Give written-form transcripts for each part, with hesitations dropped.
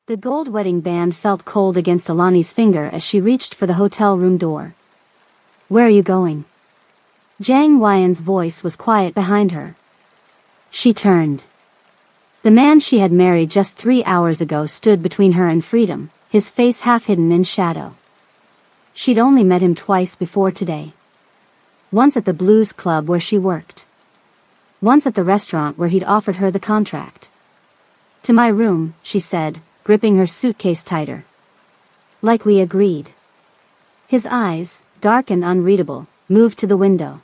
The gold wedding band felt cold against Alani's finger as she reached for the hotel room door. "Where are you going?" Zhang Yuan's voice was quiet behind her. She turned. The man she had married just 3 hours ago stood between her and freedom, his face half hidden in shadow. She'd only met him twice before today. Once at the blues club where she worked. Once at the restaurant where he'd offered her the contract. "To my room," she said, gripping her suitcase tighter. "Like we agreed." His eyes, dark and unreadable, moved to the window.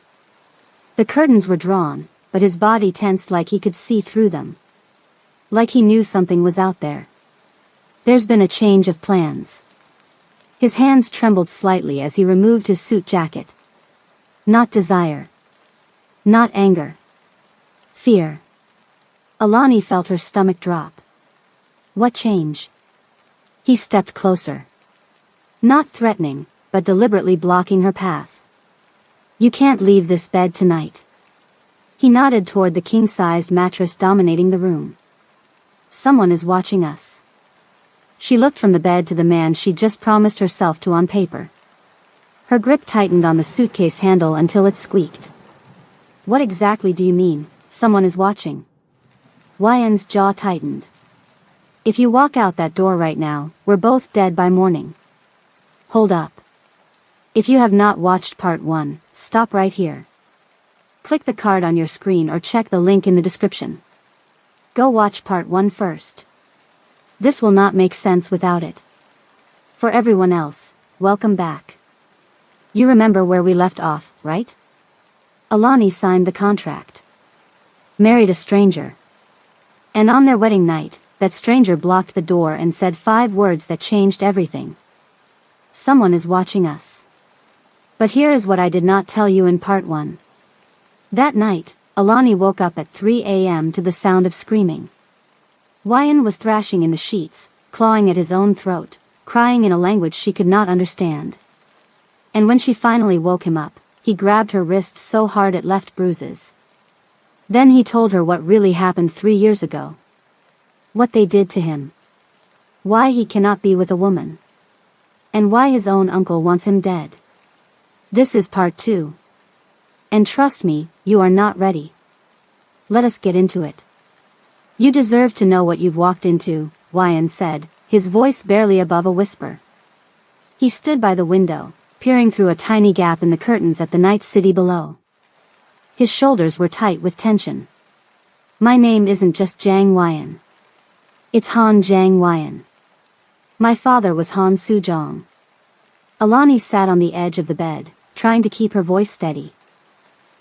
The curtains were drawn, but his body tensed like he could see through them. Like he knew something was out there. "There's been a change of plans." His hands trembled slightly as he removed his suit jacket. Not desire. Not anger. Fear. Alani felt her stomach drop. What change? He stepped closer. Not threatening, but deliberately blocking her path. "You can't leave this bed tonight." He nodded toward the king-sized mattress dominating the room. "Someone is watching us." She looked from the bed to the man she'd just promised herself to on paper. Her grip tightened on the suitcase handle until it squeaked. "What exactly do you mean, someone is watching?" Yuan's jaw tightened. "If you walk out that door right now, we're both dead by morning." "Hold up. If you have not watched part 1, stop right here. Click the card on your screen or check the link in the description. Go watch part 1 first. This will not make sense without it. For everyone else, welcome back. You remember where we left off, right?" Alani signed the contract. Married a stranger. And on their wedding night, that stranger blocked the door and said 5 words that changed everything. "Someone is watching us." But here is what I did not tell you in part 1. That night, Alani woke up at 3 a.m. to the sound of screaming. Yuan was thrashing in the sheets, clawing at his own throat, crying in a language she could not understand. And when she finally woke him up, he grabbed her wrist so hard it left bruises. Then he told her what really happened 3 years ago. What they did to him. Why he cannot be with a woman. And why his own uncle wants him dead. This is part 2. And trust me, you are not ready. Let us get into it. "You deserve to know what you've walked into," Yuan said, his voice barely above a whisper. He stood by the window, peering through a tiny gap in the curtains at the night city below. His shoulders were tight with tension. "My name isn't just Zhang Yuan. It's Han Zhang Yuan. My father was Han Suzhong." Alani sat on the edge of the bed, trying to keep her voice steady.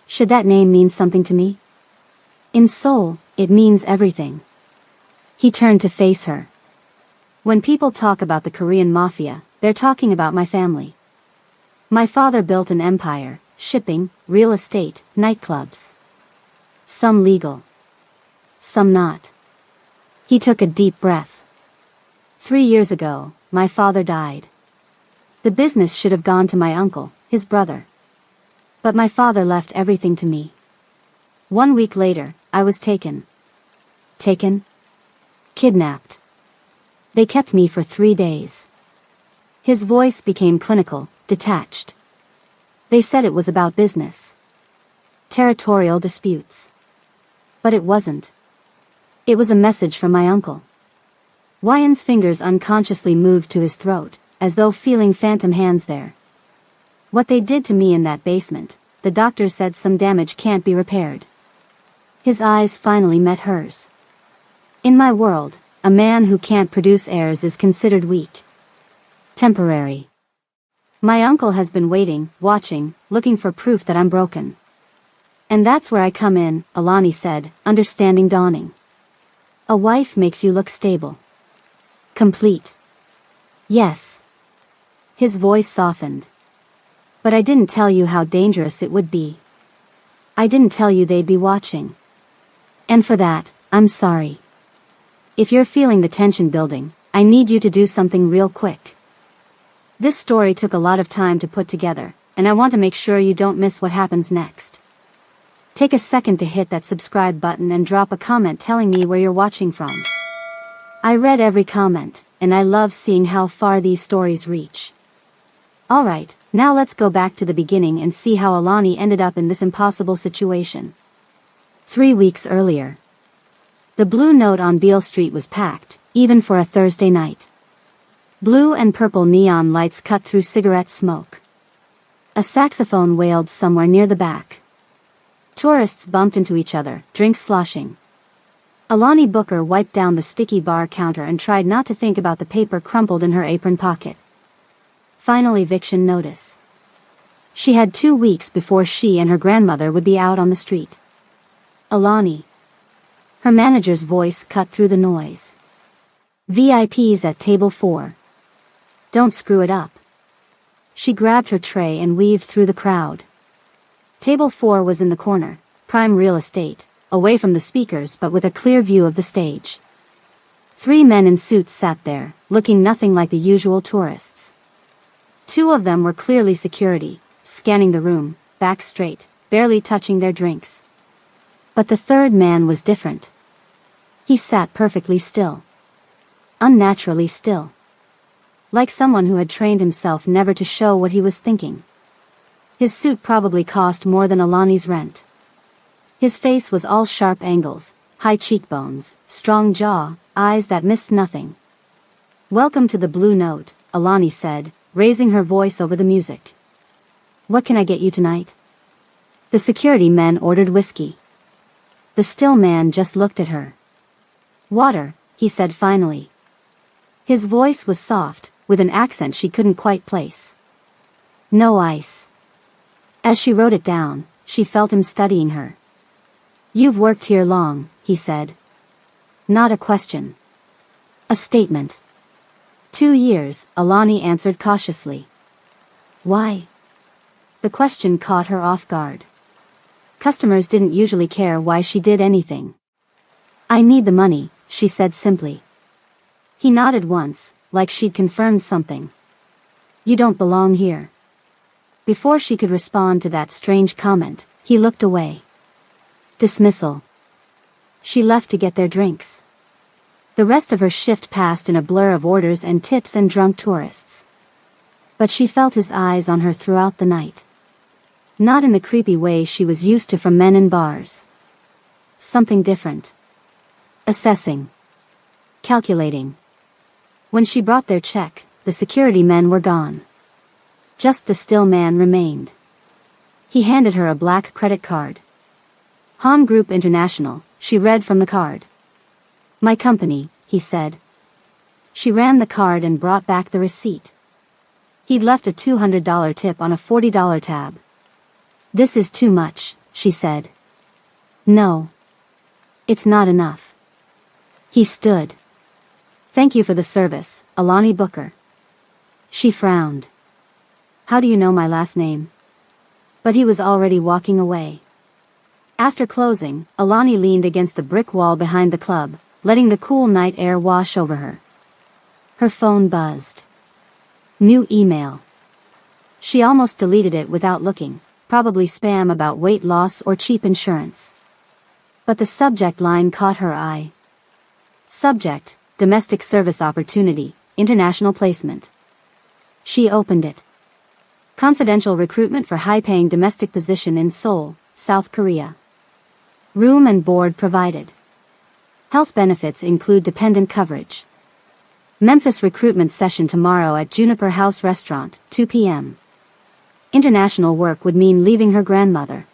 "Should that name mean something to me? In Seoul, it means everything." He turned to face her. "When people talk about the Korean Mafia, they're talking about my family. My father built an empire, shipping, real estate, nightclubs. Some legal. Some not." He took a deep breath. 3 years ago, my father died. The business should have gone to my uncle, his brother. But my father left everything to me. 1 week later, I was taken. Taken? Kidnapped. They kept me for 3 days. His voice became clinical, detached. They said it was about business. Territorial disputes. But it wasn't. It was a message from my uncle. Yuan's fingers unconsciously moved to his throat, as though feeling phantom hands there. "What they did to me in that basement, the doctor said some damage can't be repaired." His eyes finally met hers. "In my world, a man who can't produce heirs is considered weak. Temporary. My uncle has been waiting, watching, looking for proof that I'm broken. And that's where I come in," Alani said, understanding dawning. "A wife makes you look stable. Complete. Yes." His voice softened. "But I didn't tell you how dangerous it would be. I didn't tell you they'd be watching. And for that, I'm sorry. If you're feeling the tension building, I need you to do something real quick. This story took a lot of time to put together, and I want to make sure you don't miss what happens next. Take a second to hit that subscribe button and drop a comment telling me where you're watching from. I read every comment, and I love seeing how far these stories reach. Alright, now let's go back to the beginning and see how Alani ended up in this impossible situation. 3 weeks earlier. The Blue Note on Beale Street was packed, even for a Thursday night. Blue and purple neon lights cut through cigarette smoke. A saxophone wailed somewhere near the back. Tourists bumped into each other, drinks sloshing. Alani Booker wiped down the sticky bar counter and tried not to think about the paper crumpled in her apron pocket. Final eviction notice. She had 2 weeks before she and her grandmother would be out on the street. Alani. Her manager's voice cut through the noise. VIPs at table 4. Don't screw it up. She grabbed her tray and weaved through the crowd. Table 4 was in the corner, prime real estate, away from the speakers but with a clear view of the stage. 3 men in suits sat there, looking nothing like the usual tourists. 2 of them were clearly security, scanning the room, back straight, barely touching their drinks. But the third man was different. He sat perfectly still. Unnaturally still. Like someone who had trained himself never to show what he was thinking. His suit probably cost more than Alani's rent. His face was all sharp angles, high cheekbones, strong jaw, eyes that missed nothing. Welcome to the Blue Note, Alani said, raising her voice over the music. What can I get you tonight? The security men ordered whiskey. The still man just looked at her. Water, he said finally. His voice was soft, with an accent she couldn't quite place. No ice. As she wrote it down, she felt him studying her. You've worked here long, he said. Not a question. A statement. 2 years, Alani answered cautiously. Why? The question caught her off guard. Customers didn't usually care why she did anything. I need the money, she said simply. He nodded once, like she'd confirmed something. You don't belong here. Before she could respond to that strange comment, he looked away. Dismissal. She left to get their drinks. The rest of her shift passed in a blur of orders and tips and drunk tourists. But she felt his eyes on her throughout the night. Not in the creepy way she was used to from men in bars. Something different. Assessing. Calculating. When she brought their check, the security men were gone. Just the still man remained. He handed her a black credit card. Han Group International, she read from the card. My company, he said. She ran the card and brought back the receipt. He'd left a $200 tip on a $40 tab. This is too much, she said. No. It's not enough. He stood. Thank you for the service, Alani Booker. She frowned. How do you know my last name? But he was already walking away. After closing, Alani leaned against the brick wall behind the club, letting the cool night air wash over her. Her phone buzzed. New email. She almost deleted it without looking, probably spam about weight loss or cheap insurance. But the subject line caught her eye. Subject, domestic service opportunity, international placement. She opened it. Confidential recruitment for high-paying domestic position in Seoul, South Korea. Room and board provided. Health benefits include dependent coverage. Memphis recruitment session tomorrow at Juniper House Restaurant, 2 p.m. International work would mean leaving her grandmother.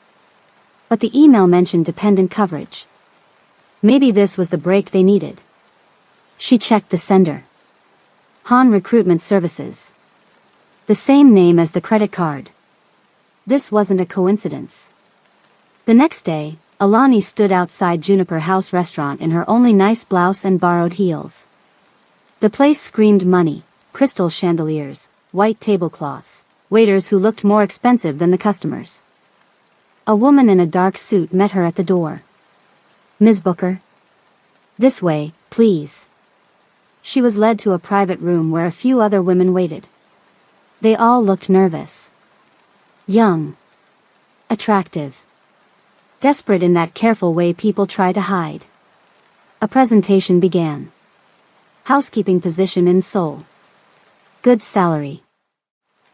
But the email mentioned dependent coverage. Maybe this was the break they needed. She checked the sender. Han Recruitment Services. The same name as the credit card. This wasn't a coincidence. The next day, Alani stood outside Juniper House Restaurant in her only nice blouse and borrowed heels. The place screamed money, crystal chandeliers, white tablecloths, waiters who looked more expensive than the customers. A woman in a dark suit met her at the door. Ms. Booker? This way, please. She was led to a private room where a few other women waited. They all looked nervous. Young. Attractive. Desperate in that careful way people try to hide. A presentation began. Housekeeping position in Seoul. Good salary.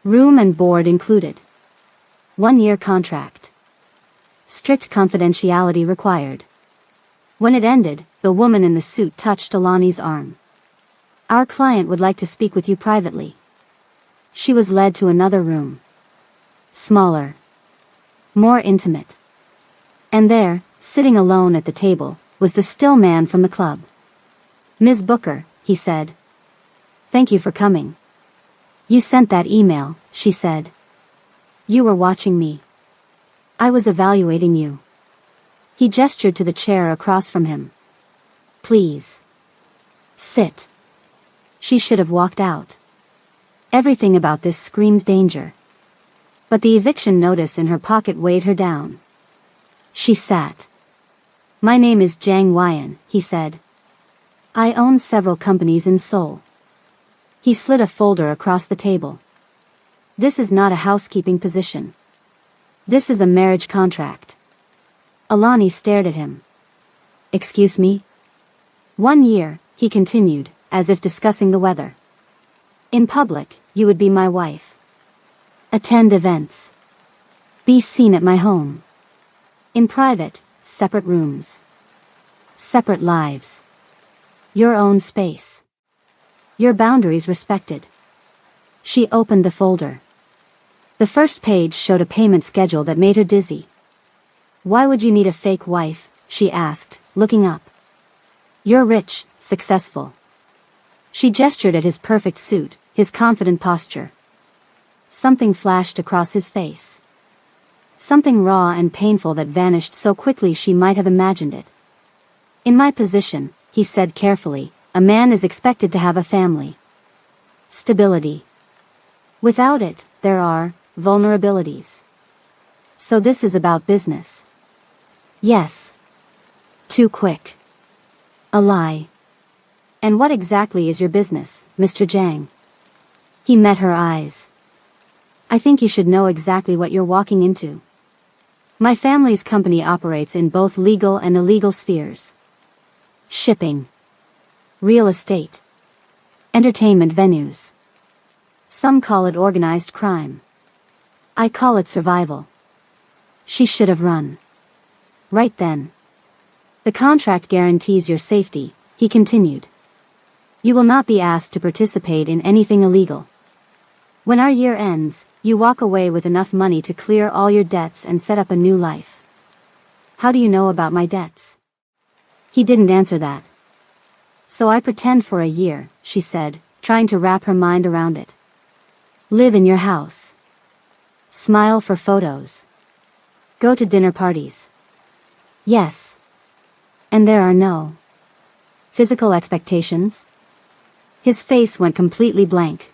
Room and board included. 1-year contract. Strict confidentiality required. When it ended, the woman in the suit touched Alani's arm. Our client would like to speak with you privately. She was led to another room. Smaller. More intimate. And there, sitting alone at the table, was the still man from the club. Ms. Booker, he said. Thank you for coming. You sent that email, she said. You were watching me. I was evaluating you. He gestured to the chair across from him. Please. Sit. She should have walked out. Everything about this screamed danger. But the eviction notice in her pocket weighed her down. She sat. My name is Jang Wyan, he said. I own several companies in Seoul. He slid a folder across the table. This is not a housekeeping position. This is a marriage contract. Alani stared at him. Excuse me? 1 year, he continued, as if discussing the weather. In public, you would be my wife. Attend events. Be seen at my home. In private, separate rooms. Separate lives. Your own space. Your boundaries respected. She opened the folder. The first page showed a payment schedule that made her dizzy. Why would you need a fake wife? She asked, looking up. You're rich, successful. She gestured at his perfect suit, his confident posture. Something flashed across his face. Something raw and painful that vanished so quickly she might have imagined it. In my position, he said carefully, a man is expected to have a family. Stability. Without it, there are vulnerabilities. So this is about business. Yes. Too quick. A lie. And what exactly is your business, Mr. Jang? He met her eyes. I think you should know exactly what you're walking into. My family's company operates in both legal and illegal spheres. Shipping. Real estate. Entertainment venues. Some call it organized crime. I call it survival. She should have run. Right then. The contract guarantees your safety, he continued. You will not be asked to participate in anything illegal. When our year ends, you walk away with enough money to clear all your debts and set up a new life. How do you know about my debts? He didn't answer that. So I pretend for a year, she said, trying to wrap her mind around it. Live in your house. Smile for photos. Go to dinner parties. Yes. And there are no physical expectations? His face went completely blank.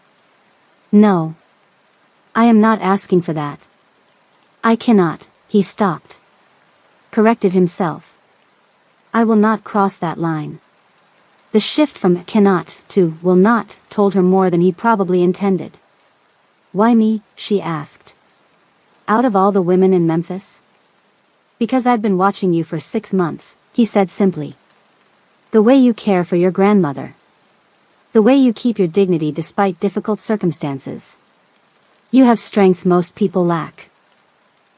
No. I am not asking for that. I cannot, he stopped. Corrected himself. I will not cross that line. The shift from cannot to will not told her more than he probably intended. Why me? She asked. Out of all the women in Memphis? Because I've been watching you for 6 months, he said simply. The way you care for your grandmother. The way you keep your dignity despite difficult circumstances. You have strength most people lack.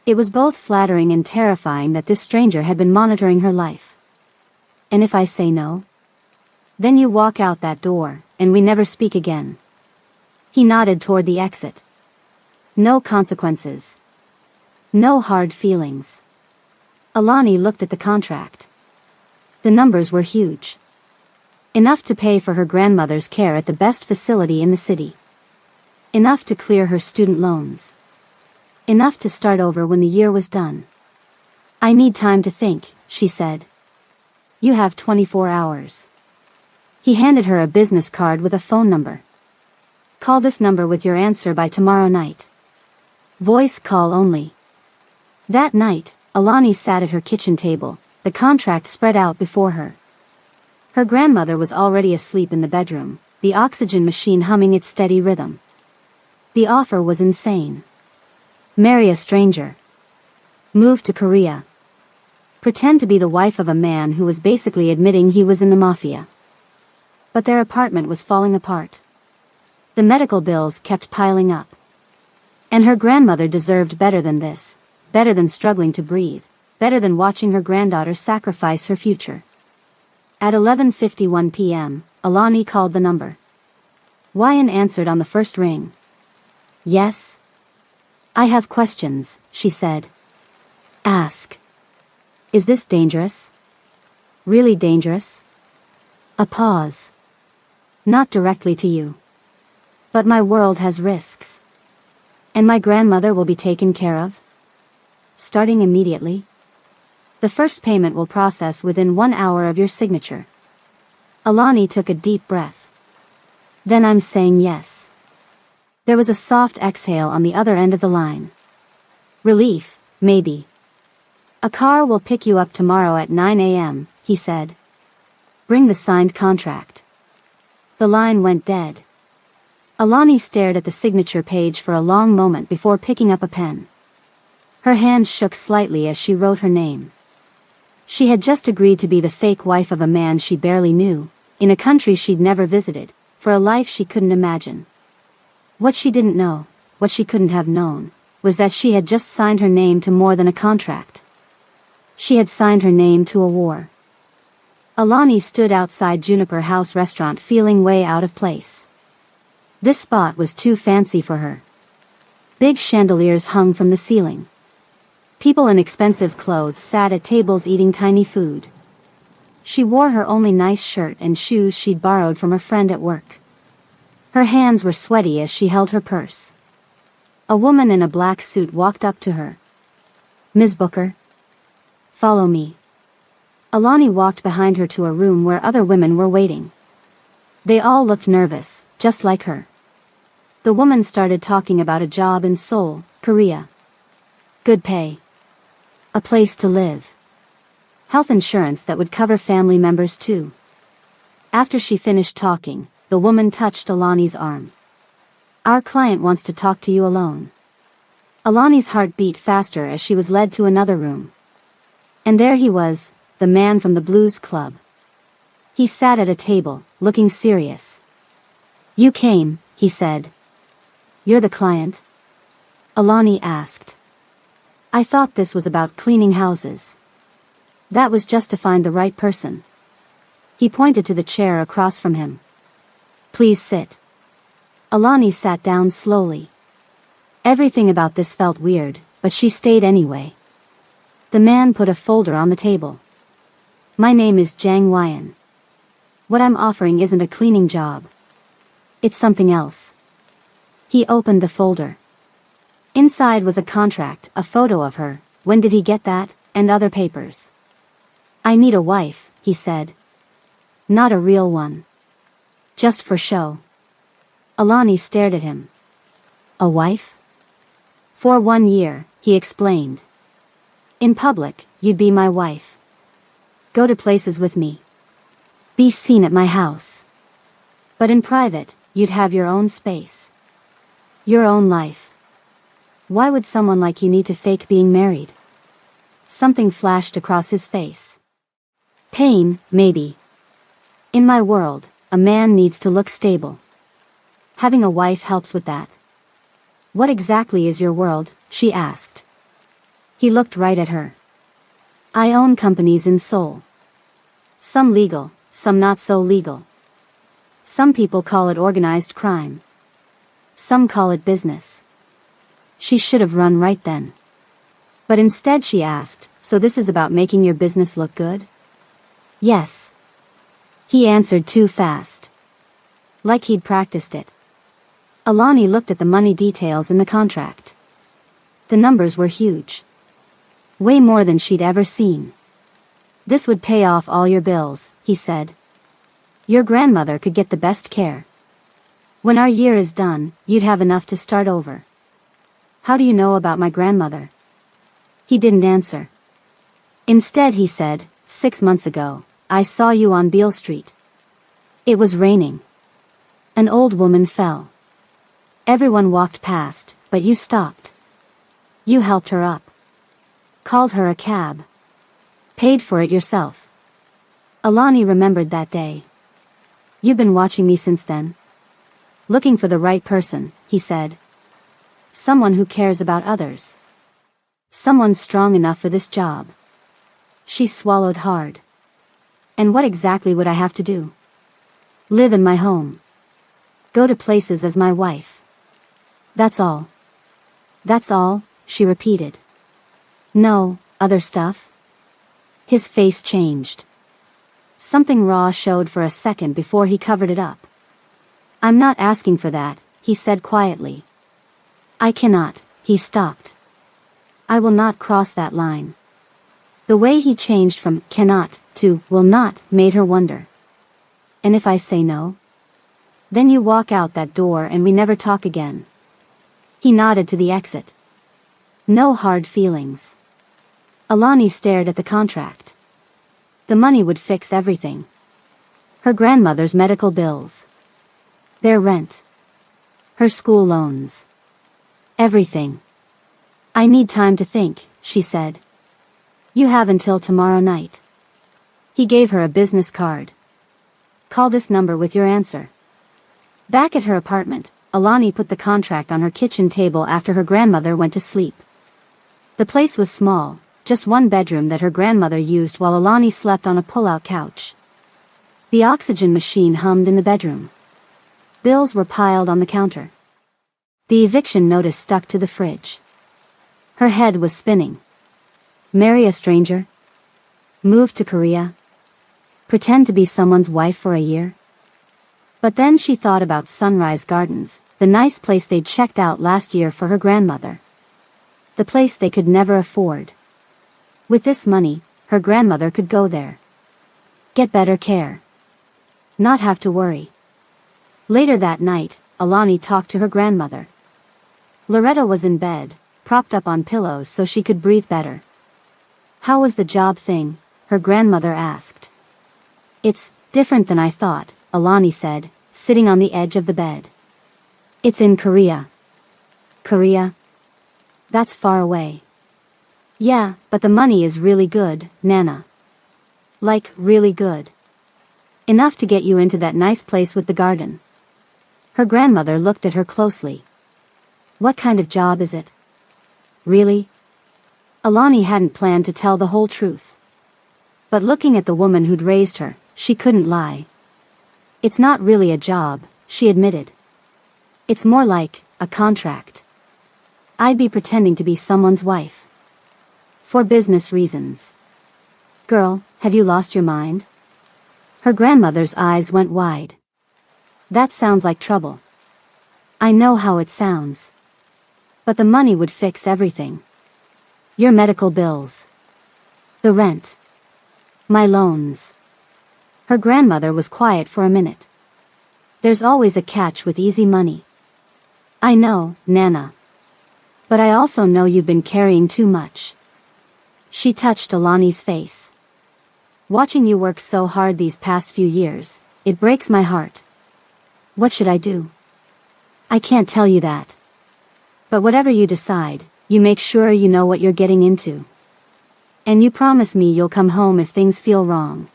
It was both flattering and terrifying that this stranger had been monitoring her life. And if I say no? Then you walk out that door, and we never speak again. He nodded toward the exit. No consequences. No hard feelings. Alani looked at the contract. The numbers were huge. Enough to pay for her grandmother's care at the best facility in the city. Enough to clear her student loans. Enough to start over when the year was done. I need time to think, she said. You have 24 hours. He handed her a business card with a phone number. Call this number with your answer by tomorrow night. Voice call only. That night, Alani sat at her kitchen table, the contract spread out before her. Her grandmother was already asleep in the bedroom, the oxygen machine humming its steady rhythm. The offer was insane. Marry a stranger. Move to Korea. Pretend to be the wife of a man who was basically admitting he was in the Mafia. But their apartment was falling apart. The medical bills kept piling up. And her grandmother deserved better than this, better than struggling to breathe, better than watching her granddaughter sacrifice her future. At 11:51 p.m., Alani called the number. Wyan answered on the first ring. Yes? I have questions, she said. Ask. Is this dangerous? Really dangerous? A pause. Not directly to you. But my world has risks. And my grandmother will be taken care of? Starting immediately? The first payment will process within 1 hour of your signature. Alani took a deep breath. Then I'm saying yes. There was a soft exhale on the other end of the line. Relief, maybe. A car will pick you up tomorrow at 9 a.m., he said. Bring the signed contract. The line went dead. Alani stared at the signature page for a long moment before picking up a pen. Her hands shook slightly as she wrote her name. She had just agreed to be the fake wife of a man she barely knew, in a country she'd never visited, for a life she couldn't imagine. What she didn't know, what she couldn't have known, was that she had just signed her name to more than a contract. She had signed her name to a war. Alani stood outside Juniper House restaurant feeling way out of place. This spot was too fancy for her. Big chandeliers hung from the ceiling. People in expensive clothes sat at tables eating tiny food. She wore her only nice shirt and shoes she'd borrowed from a friend at work. Her hands were sweaty as she held her purse. A woman in a black suit walked up to her. Ms. Booker? Follow me. Alani walked behind her to a room where other women were waiting. They all looked nervous, just like her. The woman started talking about a job in Seoul, Korea. Good pay. A place to live. Health insurance that would cover family members too. After she finished talking, the woman touched Alani's arm. Our client wants to talk to you alone. Alani's heart beat faster as she was led to another room. And there he was, the man from the blues club. He sat at a table, looking serious. You came, he said. You're the client? Alani asked. I thought this was about cleaning houses. That was just to find the right person. He pointed to the chair across from him. Please sit. Alani sat down slowly. Everything about this felt weird, but she stayed anyway. The man put a folder on the table. My name is Jang Wyan. What I'm offering isn't a cleaning job. It's something else. He opened the folder. Inside was a contract, a photo of her, when did he get that, and other papers. I need a wife, he said. Not a real one. Just for show. Alani stared at him. A wife? For 1 year, he explained. In public, you'd be my wife. Go to places with me. Be seen at my house. But in private, you'd have your own space. Your own life. Why would someone like you need to fake being married? Something flashed across his face. Pain, maybe. In my world, a man needs to look stable. Having a wife helps with that. What exactly is your world? She asked. He looked right at her. I own companies in Seoul. Some legal, some not so legal. Some people call it organized crime. Some call it business. She should have run right then. But instead she asked, so this is about making your business look good? Yes. He answered too fast. Like he'd practiced it. Alani looked at the money details in the contract. The numbers were huge. Way more than she'd ever seen. This would pay off all your bills, he said. Your grandmother could get the best care. When our year is done, you'd have enough to start over. How do you know about my grandmother? He didn't answer. Instead he said, 6 months ago, I saw you on Beale Street. It was raining. An old woman fell. Everyone walked past, but you stopped. You helped her up. Called her a cab. Paid for it yourself. Alani remembered that day. You've been watching me since then? Looking for the right person, he said. Someone who cares about others. Someone strong enough for this job. She swallowed hard. And what exactly would I have to do? Live in my home. Go to places as my wife. That's all. That's all, she repeated. No, other stuff? His face changed. Something raw showed for a second before he covered it up. I'm not asking for that, he said quietly. I cannot, he stopped. I will not cross that line. The way he changed from cannot to will not made her wonder. And if I say no? Then you walk out that door and we never talk again. He nodded to the exit. No hard feelings. Alani stared at the contract. The money would fix everything. Her grandmother's medical bills. Their rent. Her school loans. Everything. I need time to think, she said. You have until tomorrow night. He gave her a business card. Call this number with your answer. Back at her apartment, Alani put the contract on her kitchen table after her grandmother went to sleep. The place was small, just one bedroom that her grandmother used while Alani slept on a pull-out couch. The oxygen machine hummed in the bedroom. Bills were piled on the counter. The eviction notice stuck to the fridge. Her head was spinning. Marry a stranger? Move to Korea? Pretend to be someone's wife for a year? But then she thought about Sunrise Gardens, the nice place they'd checked out last year for her grandmother. The place they could never afford. With this money, her grandmother could go there. Get better care. Not have to worry. Later that night, Alani talked to her grandmother. Loretta was in bed, propped up on pillows so she could breathe better. How was the job thing? Her grandmother asked. It's different than I thought, Alani said, sitting on the edge of the bed. It's in Korea. Korea? That's far away. Yeah, but the money is really good, Nana. Like, really good. Enough to get you into that nice place with the garden. Her grandmother looked at her closely. What kind of job is it? Really? Alani hadn't planned to tell the whole truth. But looking at the woman who'd raised her, she couldn't lie. It's not really a job, she admitted. It's more like a contract. I'd be pretending to be someone's wife. For business reasons. Girl, have you lost your mind? Her grandmother's eyes went wide. That sounds like trouble. I know how it sounds. But the money would fix everything. Your medical bills. The rent. My loans. Her grandmother was quiet for a minute. There's always a catch with easy money. I know, Nana. But I also know you've been carrying too much. She touched Alani's face. Watching you work so hard these past few years, it breaks my heart. What should I do? I can't tell you that. But whatever you decide, you make sure you know what you're getting into. And you promise me you'll come home if things feel wrong.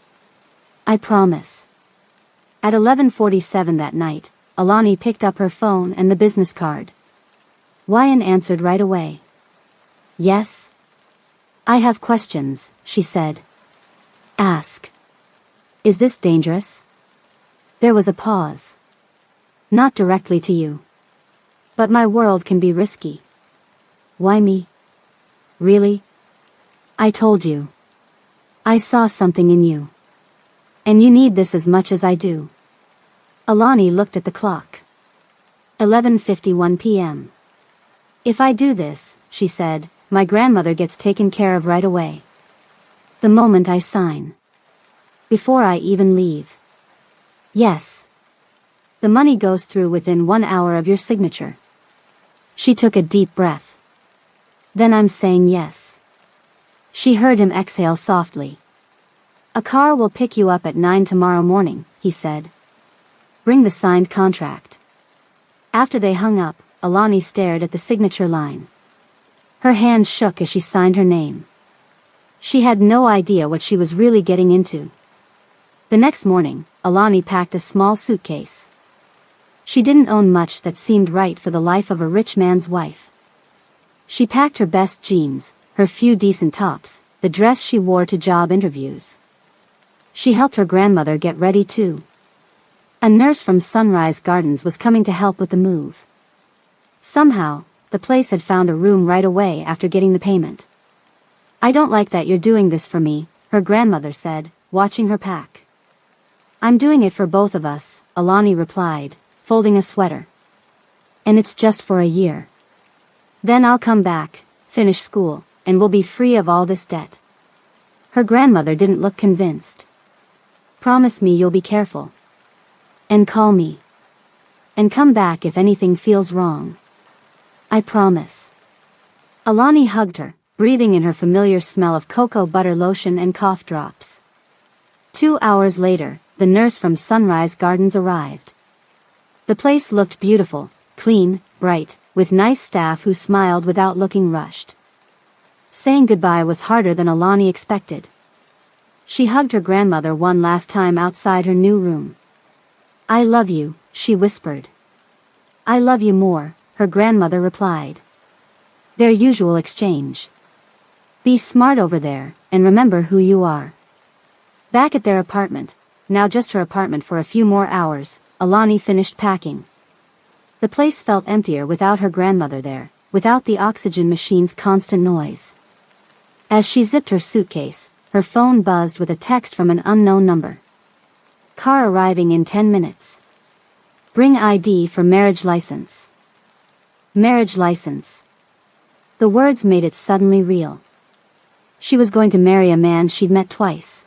I promise. At 11:47 that night, Alani picked up her phone and the business card. Wyan answered right away. Yes? I have questions, she said. Ask. Is this dangerous? There was a pause. Not directly to you. But my world can be risky. Why me? Really? I told you. I saw something in you. And you need this as much as I do. Alani looked at the clock. 11:51 p.m. If I do this, she said, my grandmother gets taken care of right away. The moment I sign. Before I even leave. Yes. The money goes through within 1 hour of your signature. She took a deep breath. Then I'm saying yes. She heard him exhale softly. A car will pick you up at 9 tomorrow morning, he said. Bring the signed contract. After they hung up, Alani stared at the signature line. Her hands shook as she signed her name. She had no idea what she was really getting into. The next morning, Alani packed a small suitcase. She didn't own much that seemed right for the life of a rich man's wife. She packed her best jeans, her few decent tops, the dress she wore to job interviews. She helped her grandmother get ready too. A nurse from Sunrise Gardens was coming to help with the move. Somehow, the place had found a room right away after getting the payment. "I don't like that you're doing this for me," her grandmother said, watching her pack. "I'm doing it for both of us," Alani replied, folding a sweater. "And it's just for a year. Then I'll come back, finish school, and we'll be free of all this debt." Her grandmother didn't look convinced. "Promise me you'll be careful. And call me. And come back if anything feels wrong." "I promise." Alani hugged her, breathing in her familiar smell of cocoa butter lotion and cough drops. 2 hours later, the nurse from Sunrise Gardens arrived. The place looked beautiful, clean, bright, with nice staff who smiled without looking rushed. Saying goodbye was harder than Alani expected. She hugged her grandmother one last time outside her new room. "I love you," she whispered. "I love you more," her grandmother replied. Their usual exchange. "Be smart over there, and remember who you are." Back at their apartment, now just her apartment for a few more hours, Alani finished packing. The place felt emptier without her grandmother there, without the oxygen machine's constant noise. As she zipped her suitcase, her phone buzzed with a text from an unknown number. "Car arriving in 10 minutes. Bring ID for marriage license." Marriage license. The words made it suddenly real. She was going to marry a man she'd met twice.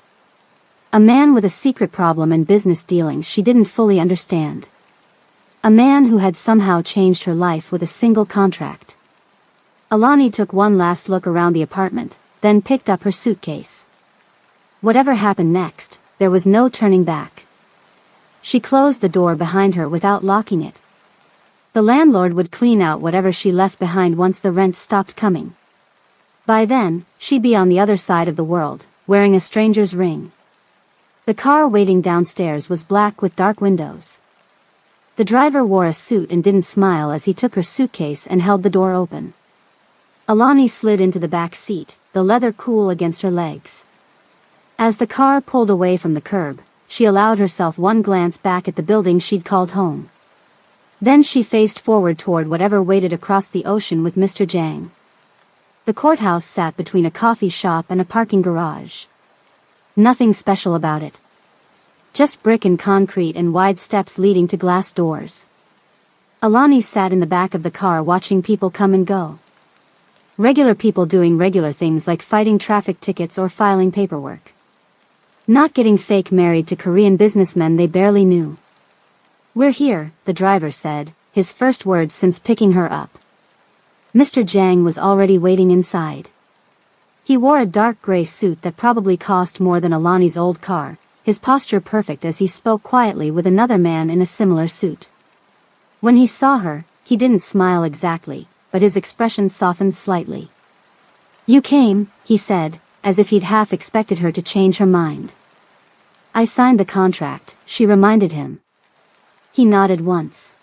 A man with a secret problem in business dealings she didn't fully understand. A man who had somehow changed her life with a single contract. Alani took one last look around the apartment, then picked up her suitcase. Whatever happened next, there was no turning back. She closed the door behind her without locking it. The landlord would clean out whatever she left behind once the rent stopped coming. By then, she'd be on the other side of the world, wearing a stranger's ring. The car waiting downstairs was black with dark windows. The driver wore a suit and didn't smile as he took her suitcase and held the door open. Alani slid into the back seat, the leather cool against her legs. As the car pulled away from the curb, she allowed herself one glance back at the building she'd called home. Then she faced forward toward whatever waited across the ocean with Mr. Jiang. The courthouse sat between a coffee shop and a parking garage. Nothing special about it. Just brick and concrete and wide steps leading to glass doors. Alani sat in the back of the car watching people come and go. Regular people doing regular things like fighting traffic tickets or filing paperwork. Not getting fake married to Korean businessmen they barely knew. "We're here," the driver said, his first words since picking her up. Mr. Jiang was already waiting inside. He wore a dark gray suit that probably cost more than Alani's old car, his posture perfect as he spoke quietly with another man in a similar suit. When he saw her, he didn't smile exactly, but his expression softened slightly. "You came," he said, as if he'd half expected her to change her mind. "I signed the contract," she reminded him. He nodded once.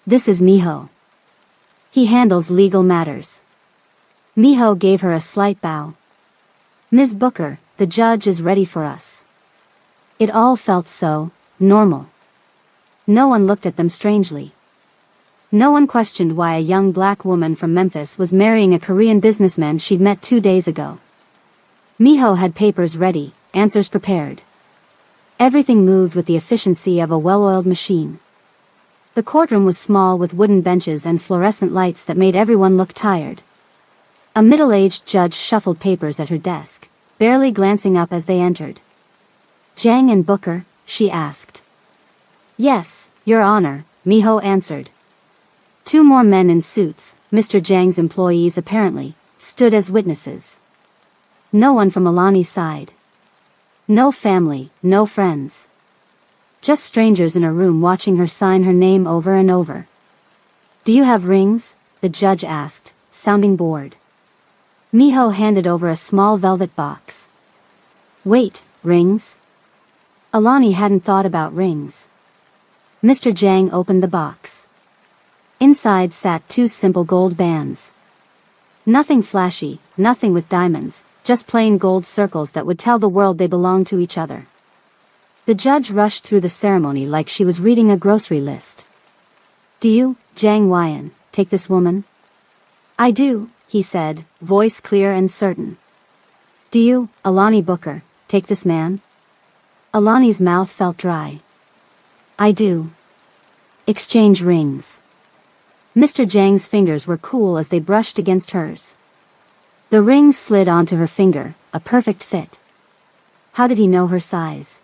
"This is Miho. He handles legal matters." Miho gave her a slight bow. "Ms. Booker, the judge is ready for us." It all felt so normal. No one looked at them strangely. No one questioned why a young black woman from Memphis was marrying a Korean businessman she'd met 2 days ago. Miho had papers ready, answers prepared. Everything moved with the efficiency of a well-oiled machine. The courtroom was small with wooden benches and fluorescent lights that made everyone look tired. A middle-aged judge shuffled papers at her desk, barely glancing up as they entered. "Jiang and Booker?" she asked. "Yes, Your Honor," Miho answered. 2 more men in suits, Mr. Jiang's employees apparently, stood as witnesses. No one from Alani's side. No family, no friends. Just strangers in a room watching her sign her name over and over. "Do you have rings?" the judge asked, sounding bored. Miho handed over a small velvet box. "Wait, rings? Alani hadn't thought about rings. Mr. Jang opened the box. Inside sat 2 simple gold bands. Nothing flashy, nothing with diamonds, just plain gold circles that would tell the world they belonged to each other. The judge rushed through the ceremony like she was reading a grocery list. "Do you, Jang Wyan, take this woman?" "I do," he said, voice clear and certain. "Do you, Alani Booker, take this man?" Alani's mouth felt dry. "I do." "Exchange rings." Mr. Jang's fingers were cool as they brushed against hers. The ring slid onto her finger, a perfect fit. How did he know her size?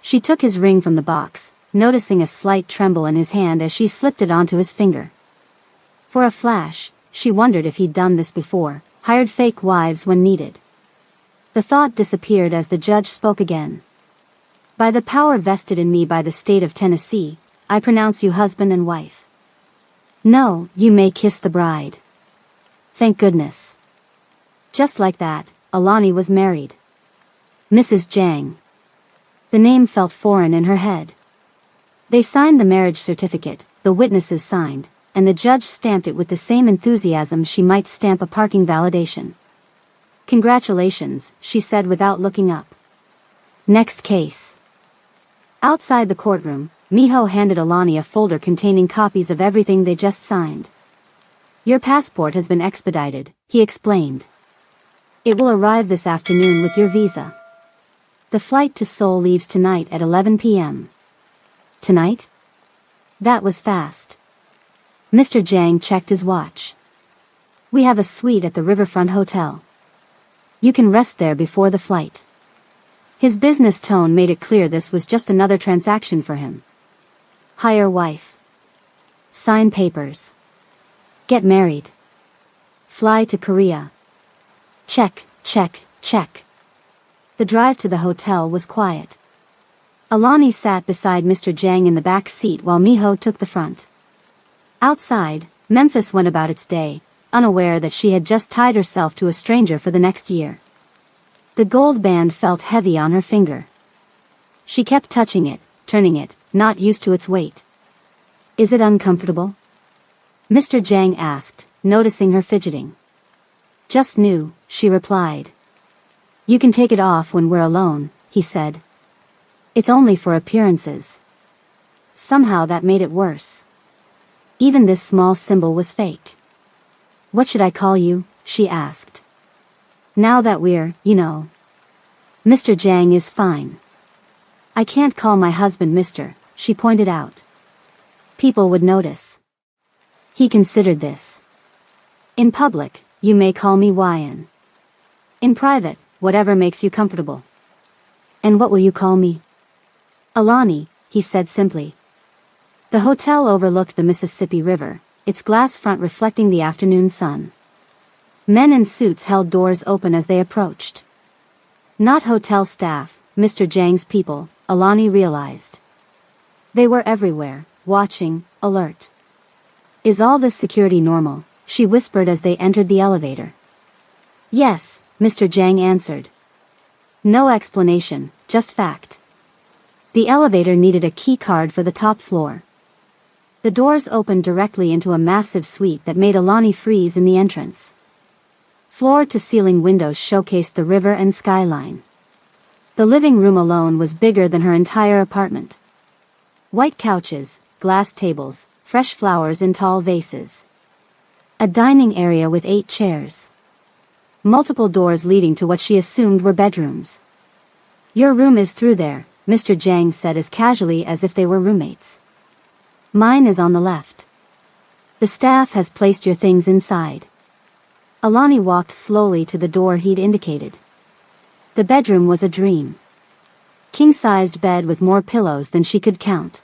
She took his ring from the box, noticing a slight tremble in his hand as she slipped it onto his finger. For a flash, she wondered if he'd done this before, hired fake wives when needed. The thought disappeared as the judge spoke again. "By the power vested in me by the state of Tennessee, I pronounce you husband and wife." "No, you may kiss the bride." Thank goodness. Just like that, Alani was married. Mrs. Jang. The name felt foreign in her head. They signed the marriage certificate, the witnesses signed, and the judge stamped it with the same enthusiasm she might stamp a parking validation. "Congratulations," she said without looking up. Next case. Outside the courtroom, Miho handed Alani a folder containing copies of everything they just signed. "Your passport has been expedited," he explained. "It will arrive this afternoon with your visa. The flight to Seoul leaves tonight at 11 p.m. Tonight? That was fast. Mr. Jang checked his watch. "We have a suite at the Riverfront Hotel. You can rest there before the flight." His business tone made it clear this was just another transaction for him. Hire wife. Sign papers. Get married. Fly to Korea. Check, check, check. The drive to the hotel was quiet. Alani sat beside Mr. Jang in the back seat while Miho took the front. Outside, Memphis went about its day, unaware that she had just tied herself to a stranger for the next year. The gold band felt heavy on her finger. She kept touching it, turning it, not used to its weight. "Is it uncomfortable?" Mr. Jang asked, noticing her fidgeting. "Just new," she replied. "You can take it off when we're alone," he said. "It's only for appearances." Somehow that made it worse. Even this small symbol was fake. "What should I call you?" she asked. "Now that we're, you know." "Mr. Jang is fine." "I can't call my husband Mr.," she pointed out. "People would notice." He considered this. "In public, you may call me Wyan. In private, whatever makes you comfortable." "And what will you call me?" "Alani," he said simply. The hotel overlooked the Mississippi River, its glass front reflecting the afternoon sun. Men in suits held doors open as they approached. Not hotel staff, Mr. Jang's people, Alani realized. They were everywhere, watching, alert. "Is all this security normal?" she whispered as they entered the elevator. "Yes," Mr. Jang answered. "No explanation, just fact." The elevator needed a key card for the top floor. The doors opened directly into a massive suite that made Alani freeze in the entrance. Floor-to-ceiling windows showcased the river and skyline. The living room alone was bigger than her entire apartment. White couches, glass tables, fresh flowers in tall vases. A dining area with 8 chairs. Multiple doors leading to what she assumed were bedrooms. "Your room is through there," Mr. Jang said as casually as if they were roommates. "Mine is on the left. The staff has placed your things inside." Alani walked slowly to the door he'd indicated. The bedroom was a dream. King-sized bed with more pillows than she could count.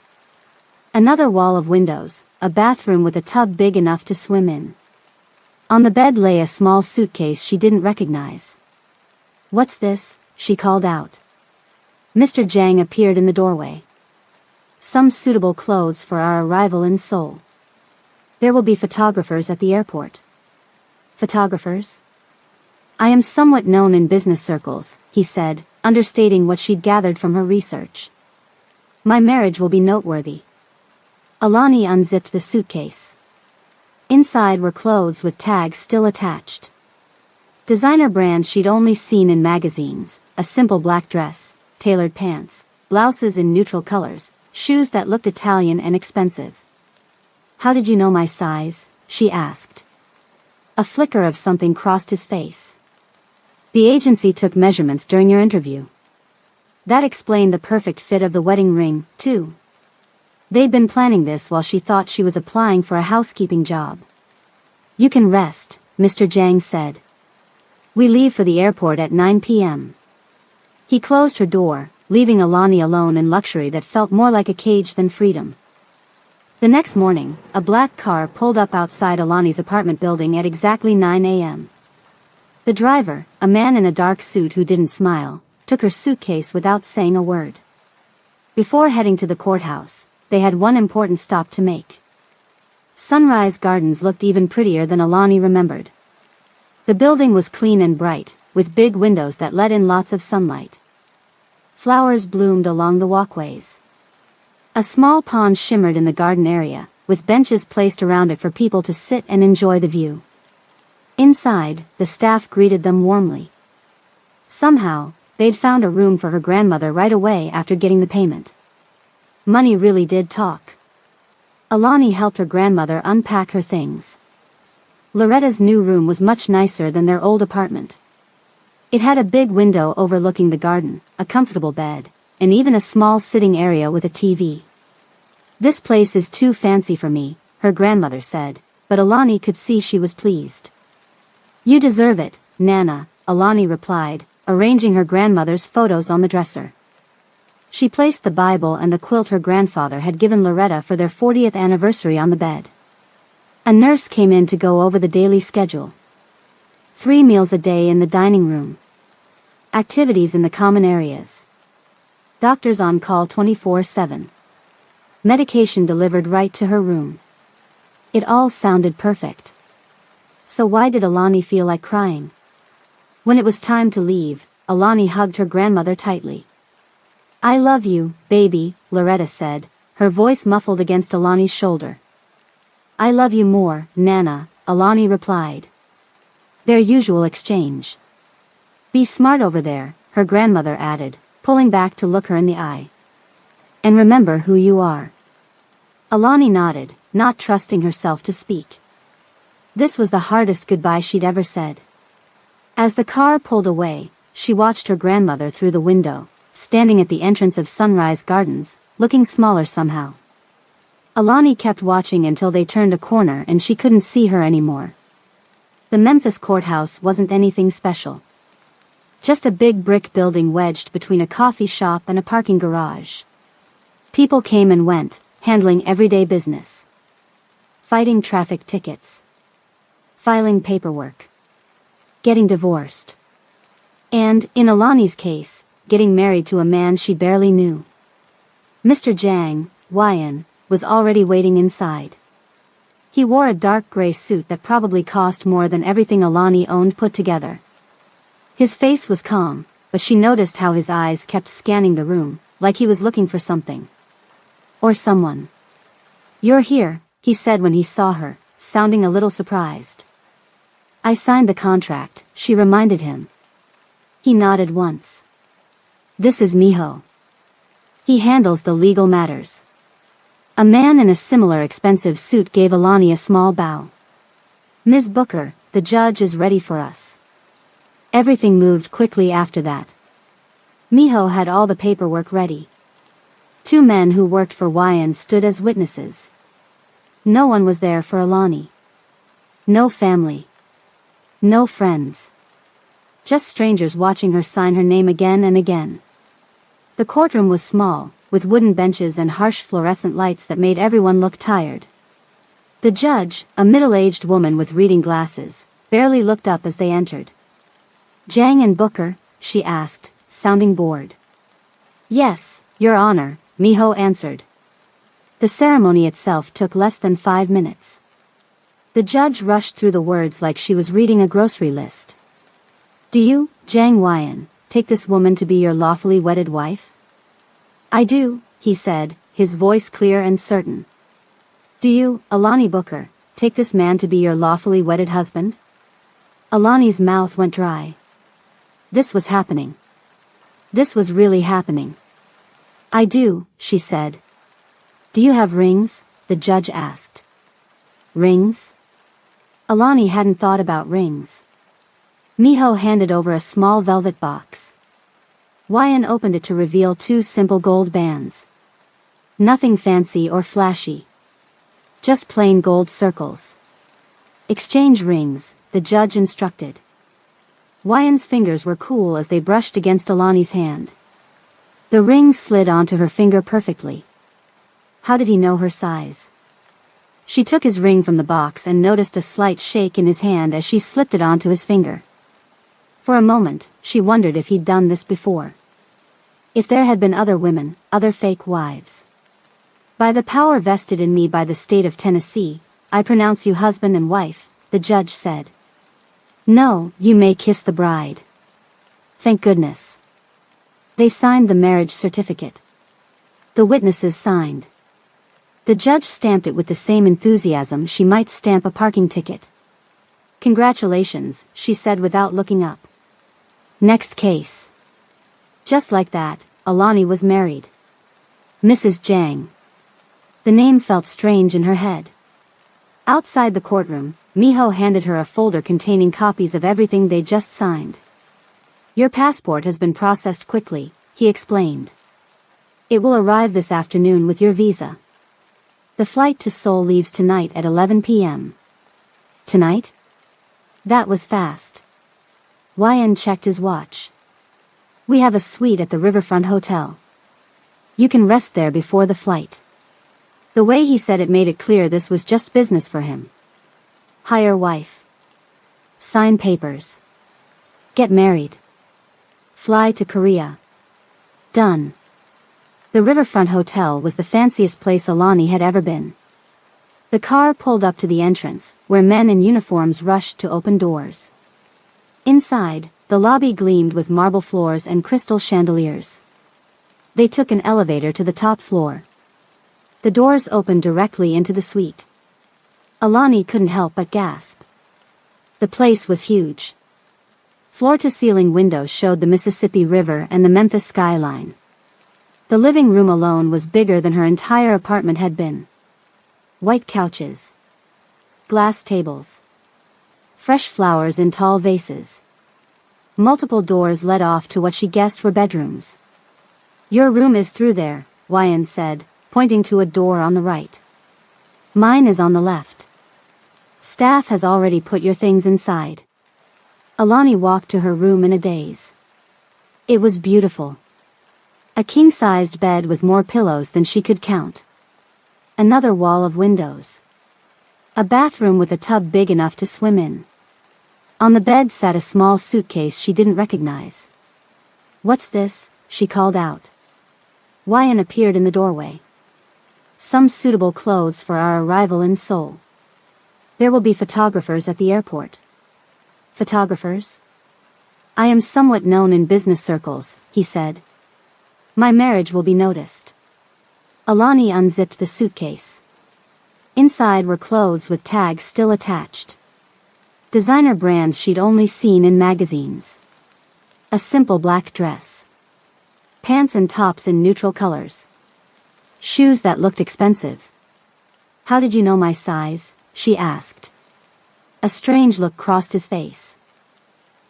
Another wall of windows, a bathroom with a tub big enough to swim in. On the bed lay a small suitcase she didn't recognize. "What's this?" she called out. Mr. Jang appeared in the doorway. "Some suitable clothes for our arrival in Seoul. There will be photographers at the airport." "Photographers?" "I am somewhat known in business circles," he said, understating what she'd gathered from her research. My marriage will be noteworthy. Alani unzipped the suitcase. Inside were clothes with tags still attached. Designer brands she'd only seen in magazines, a simple black dress, tailored pants, blouses in neutral colors, shoes that looked Italian and expensive. How did you know my size? She asked. A flicker of something crossed his face. The agency took measurements during your interview. That explained the perfect fit of the wedding ring, too. They'd been planning this while she thought she was applying for a housekeeping job. You can rest, Mr. Zhang said. We leave for the airport at 9 p.m. He closed her door, leaving Alani alone in luxury that felt more like a cage than freedom. The next morning, a black car pulled up outside Alani's apartment building at exactly 9 a.m. The driver, a man in a dark suit who didn't smile, took her suitcase without saying a word. Before heading to the courthouse, they had one important stop to make. Sunrise Gardens looked even prettier than Alani remembered. The building was clean and bright, with big windows that let in lots of sunlight. Flowers bloomed along the walkways. A small pond shimmered in the garden area, with benches placed around it for people to sit and enjoy the view. Inside, the staff greeted them warmly. Somehow, they'd found a room for her grandmother right away after getting the payment. Money really did talk. Alani helped her grandmother unpack her things. Loretta's new room was much nicer than their old apartment. It had a big window overlooking the garden, a comfortable bed, and even a small sitting area with a TV. This place is too fancy for me, her grandmother said, but Alani could see she was pleased. You deserve it, Nana, Alani replied, arranging her grandmother's photos on the dresser. She placed the Bible and the quilt her grandfather had given Loretta for their 40th anniversary on the bed. A nurse came in to go over the daily schedule. 3 meals a day in the dining room. Activities in the common areas. Doctors on call 24/7. Medication delivered right to her room. It all sounded perfect. So why did Alani feel like crying? When it was time to leave, Alani hugged her grandmother tightly. I love you, baby, Loretta said, her voice muffled against Alani's shoulder. I love you more, Nana, Alani replied. Their usual exchange. Be smart over there, her grandmother added, pulling back to look her in the eye. And remember who you are. Alani nodded, not trusting herself to speak. This was the hardest goodbye she'd ever said. As the car pulled away, she watched her grandmother through the window, standing at the entrance of Sunrise Gardens, looking smaller somehow. Alani kept watching until they turned a corner and she couldn't see her anymore. The Memphis courthouse wasn't anything special. Just a big brick building wedged between a coffee shop and a parking garage. People came and went, handling everyday business. Fighting traffic tickets. Filing paperwork. Getting divorced. And, in Alani's case, getting married to a man she barely knew. Mr. Zhang, Yan, was already waiting inside. He wore a dark gray suit that probably cost more than everything Alani owned put together. His face was calm, but she noticed how his eyes kept scanning the room, like he was looking for something. Or someone. You're here, he said when he saw her, sounding a little surprised. I signed the contract, she reminded him. He nodded once. This is Miho. He handles the legal matters. A man in a similar expensive suit gave Alani a small bow. Ms. Booker, the judge is ready for us. Everything moved quickly after that. Miho had all the paperwork ready. 2 men who worked for Yan stood as witnesses. No one was there for Alani. No family. No friends. Just strangers watching her sign her name again and again. The courtroom was small, with wooden benches and harsh fluorescent lights that made everyone look tired. The judge, a middle-aged woman with reading glasses, barely looked up as they entered. Zhang and Booker, she asked, sounding bored. Yes, Your Honor, Miho answered. The ceremony itself took less than 5 minutes. The judge rushed through the words like she was reading a grocery list. Do you, Zhang Yan, take this woman to be your lawfully wedded wife? I do, he said, his voice clear and certain. Do you, Alani Booker, take this man to be your lawfully wedded husband? Alani's mouth went dry. This was happening. This was really happening. I do, she said. Do you have rings? The judge asked. Rings? Alani hadn't thought about rings. Miho handed over a small velvet box. Wyan opened it to reveal 2 simple gold bands. Nothing fancy or flashy. Just plain gold circles. Exchange rings, the judge instructed. Wyan's fingers were cool as they brushed against Alani's hand. The rings slid onto her finger perfectly. How did he know her size? She took his ring from the box and noticed a slight shake in his hand as she slipped it onto his finger. For a moment, she wondered if he'd done this before. If there had been other women, other fake wives. By the power vested in me by the state of Tennessee, I pronounce you husband and wife, the judge said. No, you may kiss the bride. Thank goodness. They signed the marriage certificate. The witnesses signed. The judge stamped it with the same enthusiasm she might stamp a parking ticket. Congratulations, she said without looking up. Next case. Just like that, Alani was married. Mrs. Jang. The name felt strange in her head. Outside the courtroom, Miho handed her a folder containing copies of everything they just signed. Your passport has been processed quickly, he explained. It will arrive this afternoon with your visa. The flight to Seoul leaves tonight at 11 p.m. Tonight? That was fast. Wyan checked his watch. We have a suite at the Riverfront Hotel. You can rest there before the flight. The way he said it made it clear this was just business for him. Hire wife. Sign papers. Get married. Fly to Korea. Done. The Riverfront Hotel was the fanciest place Alani had ever been. The car pulled up to the entrance, where men in uniforms rushed to open doors. Inside, the lobby gleamed with marble floors and crystal chandeliers. They took an elevator to the top floor. The doors opened directly into the suite. Alani couldn't help but gasp. The place was huge. Floor-to-ceiling windows showed the Mississippi River and the Memphis skyline. The living room alone was bigger than her entire apartment had been. White couches. Glass tables. Fresh flowers in tall vases. Multiple doors led off to what she guessed were bedrooms. Your room is through there, Wyan said, pointing to a door on the right. Mine is on the left. Staff has already put your things inside. Alani walked to her room in a daze. It was beautiful. A king-sized bed with more pillows than she could count. Another wall of windows. A bathroom with a tub big enough to swim in. On the bed sat a small suitcase she didn't recognize. What's this? She called out. Wyan appeared in the doorway. Some suitable clothes for our arrival in Seoul. There will be photographers at the airport. Photographers? I am somewhat known in business circles, he said. My marriage will be noticed. Alani unzipped the suitcase. Inside were clothes with tags still attached. Designer brands she'd only seen in magazines. A simple black dress. Pants and tops in neutral colors. Shoes that looked expensive. How did you know my size? She asked. A strange look crossed his face.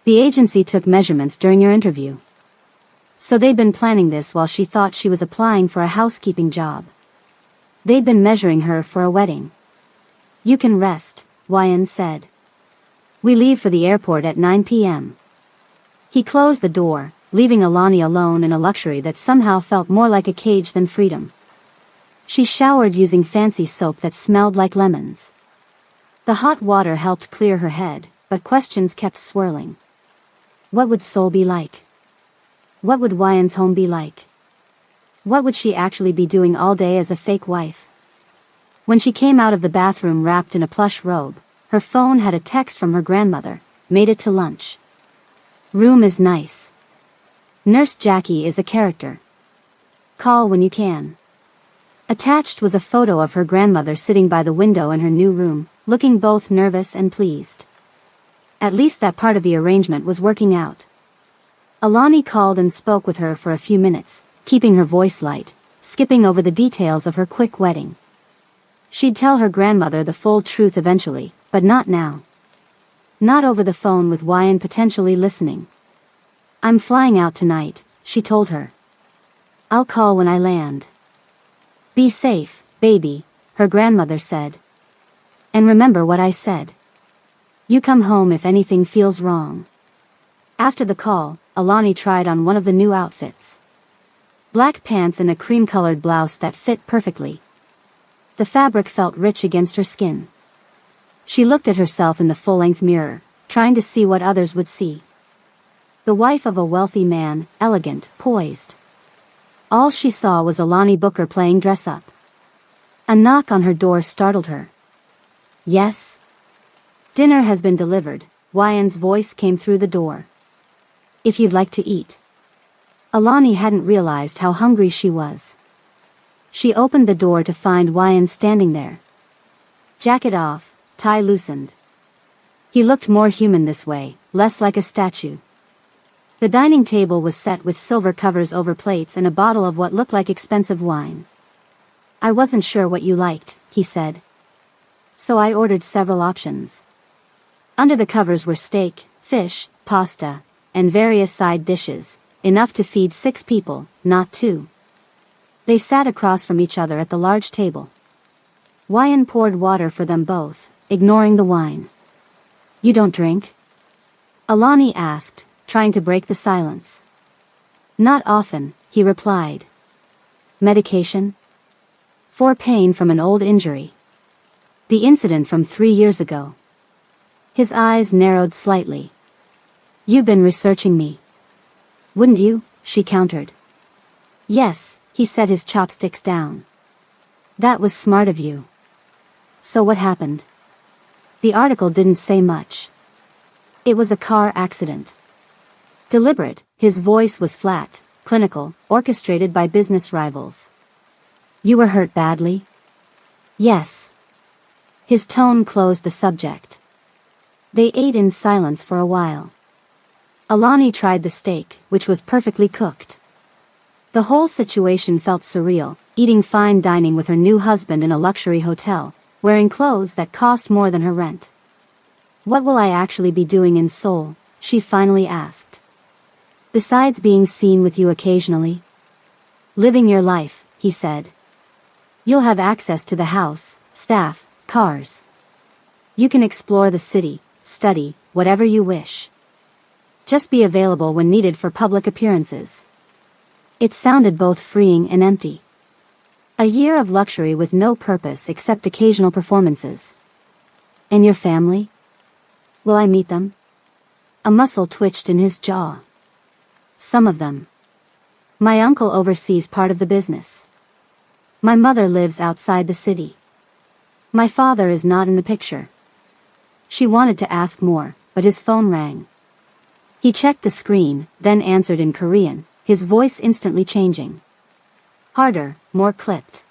The agency took measurements during your interview. So they'd been planning this while she thought she was applying for a housekeeping job. They'd been measuring her for a wedding. You can rest, Wyan said. We leave for the airport at 9 p.m. He closed the door, leaving Alani alone in a luxury that somehow felt more like a cage than freedom. She showered using fancy soap that smelled like lemons. The hot water helped clear her head, but questions kept swirling. What would Seoul be like? What would Wyan's home be like? What would she actually be doing all day as a fake wife? When she came out of the bathroom wrapped in a plush robe, her phone had a text from her grandmother, made it to lunch. Room is nice. Nurse Jackie is a character. Call when you can. Attached was a photo of her grandmother sitting by the window in her new room, looking both nervous and pleased. At least that part of the arrangement was working out. Alani called and spoke with her for a few minutes, keeping her voice light, skipping over the details of her quick wedding. She'd tell her grandmother the full truth eventually, but not now. Not over the phone with Wyan potentially listening. I'm flying out tonight, she told her. I'll call when I land. Be safe, baby, her grandmother said. And remember what I said. You come home if anything feels wrong. After the call, Alani tried on one of the new outfits. Black pants and a cream-colored blouse that fit perfectly. The fabric felt rich against her skin. She looked at herself in the full-length mirror, trying to see what others would see. The wife of a wealthy man, elegant, poised. All she saw was Alani Booker playing dress-up. A knock on her door startled her. Yes? Dinner has been delivered, Wyan's voice came through the door. If you'd like to eat. Alani hadn't realized how hungry she was. She opened the door to find Wyan standing there. Jacket off, tie loosened. He looked more human this way, less like a statue. The dining table was set with silver covers over plates and a bottle of what looked like expensive wine. I wasn't sure what you liked, he said. So I ordered several options. Under the covers were steak, fish, pasta, and various side dishes, enough to feed 6 people, not 2. They sat across from each other at the large table. Wyan poured water for them both, ignoring the wine. You don't drink? Alani asked, trying to break the silence. Not often, he replied. Medication? For pain from an old injury. The incident from 3 years ago. His eyes narrowed slightly. You've been researching me. Wouldn't you? She countered. Yes, he set his chopsticks down. That was smart of you. So what happened? The article didn't say much. It was a car accident. Deliberate, his voice was flat, clinical, orchestrated by business rivals. You were hurt badly? Yes. His tone closed the subject. They ate in silence for a while. Alani tried the steak, which was perfectly cooked. The whole situation felt surreal, eating fine dining with her new husband in a luxury hotel, wearing clothes that cost more than her rent. What will I actually be doing in Seoul? She finally asked. Besides being seen with you occasionally? Living your life, he said. You'll have access to the house, staff, cars. You can explore the city, study, whatever you wish. Just be available when needed for public appearances. It sounded both freeing and empty. A year of luxury with no purpose except occasional performances. And your family? Will I meet them? A muscle twitched in his jaw. Some of them. My uncle oversees part of the business. My mother lives outside the city. My father is not in the picture. She wanted to ask more, but his phone rang. He checked the screen, then answered in Korean, his voice instantly changing. Harder, more clipped.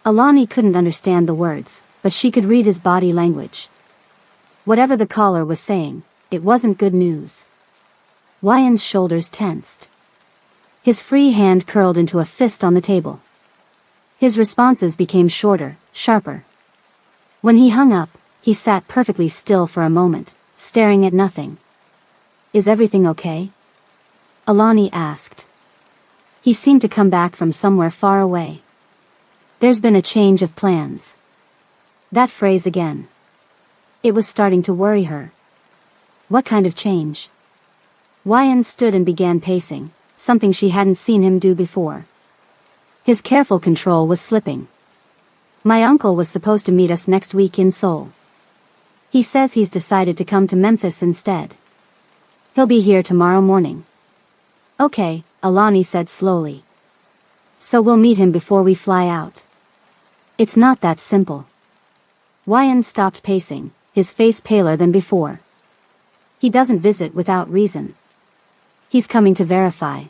Alani couldn't understand the words, but she could read his body language. Whatever the caller was saying, it wasn't good news. Wyan's shoulders tensed. His free hand curled into a fist on the table. His responses became shorter, sharper. When he hung up, he sat perfectly still for a moment, staring at nothing. Is everything okay? Alani asked. He seemed to come back from somewhere far away. There's been a change of plans. That phrase again. It was starting to worry her. What kind of change? Wyan stood and began pacing, something she hadn't seen him do before. His careful control was slipping. My uncle was supposed to meet us next week in Seoul. He says he's decided to come to Memphis instead. He'll be here tomorrow morning. Okay, Alani said slowly. So we'll meet him before we fly out. It's not that simple. Wyan stopped pacing, his face paler than before. He doesn't visit without reason. He's coming to verify.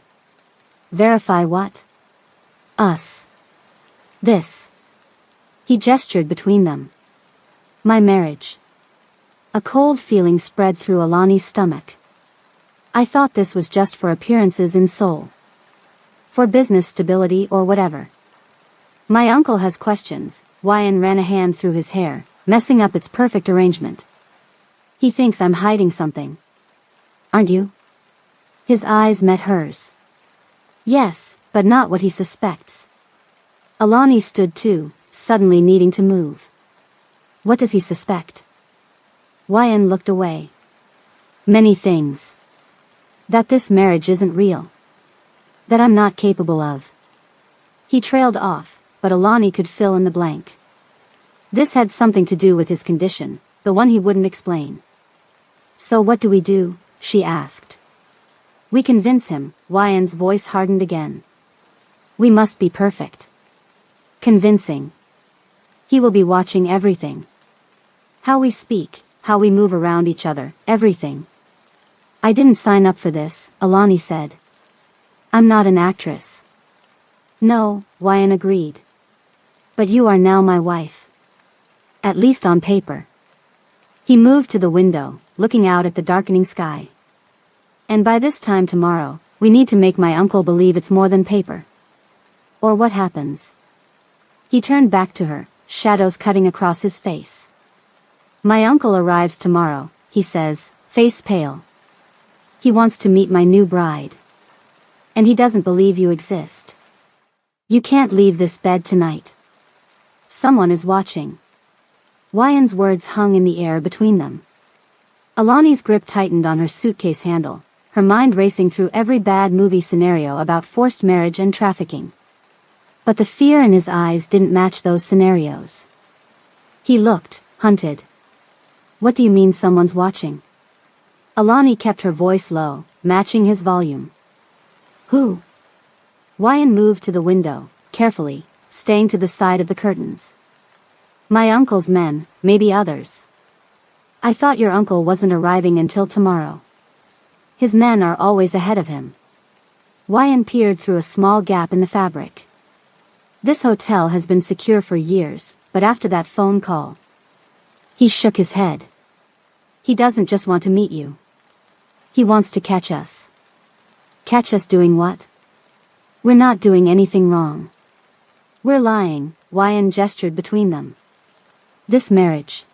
Verify what? Us. This. He gestured between them. My marriage. A cold feeling spread through Alani's stomach. I thought this was just for appearances in Seoul. For business stability or whatever. My uncle has questions. Wyan ran a hand through his hair, messing up its perfect arrangement. He thinks I'm hiding something. Aren't you? His eyes met hers. Yes, but not what he suspects. Alani stood too, suddenly needing to move. What does he suspect? Wyan looked away. Many things. That this marriage isn't real. That I'm not capable of. He trailed off, but Alani could fill in the blank. This had something to do with his condition, the one he wouldn't explain. So what do we do? She asked. We convince him. Wyan's voice hardened again. We must be perfect. Convincing. He will be watching everything. How we speak, how we move around each other, everything. I didn't sign up for this, Alani said. I'm not an actress. No, Wyan agreed. But you are now my wife. At least on paper. He moved to the window, looking out at the darkening sky. And by this time tomorrow, we need to make my uncle believe it's more than paper. Or what happens? He turned back to her, shadows cutting across his face. My uncle arrives tomorrow, he says, face pale. He wants to meet my new bride. And he doesn't believe you exist. You can't leave this bed tonight. Someone is watching. Wyan's words hung in the air between them. Alani's grip tightened on her suitcase handle, her mind racing through every bad movie scenario about forced marriage and trafficking. But the fear in his eyes didn't match those scenarios. He looked, hunted. What do you mean someone's watching? Alani kept her voice low, matching his volume. Who? Wyan moved to the window, carefully, staying to the side of the curtains. My uncle's men, maybe others. I thought your uncle wasn't arriving until tomorrow. His men are always ahead of him. Wyan peered through a small gap in the fabric. This hotel has been secure for years, but after that phone call. He shook his head. He doesn't just want to meet you. He wants to catch us. Catch us doing what? We're not doing anything wrong. We're lying, Wyan gestured between them. This marriage.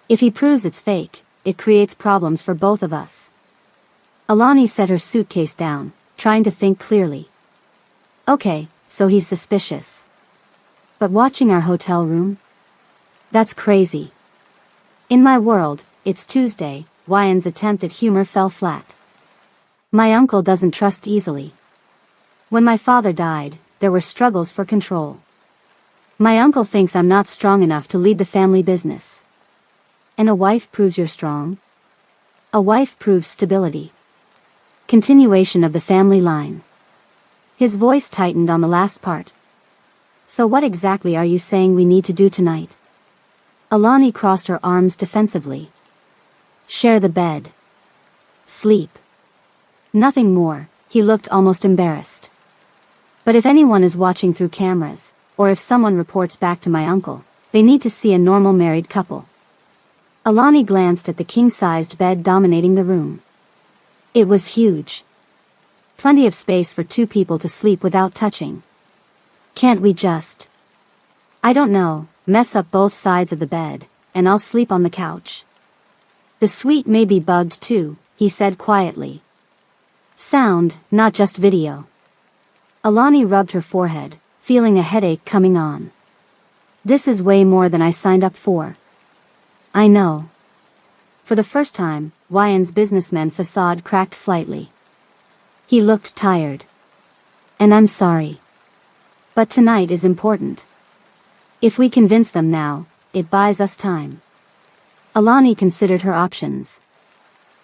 If he proves it's fake, it creates problems for both of us. Alani set her suitcase down, trying to think clearly. Okay, so he's suspicious. But watching our hotel room? That's crazy. In my world, it's Tuesday. Wyan's attempt at humor fell flat. My uncle doesn't trust easily. When my father died, there were struggles for control. My uncle thinks I'm not strong enough to lead the family business. And a wife proves you're strong? A wife proves stability. Continuation of the family line. His voice tightened on the last part. So what exactly are you saying we need to do tonight? Alani crossed her arms defensively. Share the bed. Sleep. Nothing more. He looked almost embarrassed. But if anyone is watching through cameras, or if someone reports back to my uncle, they need to see a normal married couple. Alani glanced at the king-sized bed dominating the room. It was huge. Plenty of space for two people to sleep without touching. Can't we just... I don't know, mess up both sides of the bed, and I'll sleep on the couch. The suite may be bugged too, he said quietly. Sound, not just video. Alani rubbed her forehead, feeling a headache coming on. This is way more than I signed up for. I know. For the first time, Wyan's businessman facade cracked slightly. He looked tired. And I'm sorry. But tonight is important. If we convince them now, it buys us time. Alani considered her options.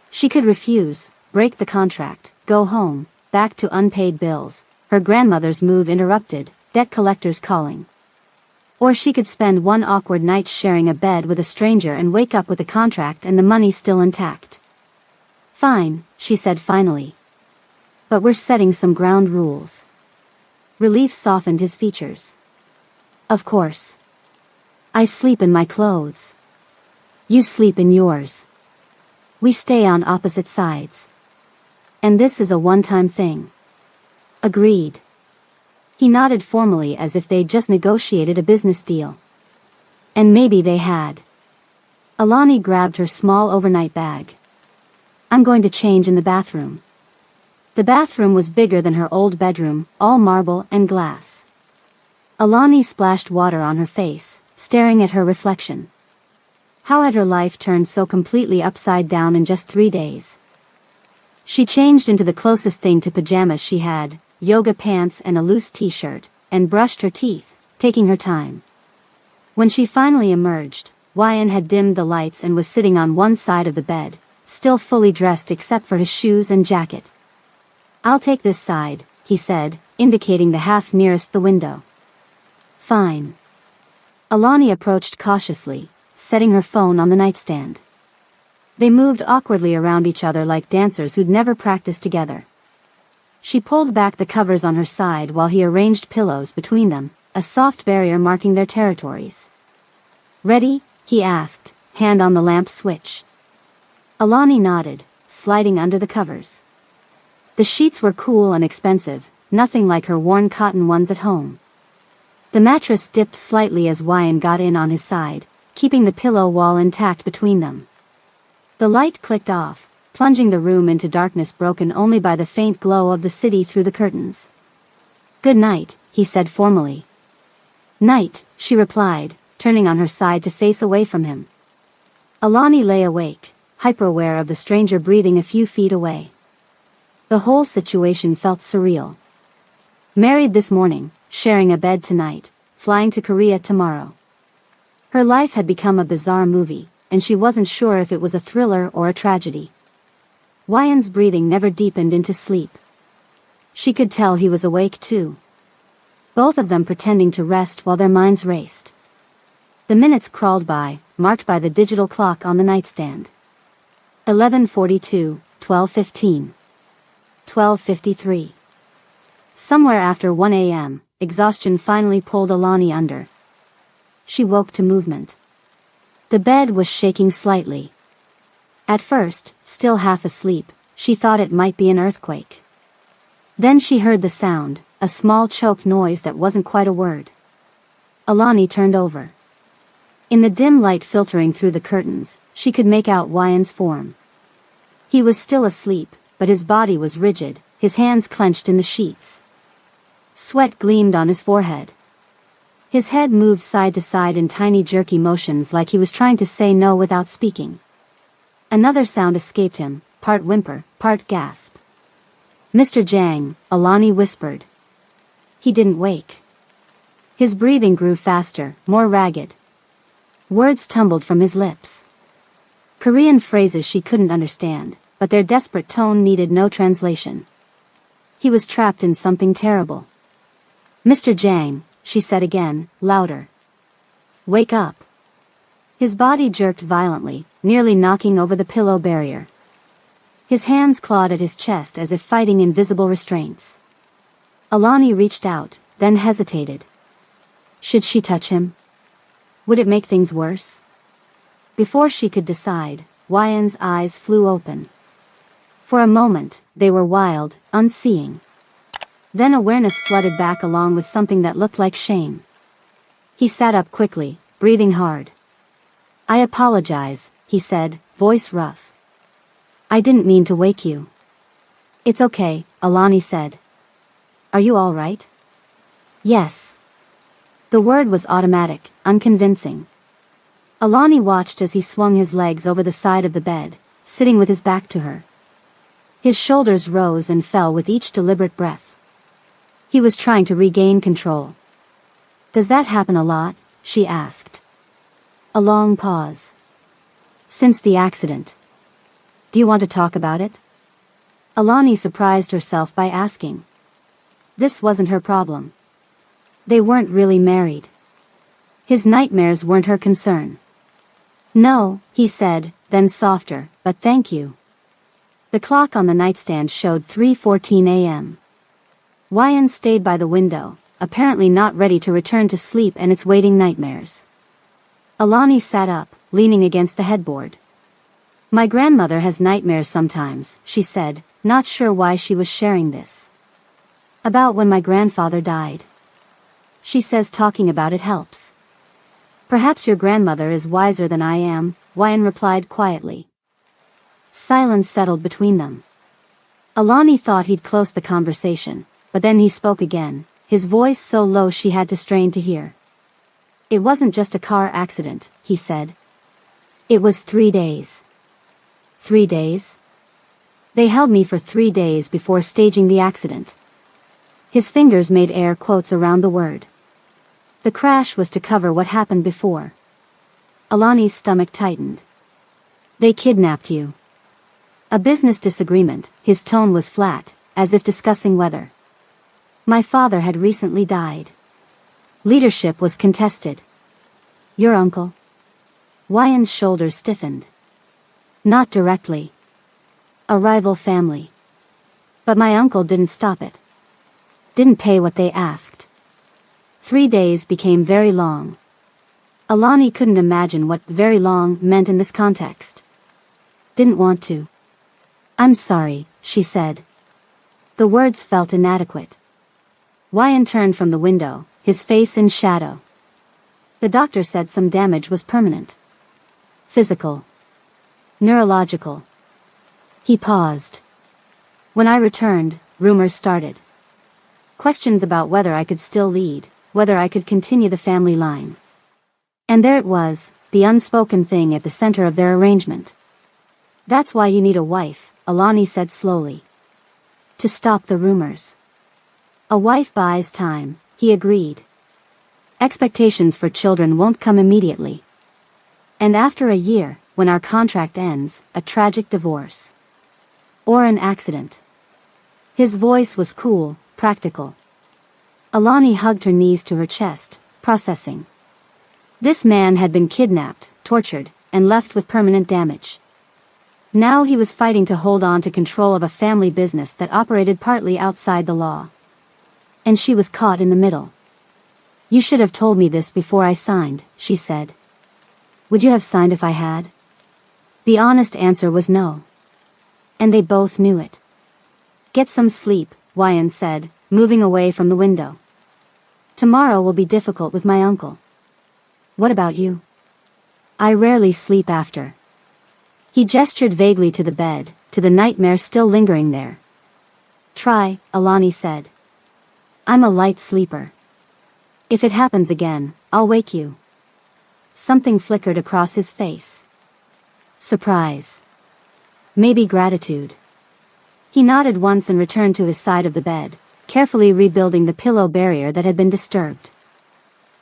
She could refuse, break the contract, go home, back to unpaid bills, her grandmother's move interrupted, debt collectors calling. Or she could spend one awkward night sharing a bed with a stranger and wake up with the contract and the money still intact. Fine, she said finally. But we're setting some ground rules. Relief softened his features. Of course. I sleep in my clothes. You sleep in yours. We stay on opposite sides. And this is a one-time thing. Agreed. He nodded formally as if they'd just negotiated a business deal. And maybe they had. Alani grabbed her small overnight bag. I'm going to change in the bathroom. The bathroom was bigger than her old bedroom, all marble and glass. Alani splashed water on her face, staring at her reflection. How had her life turned so completely upside down in just 3 days? She changed into the closest thing to pajamas she had, yoga pants and a loose t-shirt, and brushed her teeth, taking her time. When she finally emerged, Wyan had dimmed the lights and was sitting on one side of the bed, still fully dressed except for his shoes and jacket. I'll take this side, he said, indicating the half nearest the window. Fine. Alani approached cautiously, setting her phone on the nightstand. They moved awkwardly around each other like dancers who'd never practiced together. She pulled back the covers on her side while he arranged pillows between them, a soft barrier marking their territories. Ready? He asked, hand on the lamp switch. Alani nodded, sliding under the covers. The sheets were cool and expensive, nothing like her worn cotton ones at home. The mattress dipped slightly as Wyan got in on his side, keeping the pillow wall intact between them. The light clicked off, plunging the room into darkness broken only by the faint glow of the city through the curtains. Good night, he said formally. Night, she replied, turning on her side to face away from him. Alani lay awake, hyper-aware of the stranger breathing a few feet away. The whole situation felt surreal. Married this morning, sharing a bed tonight, flying to Korea tomorrow. Her life had become a bizarre movie, and she wasn't sure if it was a thriller or a tragedy. Wyan's breathing never deepened into sleep. She could tell he was awake too. Both of them pretending to rest while their minds raced. The minutes crawled by, marked by the digital clock on the nightstand. 11:42, 12:15. 12:53. Somewhere after 1 a.m., exhaustion finally pulled Alani under. She woke to movement. The bed was shaking slightly. At first, still half asleep, she thought it might be an earthquake. Then she heard the sound, a small choked noise that wasn't quite a word. Alani turned over. In the dim light filtering through the curtains, she could make out Wyan's form. He was still asleep, but his body was rigid, his hands clenched in the sheets. Sweat gleamed on his forehead. His head moved side to side in tiny jerky motions like he was trying to say no without speaking. Another sound escaped him, part whimper, part gasp. Mr. Jang, Alani whispered. He didn't wake. His breathing grew faster, more ragged. Words tumbled from his lips. Korean phrases she couldn't understand, but their desperate tone needed no translation. He was trapped in something terrible. Mr. Jang, she said again, louder. Wake up. His body jerked violently, nearly knocking over the pillow barrier. His hands clawed at his chest as if fighting invisible restraints. Alani reached out, then hesitated. Should she touch him? Would it make things worse? Before she could decide, Wyan's eyes flew open. For a moment, they were wild, unseeing. Then awareness flooded back along with something that looked like shame. He sat up quickly, breathing hard. I apologize, he said, voice rough. I didn't mean to wake you. It's okay, Alani said. Are you all right? Yes. The word was automatic, unconvincing. Alani watched as he swung his legs over the side of the bed, sitting with his back to her. His shoulders rose and fell with each deliberate breath. He was trying to regain control. Does that happen a lot? She asked. A long pause. Since the accident. Do you want to talk about it? Alani surprised herself by asking. This wasn't her problem. They weren't really married. His nightmares weren't her concern. No, he said, then softer, but thank you. The clock on the nightstand showed 3:14 a.m. Wyan stayed by the window, apparently not ready to return to sleep and its waiting nightmares. Alani sat up, leaning against the headboard. My grandmother has nightmares sometimes, she said, not sure why she was sharing this. About when my grandfather died. She says talking about it helps. Perhaps your grandmother is wiser than I am, Wyan replied quietly. Silence settled between them. Alani thought he'd closed the conversation, but then he spoke again, his voice so low she had to strain to hear. It wasn't just a car accident, he said. It was 3 days. 3 days? They held me for 3 days before staging the accident. His fingers made air quotes around the word. The crash was to cover what happened before. Alani's stomach tightened. They kidnapped you. A business disagreement, his tone was flat, as if discussing whether. My father had recently died. Leadership was contested. Your uncle? Wyan's shoulders stiffened. Not directly. A rival family. But my uncle didn't stop it. Didn't pay what they asked. 3 days became very long. Alani couldn't imagine what very long meant in this context. Didn't want to. I'm sorry, she said. The words felt inadequate. Wyan turned from the window, his face in shadow. The doctor said some damage was permanent. Physical. Neurological. He paused. When I returned, rumors started. Questions about whether I could still lead, whether I could continue the family line. And there it was, the unspoken thing at the center of their arrangement. That's why you need a wife, Alani said slowly. To stop the rumors. A wife buys time, he agreed. Expectations for children won't come immediately. And after a year, when our contract ends, a tragic divorce. Or an accident. His voice was cool, practical. Alani hugged her knees to her chest, processing. This man had been kidnapped, tortured, and left with permanent damage. Now he was fighting to hold on to control of a family business that operated partly outside the law. And she was caught in the middle. You should have told me this before I signed, she said. Would you have signed if I had? The honest answer was no. And they both knew it. Get some sleep, Wyan said, moving away from the window. Tomorrow will be difficult with my uncle. What about you? I rarely sleep after. He gestured vaguely to the bed, to the nightmare still lingering there. Try, Alani said. I'm a light sleeper. If it happens again, I'll wake you. Something flickered across his face. Surprise. Maybe gratitude. He nodded once and returned to his side of the bed, carefully rebuilding the pillow barrier that had been disturbed.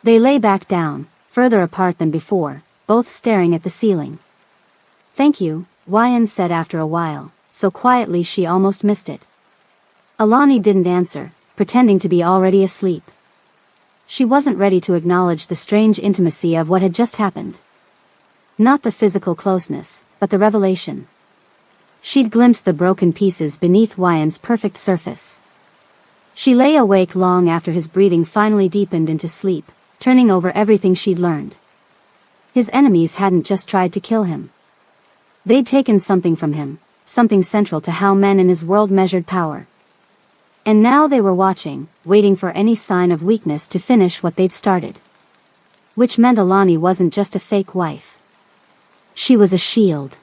They lay back down, further apart than before, both staring at the ceiling. Thank you, Wyan said after a while, so quietly she almost missed it. Alani didn't answer, pretending to be already asleep. She wasn't ready to acknowledge the strange intimacy of what had just happened. Not the physical closeness, but the revelation. She'd glimpsed the broken pieces beneath Wyan's perfect surface. She lay awake long after his breathing finally deepened into sleep, turning over everything she'd learned. His enemies hadn't just tried to kill him. They'd taken something from him, something central to how men in his world measured power. And now they were watching, waiting for any sign of weakness to finish what they'd started. Which meant Alani wasn't just a fake wife. She was a shield.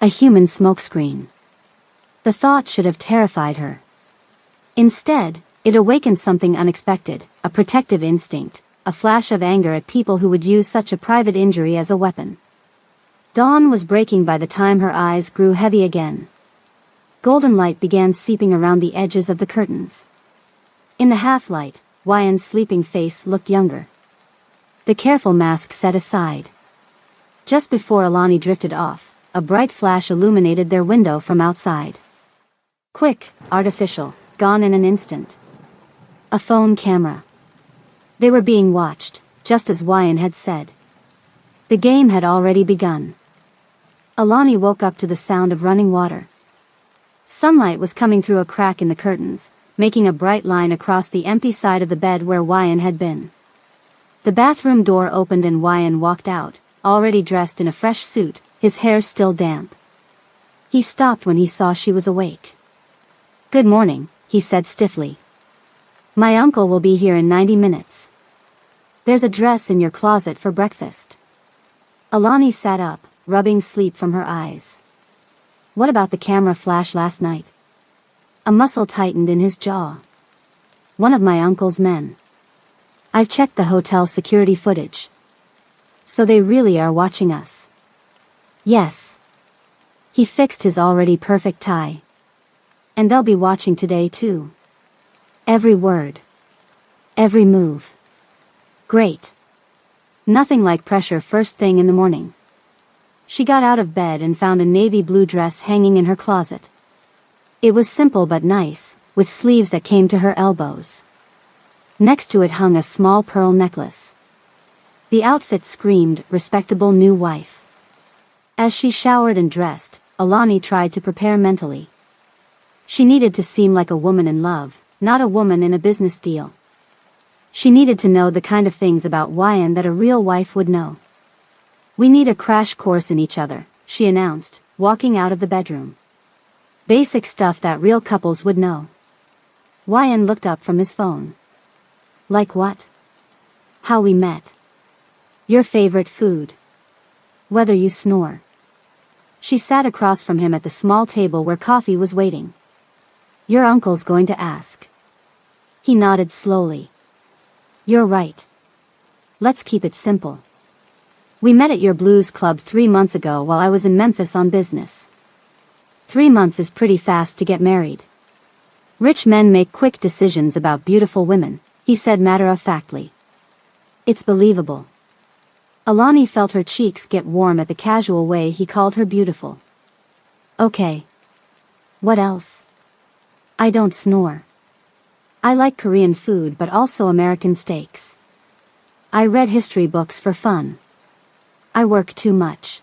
A human smokescreen. The thought should have terrified her. Instead, it awakened something unexpected, a protective instinct, a flash of anger at people who would use such a private injury as a weapon. Dawn was breaking by the time her eyes grew heavy again. Golden light began seeping around the edges of the curtains. In the half-light, Wyan's sleeping face looked younger. The careful mask set aside. Just before Alani drifted off, a bright flash illuminated their window from outside. Quick, artificial, gone in an instant. A phone camera. They were being watched, just as Wyan had said. The game had already begun. Alani woke up to the sound of running water. Sunlight was coming through a crack in the curtains, making a bright line across the empty side of the bed where Wyan had been. The bathroom door opened and Wyan walked out, already dressed in a fresh suit, his hair still damp. He stopped when he saw she was awake. "Good morning," he said stiffly. "My uncle will be here in 90 minutes. There's a dress in your closet for breakfast." Alani sat up, rubbing sleep from her eyes. "What about the camera flash last night?" A muscle tightened in his jaw. "One of my uncle's men. I've checked the hotel security footage. So they really are watching us." "Yes." He fixed his already perfect tie. "And they'll be watching today too. Every word. Every move. Great. Nothing like pressure first thing in the morning." She got out of bed and found a navy blue dress hanging in her closet. It was simple but nice, with sleeves that came to her elbows. Next to it hung a small pearl necklace. The outfit screamed, respectable new wife. As she showered and dressed, Alani tried to prepare mentally. She needed to seem like a woman in love, not a woman in a business deal. She needed to know the kind of things about Wyan that a real wife would know. "We need a crash course in each other," she announced, walking out of the bedroom. "Basic stuff that real couples would know." Wyan looked up from his phone. "Like what?" "How we met. Your favorite food. Whether you snore." She sat across from him at the small table where coffee was waiting. "Your uncle's going to ask." He nodded slowly. "You're right. Let's keep it simple. We met at your blues club 3 months ago while I was in Memphis on business. 3 months is pretty fast to get married. Rich men make quick decisions about beautiful women," he said matter-of-factly. "It's believable." Alani felt her cheeks get warm at the casual way he called her beautiful. "Okay. What else?" "I don't snore. I like Korean food but also American steaks. I read history books for fun. I work too much."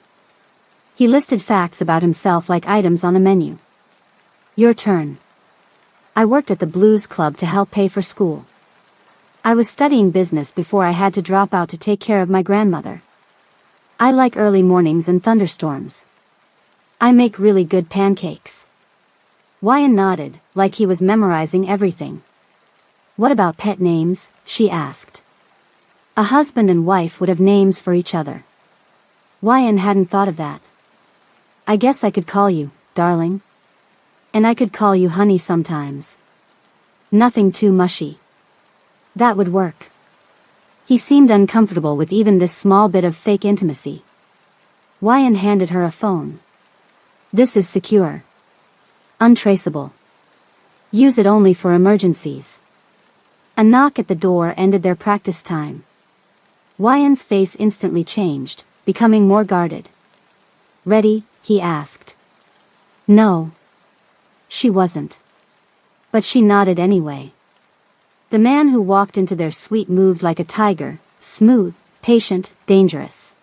He listed facts about himself like items on a menu. "Your turn." "I worked at the blues club to help pay for school. I was studying business before I had to drop out to take care of my grandmother. I like early mornings and thunderstorms. I make really good pancakes." Wyan nodded, like he was memorizing everything. "What about pet names?" she asked. A husband and wife would have names for each other. Wyan hadn't thought of that. "I guess I could call you, darling. And I could call you honey sometimes. Nothing too mushy." "That would work." He seemed uncomfortable with even this small bit of fake intimacy. Wyan handed her a phone. "This is secure. Untraceable. Use it only for emergencies." A knock at the door ended their practice time. Wyan's face instantly changed, becoming more guarded. "Ready?" he asked. No. She wasn't. But she nodded anyway. The man who walked into their suite moved like a tiger, smooth, patient, dangerous.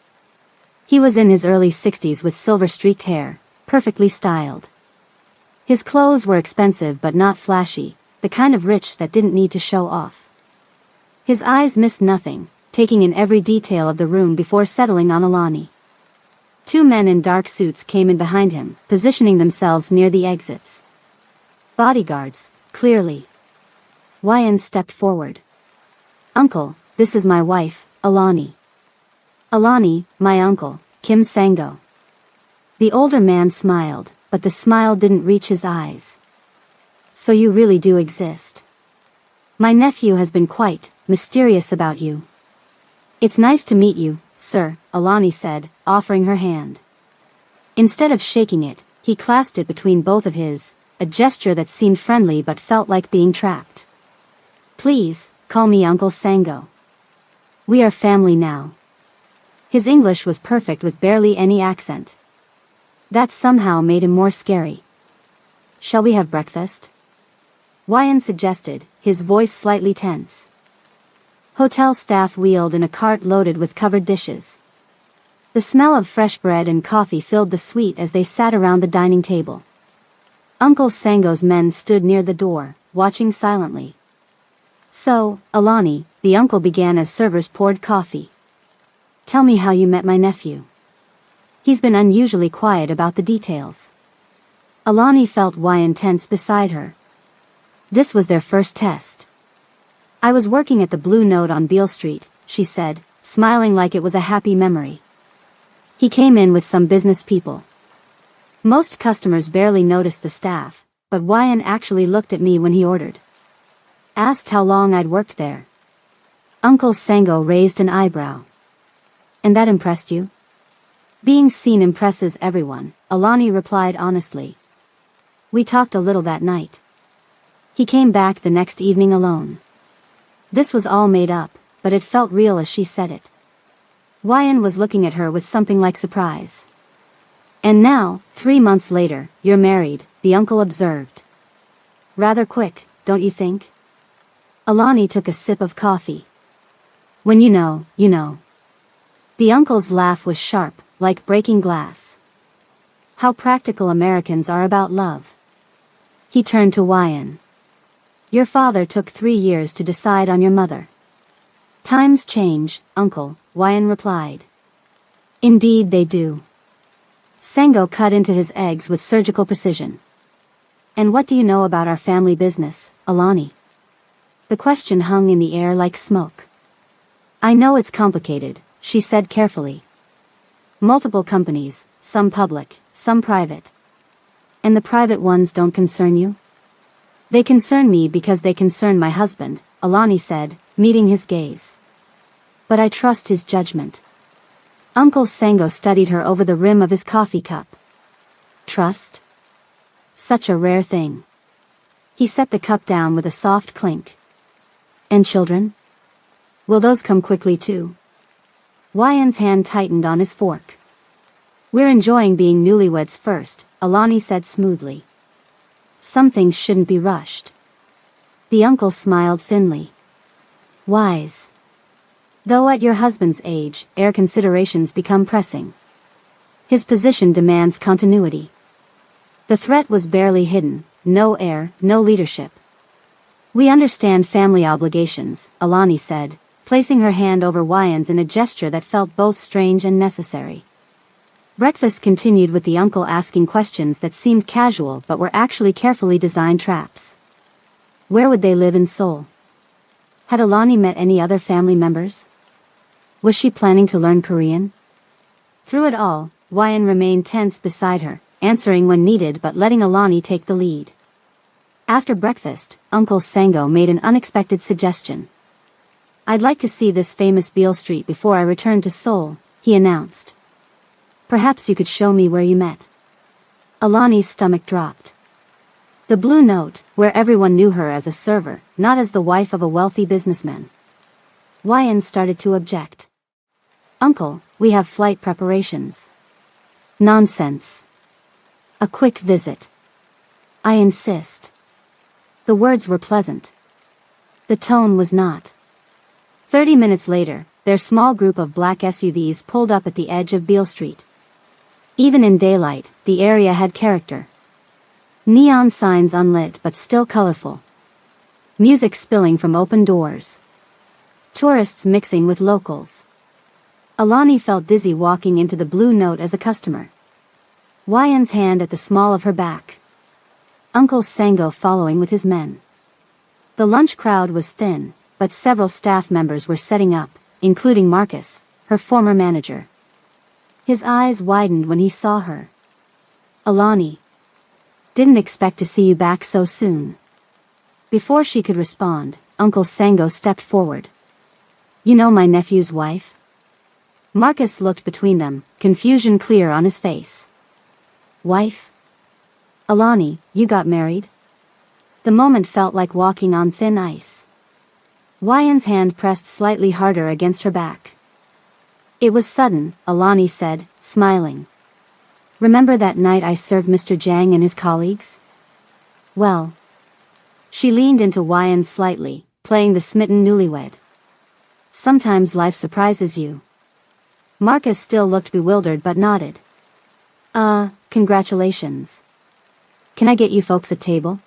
He was in his early 60s with silver-streaked hair, perfectly styled. His clothes were expensive but not flashy, the kind of rich that didn't need to show off. His eyes missed nothing, taking in every detail of the room before settling on Alani. 2 men in dark suits came in behind him, positioning themselves near the exits. Bodyguards, clearly. Wyan stepped forward. "Uncle, this is my wife, Alani." "Alani, my uncle, Kim Sango." The older man smiled, but the smile didn't reach his eyes. "So you really do exist. My nephew has been quite mysterious about you." "It's nice to meet you, sir," Alani said, offering her hand. Instead of shaking it, he clasped it between both of his, a gesture that seemed friendly but felt like being trapped. "Please, call me Uncle Sango. We are family now." His English was perfect with barely any accent. That somehow made him more scary. "Shall we have breakfast?" Wyan suggested, his voice slightly tense. Hotel staff wheeled in a cart loaded with covered dishes. The smell of fresh bread and coffee filled the suite as they sat around the dining table. Uncle Sango's men stood near the door, watching silently. So, Alani, the uncle began as servers poured coffee. Tell me how you met my nephew. He's been unusually quiet about the details. Alani felt Wyan tense beside her. This was their first test. I was working at the Blue Note on Beale Street, she said, smiling like it was a happy memory. He came in with some business people. Most customers barely noticed the staff, but Wyan actually looked at me when he ordered. Asked how long I'd worked there. Uncle Sango raised an eyebrow. And that impressed you? Being seen impresses everyone, Alani replied honestly. We talked a little that night. He came back the next evening alone. This was all made up, but it felt real as she said it. Wyan was looking at her with something like surprise. And now, 3 months later, you're married, the uncle observed. Rather quick, don't you think? Alani took a sip of coffee. When you know, you know. The uncle's laugh was sharp, like breaking glass. How practical Americans are about love. He turned to Wyan. Your father took 3 years to decide on your mother. Times change, uncle, Wyan replied. Indeed they do. Sango cut into his eggs with surgical precision. And what do you know about our family business, Alani? The question hung in the air like smoke. I know it's complicated, she said carefully. Multiple companies, some public, some private. And the private ones don't concern you? They concern me because they concern my husband, Alani said, meeting his gaze. But I trust his judgment. Uncle Sango studied her over the rim of his coffee cup. Trust? Such a rare thing. He set the cup down with a soft clink. And children? Will those come quickly too? Wyan's hand tightened on his fork. We're enjoying being newlyweds first, Alani said smoothly. Some things shouldn't be rushed. The uncle smiled thinly. Wise. Though at your husband's age, heir considerations become pressing. His position demands continuity. The threat was barely hidden, no heir, no leadership. We understand family obligations, Alani said, placing her hand over Wyan's in a gesture that felt both strange and necessary. Breakfast continued with the uncle asking questions that seemed casual but were actually carefully designed traps. Where would they live in Seoul? Had Alani met any other family members? Was she planning to learn Korean? Through it all, Wyan remained tense beside her, answering when needed but letting Alani take the lead. After breakfast, Uncle Sango made an unexpected suggestion. I'd like to see this famous Beale Street before I return to Seoul, he announced. Perhaps you could show me where you met. Alani's stomach dropped. The Blue Note, where everyone knew her as a server, not as the wife of a wealthy businessman. Wyan started to object. Uncle, we have flight preparations. Nonsense. A quick visit. I insist. The words were pleasant. The tone was not. 30 minutes later, their small group of black SUVs pulled up at the edge of Beale Street. Even in daylight, the area had character. Neon signs unlit but still colorful. Music spilling from open doors. Tourists mixing with locals. Alani felt dizzy walking into the Blue Note as a customer. Wyan's hand at the small of her back. Uncle Sango following with his men. The lunch crowd was thin, but several staff members were setting up, including Marcus, her former manager. His eyes widened when he saw her. Alani. Didn't expect to see you back so soon. Before she could respond, Uncle Sango stepped forward. You know my nephew's wife? Marcus looked between them, confusion clear on his face. Wife? Alani, you got married? The moment felt like walking on thin ice. Wyan's hand pressed slightly harder against her back. It was sudden, Alani said, smiling. Remember that night I served Mr. Jang and his colleagues? Well. She leaned into Wyan slightly, playing the smitten newlywed. Sometimes life surprises you. Marcus still looked bewildered but nodded. Congratulations. Can I get you folks a table?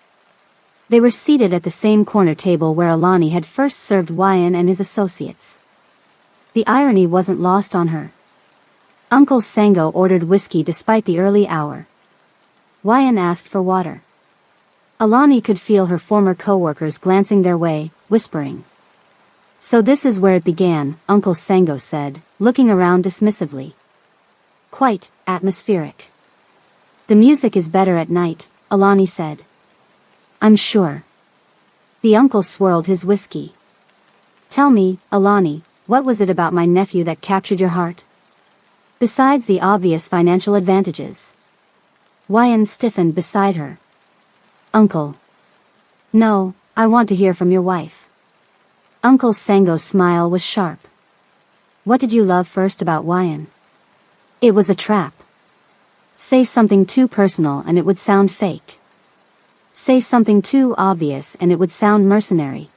They were seated at the same corner table where Alani had first served Wyan and his associates. The irony wasn't lost on her. Uncle Sango ordered whiskey despite the early hour. Wyan asked for water. Alani could feel her former co-workers glancing their way, whispering. So this is where it began, Uncle Sango said, looking around dismissively. Quite atmospheric. The music is better at night, Alani said. I'm sure. The uncle swirled his whiskey. Tell me, Alani, what was it about my nephew that captured your heart? Besides the obvious financial advantages. Wyan stiffened beside her. Uncle. No, I want to hear from your wife. Uncle Sango's smile was sharp. What did you love first about Wyan? It was a trap. Say something too personal and it would sound fake. Say something too obvious and it would sound mercenary.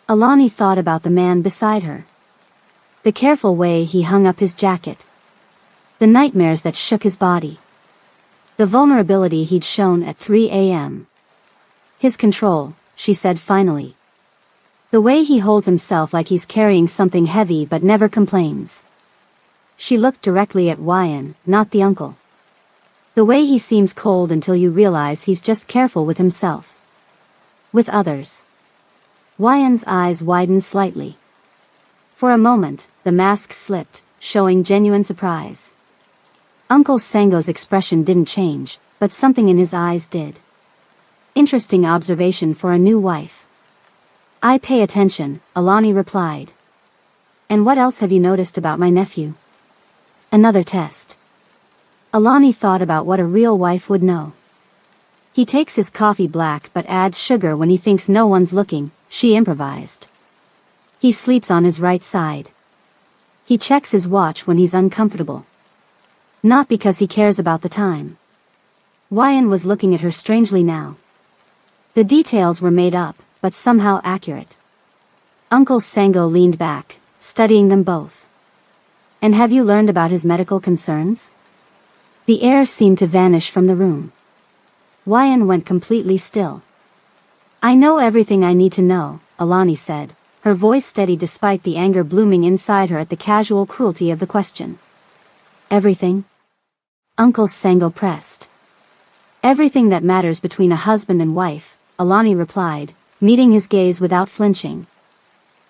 Alani thought about the man beside her. The careful way he hung up his jacket. The nightmares that shook his body. The vulnerability he'd shown at 3 a.m. His control, she said finally. The way he holds himself like he's carrying something heavy but never complains. She looked directly at Wyan, not the uncle. The way he seems cold until you realize he's just careful with himself. With others. Wyan's eyes widened slightly. For a moment, the mask slipped, showing genuine surprise. Uncle Sango's expression didn't change, but something in his eyes did. Interesting observation for a new wife. I pay attention, Alani replied. And what else have you noticed about my nephew? Another test. Alani thought about what a real wife would know. He takes his coffee black but adds sugar when he thinks no one's looking, she improvised. He sleeps on his right side. He checks his watch when he's uncomfortable. Not because he cares about the time. Wyan was looking at her strangely now. The details were made up, but somehow accurate. Uncle Sango leaned back, studying them both. And have you learned about his medical concerns? The air seemed to vanish from the room. Wyan went completely still. I know everything I need to know, Alani said, her voice steady despite the anger blooming inside her at the casual cruelty of the question. Everything? Uncle Sango pressed. Everything that matters between a husband and wife, Alani replied, meeting his gaze without flinching.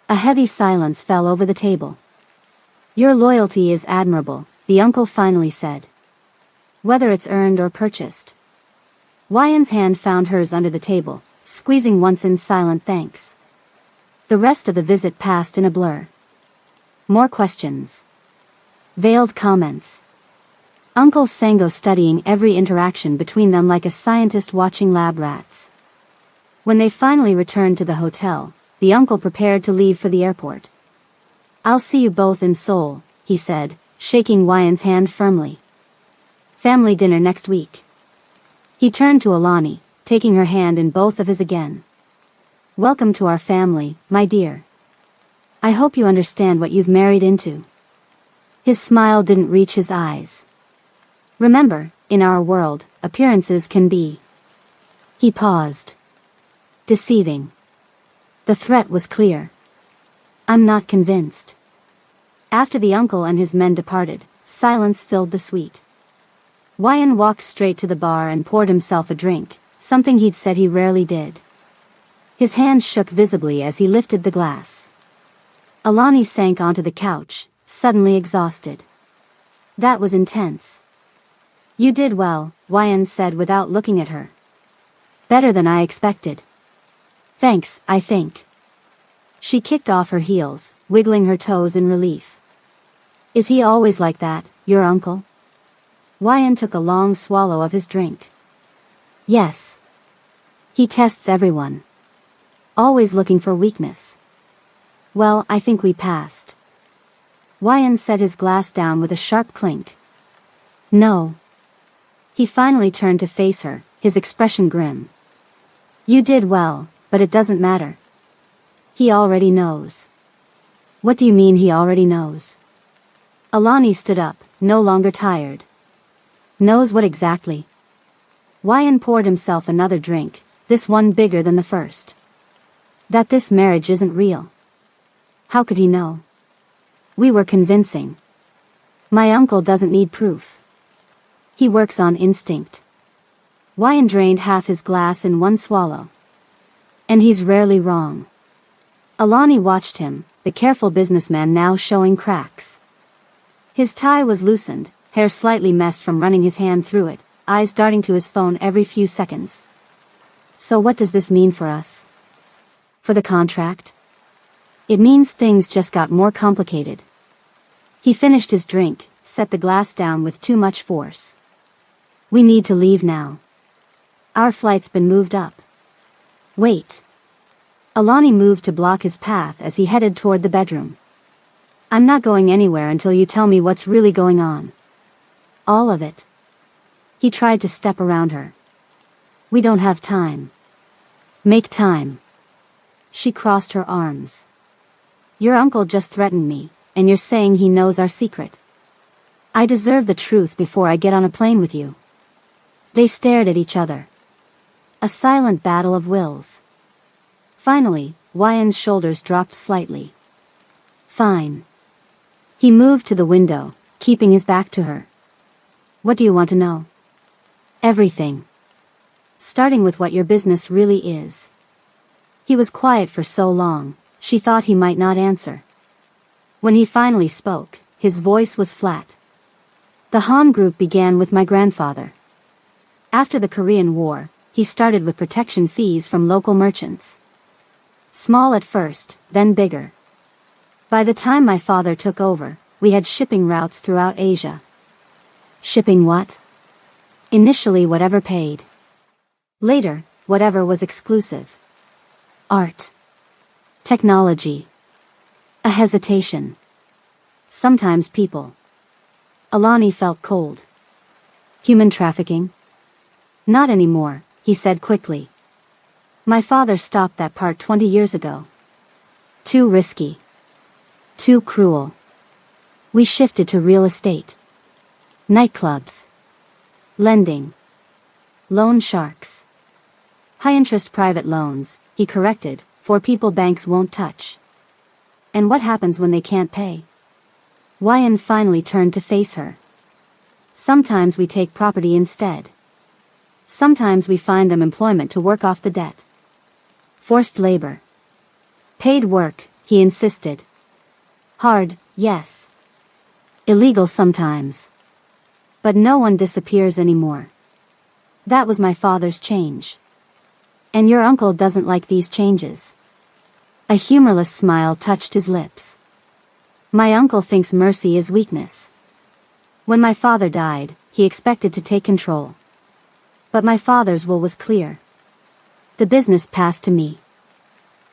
A heavy silence fell over the table. Your loyalty is admirable, the uncle finally said. Whether it's earned or purchased. Wyan's hand found hers under the table, squeezing once in silent thanks. The rest of the visit passed in a blur. More questions. Veiled comments. Uncle Sango studying every interaction between them like a scientist watching lab rats. When they finally returned to the hotel, the uncle prepared to leave for the airport. I'll see you both in Seoul, he said, shaking Wyan's hand firmly. Family dinner next week. He turned to Alani, taking her hand in both of his again. Welcome to our family, my dear. I hope you understand what you've married into. His smile didn't reach his eyes. Remember, in our world, appearances can be. He paused. Deceiving. The threat was clear. I'm not convinced. After the uncle and his men departed, silence filled the suite. Wyan walked straight to the bar and poured himself a drink, something he'd said he rarely did. His hand shook visibly as he lifted the glass. Alani sank onto the couch, suddenly exhausted. That was intense. You did well, Wyan said without looking at her. Better than I expected. Thanks, I think. She kicked off her heels, wiggling her toes in relief. Is he always like that, your uncle? Wyan took a long swallow of his drink. Yes. He tests everyone. Always looking for weakness. Well, I think we passed. Wyan set his glass down with a sharp clink. No. He finally turned to face her, his expression grim. You did well, but it doesn't matter. He already knows. What do you mean he already knows? Alani stood up, no longer tired. Knows what exactly? Wyan poured himself another drink, this one bigger than the first. That this marriage isn't real. How could he know? We were convincing. My uncle doesn't need proof. He works on instinct. Wyan drained half his glass in one swallow. And he's rarely wrong. Alani watched him, the careful businessman now showing cracks. His tie was loosened, hair slightly messed from running his hand through it, eyes darting to his phone every few seconds. So what does this mean for us? For the contract? It means things just got more complicated. He finished his drink, set the glass down with too much force. We need to leave now. Our flight's been moved up. Wait. Alani moved to block his path as he headed toward the bedroom. I'm not going anywhere until you tell me what's really going on. All of it. He tried to step around her. We don't have time. Make time. She crossed her arms. Your uncle just threatened me, and you're saying he knows our secret. I deserve the truth before I get on a plane with you. They stared at each other. A silent battle of wills. Finally, Wyan's shoulders dropped slightly. Fine. He moved to the window, keeping his back to her. What do you want to know? Everything. Starting with what your business really is. He was quiet for so long, she thought he might not answer. When he finally spoke, his voice was flat. The Han Group began with my grandfather. After the Korean War, he started with protection fees from local merchants. Small at first, then bigger. By the time my father took over, we had shipping routes throughout Asia. Shipping what? Initially whatever paid. Later, whatever was exclusive. Art. Technology. A hesitation. Sometimes people. Alani felt cold. Human trafficking? Not anymore, he said quickly. My father stopped that part 20 years ago. Too risky. Too cruel. We shifted to real estate. Nightclubs. Lending. Loan sharks. High-interest private loans, he corrected, for people banks won't touch. And what happens when they can't pay? Wyan finally turned to face her. Sometimes we take property instead. Sometimes we find them employment to work off the debt. Forced labor. Paid work, he insisted. Hard, yes. Illegal sometimes. But no one disappears anymore. That was my father's change. And your uncle doesn't like these changes. A humorless smile touched his lips. My uncle thinks mercy is weakness. When my father died, he expected to take control. But my father's will was clear. The business passed to me.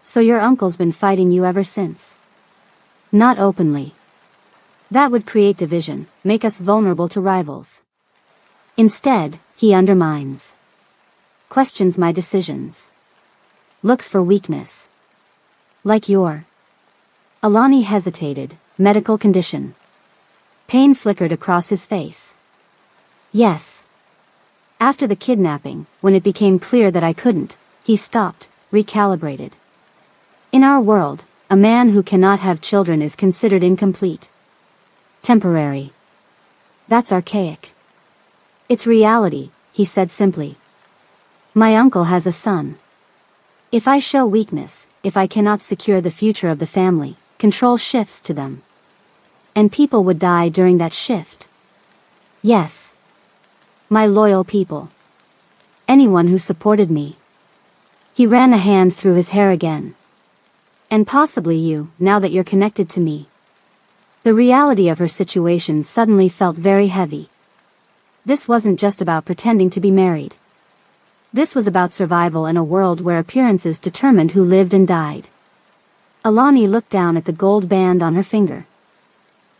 So your uncle's been fighting you ever since. Not openly. That would create division, make us vulnerable to rivals. Instead, he undermines. Questions my decisions. Looks for weakness. Like your. Alani hesitated, medical condition. Pain flickered across his face. Yes. After the kidnapping, when it became clear that I couldn't, he stopped, recalibrated. In our world, a man who cannot have children is considered incomplete. Temporary. That's archaic. It's reality, he said simply. My uncle has a son. If I show weakness, if I cannot secure the future of the family, control shifts to them. And people would die during that shift. Yes. My loyal people. Anyone who supported me. He ran a hand through his hair again. And possibly you, now that you're connected to me. The reality of her situation suddenly felt very heavy. This wasn't just about pretending to be married. This was about survival in a world where appearances determined who lived and died. Alani looked down at the gold band on her finger.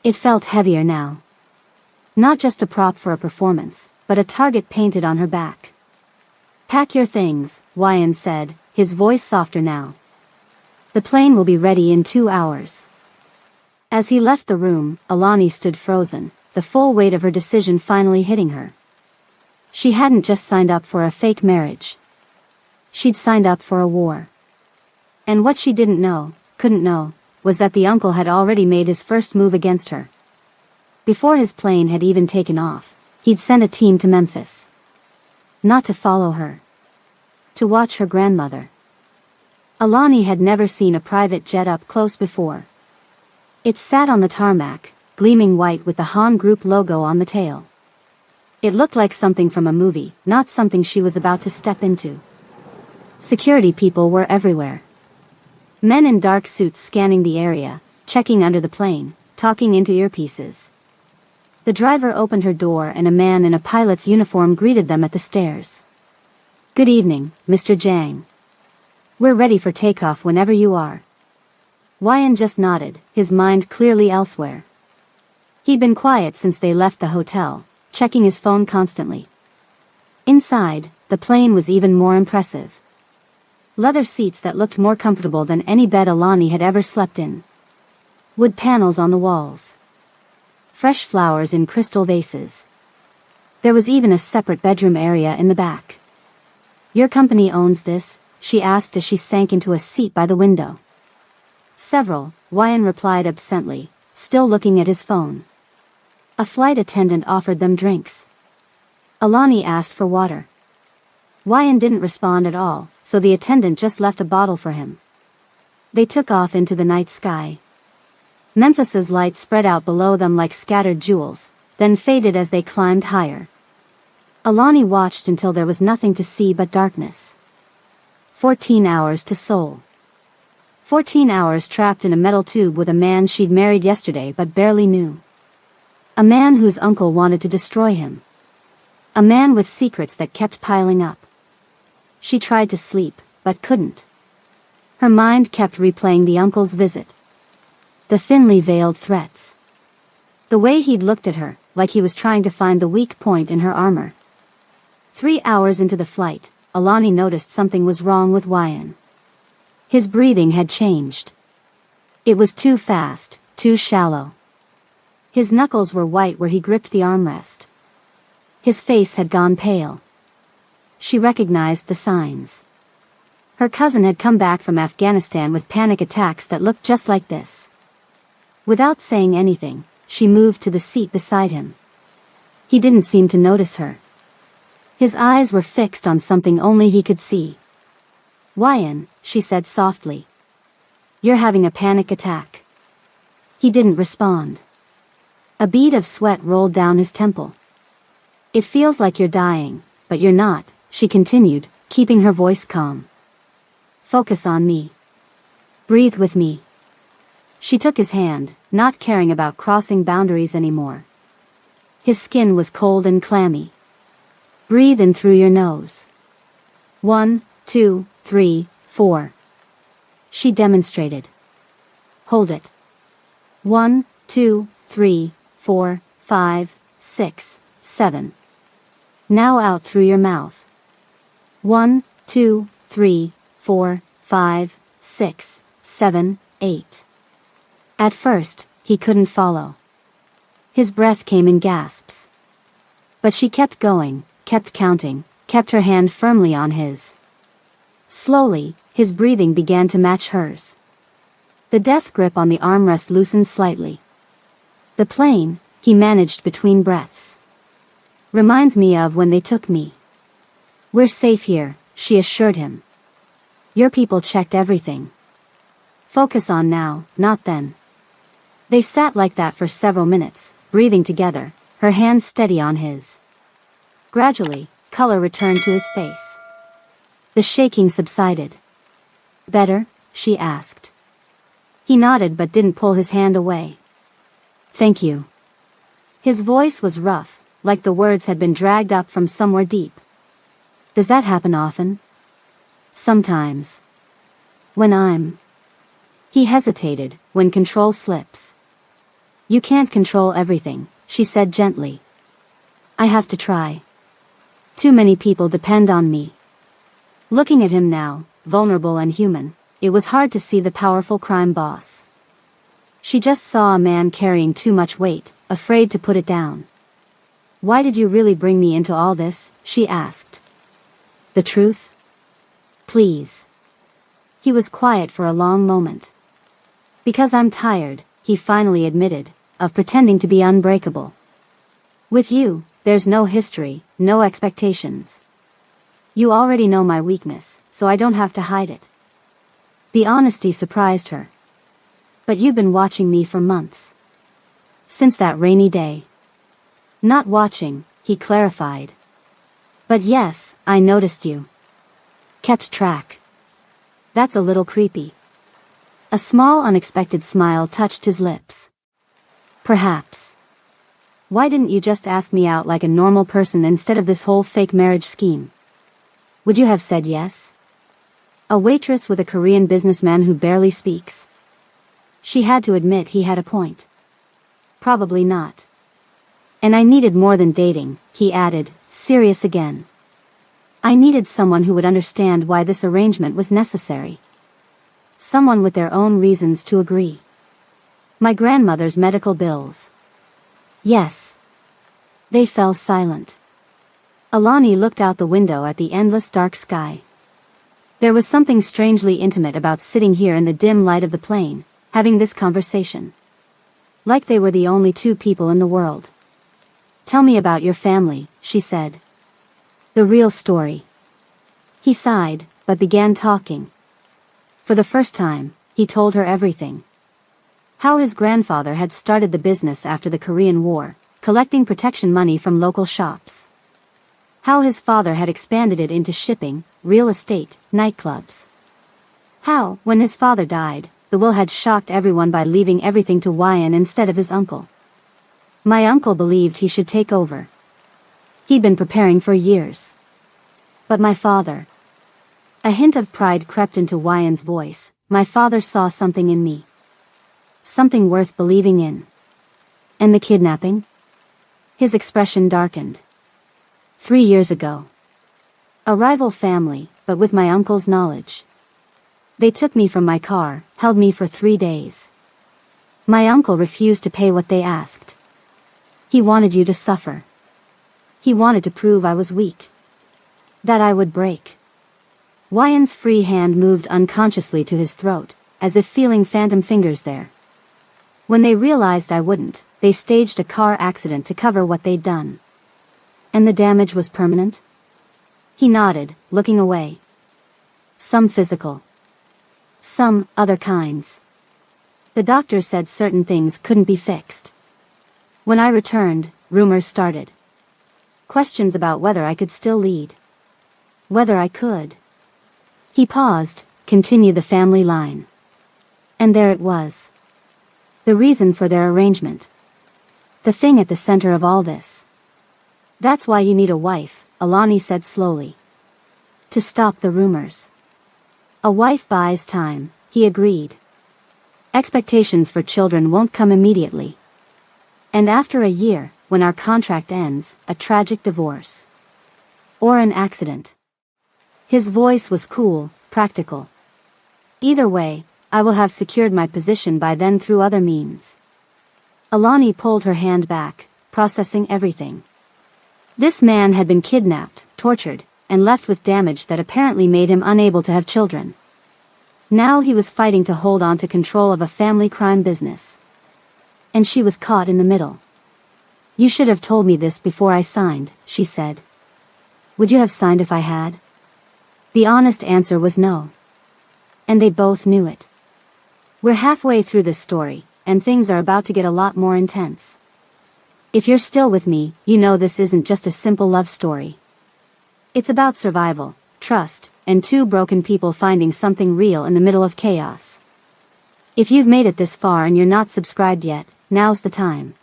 It felt heavier now. Not just a prop for a performance, but a target painted on her back. Pack your things, Wyan said, his voice softer now. The plane will be ready in 2 hours. As he left the room, Alani stood frozen, the full weight of her decision finally hitting her. She hadn't just signed up for a fake marriage. She'd signed up for a war. And what she couldn't know, was that the uncle had already made his first move against her. Before his plane had even taken off, he'd sent a team to Memphis. Not to follow her. To watch her grandmother. Alani had never seen a private jet up close before. It sat on the tarmac, gleaming white with the Han Group logo on the tail. It looked like something from a movie, not something she was about to step into. Security people were everywhere. Men in dark suits scanning the area, checking under the plane, talking into earpieces. The driver opened her door and a man in a pilot's uniform greeted them at the stairs. "Good evening, Mr. Zhang. We're ready for takeoff whenever you are." Wyan just nodded, his mind clearly elsewhere. He'd been quiet since they left the hotel, checking his phone constantly. Inside, the plane was even more impressive. Leather seats that looked more comfortable than any bed Alani had ever slept in. Wood panels on the walls. Fresh flowers in crystal vases. There was even a separate bedroom area in the back. "Your company owns this?" she asked as she sank into a seat by the window. "Several," Wyan replied absently, still looking at his phone. A flight attendant offered them drinks. Alani asked for water. Wyan didn't respond at all, so the attendant just left a bottle for him. They took off into the night sky. Memphis's lights spread out below them like scattered jewels, then faded as they climbed higher. Alani watched until there was nothing to see but darkness. 14 hours to Seoul. 14 hours trapped in a metal tube with a man she'd married yesterday but barely knew. A man whose uncle wanted to destroy him. A man with secrets that kept piling up. She tried to sleep, but couldn't. Her mind kept replaying the uncle's visit. The thinly veiled threats. The way he'd looked at her, like he was trying to find the weak point in her armor. 3 hours into the flight, Alani noticed something was wrong with Wyan. His breathing had changed. It was too fast, too shallow. His knuckles were white where he gripped the armrest. His face had gone pale. She recognized the signs. Her cousin had come back from Afghanistan with panic attacks that looked just like this. Without saying anything, she moved to the seat beside him. He didn't seem to notice her. His eyes were fixed on something only he could see. "Wyan," she said softly. "You're having a panic attack." He didn't respond. A bead of sweat rolled down his temple. "It feels like you're dying, but you're not," she continued, keeping her voice calm. "Focus on me. Breathe with me." She took his hand, not caring about crossing boundaries anymore. His skin was cold and clammy. "Breathe in through your nose. 1, 2, 3, 4. She demonstrated. "Hold it. 1, 2, 3, 4, 5, 6, 7. Now out through your mouth. 1, 2, 3, 4, 5, 6, 7, 8. At first, he couldn't follow. His breath came in gasps. But she kept going, kept counting, kept her hand firmly on his. Slowly, his breathing began to match hers. The death grip on the armrest loosened slightly. "The plane," he managed between breaths. "Reminds me of when they took me." "We're safe here," she assured him. "Your people checked everything. Focus on now, not then." They sat like that for several minutes, breathing together, her hands steady on his. Gradually, color returned to his face. The shaking subsided. "Better?" she asked. He nodded but didn't pull his hand away. "Thank you." His voice was rough, like the words had been dragged up from somewhere deep. "Does that happen often?" "Sometimes. When I'm..." He hesitated, "when control slips." "You can't control everything," she said gently. "I have to try. Too many people depend on me." Looking at him now, vulnerable and human, it was hard to see the powerful crime boss. She just saw a man carrying too much weight, afraid to put it down. Why did you really bring me into all this? She asked. The truth? Please. He was quiet for a long moment. Because I'm tired, he finally admitted, of pretending to be unbreakable. With you, there's no history, no expectations. You already know my weakness, so I don't have to hide it. The honesty surprised her. But you've been watching me for months. Since that rainy day. Not watching, he clarified. But yes, I noticed you. Kept track. That's a little creepy. A small unexpected smile touched his lips. Perhaps. Why didn't you just ask me out like a normal person instead of this whole fake marriage scheme? Would you have said yes? A waitress with a Korean businessman who barely speaks. She had to admit he had a point. Probably not. And I needed more than dating, he added, serious again. I needed someone who would understand why this arrangement was necessary. Someone with their own reasons to agree. My grandmother's medical bills. Yes. They fell silent. Alani looked out the window at the endless dark sky. There was something strangely intimate about sitting here in the dim light of the plane, having this conversation. Like they were the only two people in the world. Tell me about your family, she said. The real story. He sighed, but began talking. For the first time, he told her everything. How his grandfather had started the business after the Korean War, collecting protection money from local shops. How his father had expanded it into shipping, real estate, nightclubs. How, when his father died, the will had shocked everyone by leaving everything to Wyan instead of his uncle. My uncle believed he should take over. He'd been preparing for years. But my father. A hint of pride crept into Wyan's voice. My father saw something in me. Something worth believing in. And the kidnapping? His expression darkened. 3 years ago. A rival family, but with my uncle's knowledge. They took me from my car, held me for 3 days. My uncle refused to pay what they asked. He wanted you to suffer. He wanted to prove I was weak. That I would break. Wyan's free hand moved unconsciously to his throat, as if feeling phantom fingers there. When they realized I wouldn't, they staged a car accident to cover what they'd done. And the damage was permanent? He nodded, looking away. Some physical. Some other kinds. The doctor said certain things couldn't be fixed. When I returned, rumors started. Questions about whether I could still lead. Whether I could. He paused, continued the family line. And there it was. The reason for their arrangement. The thing at the center of all this. That's why you need a wife, Alani said slowly. To stop the rumors. A wife buys time, he agreed. Expectations for children won't come immediately. And after a year, when our contract ends, a tragic divorce. Or an accident. His voice was cool, practical. Either way, I will have secured my position by then through other means. Alani pulled her hand back, processing everything. This man had been kidnapped, tortured, and left with damage that apparently made him unable to have children. Now he was fighting to hold on to control of a family crime business. And she was caught in the middle. You should have told me this before I signed, she said. Would you have signed if I had? The honest answer was no. And they both knew it. We're halfway through this story, and things are about to get a lot more intense. If you're still with me, you know this isn't just a simple love story. It's about survival, trust, and two broken people finding something real in the middle of chaos. If you've made it this far and you're not subscribed yet, now's the time.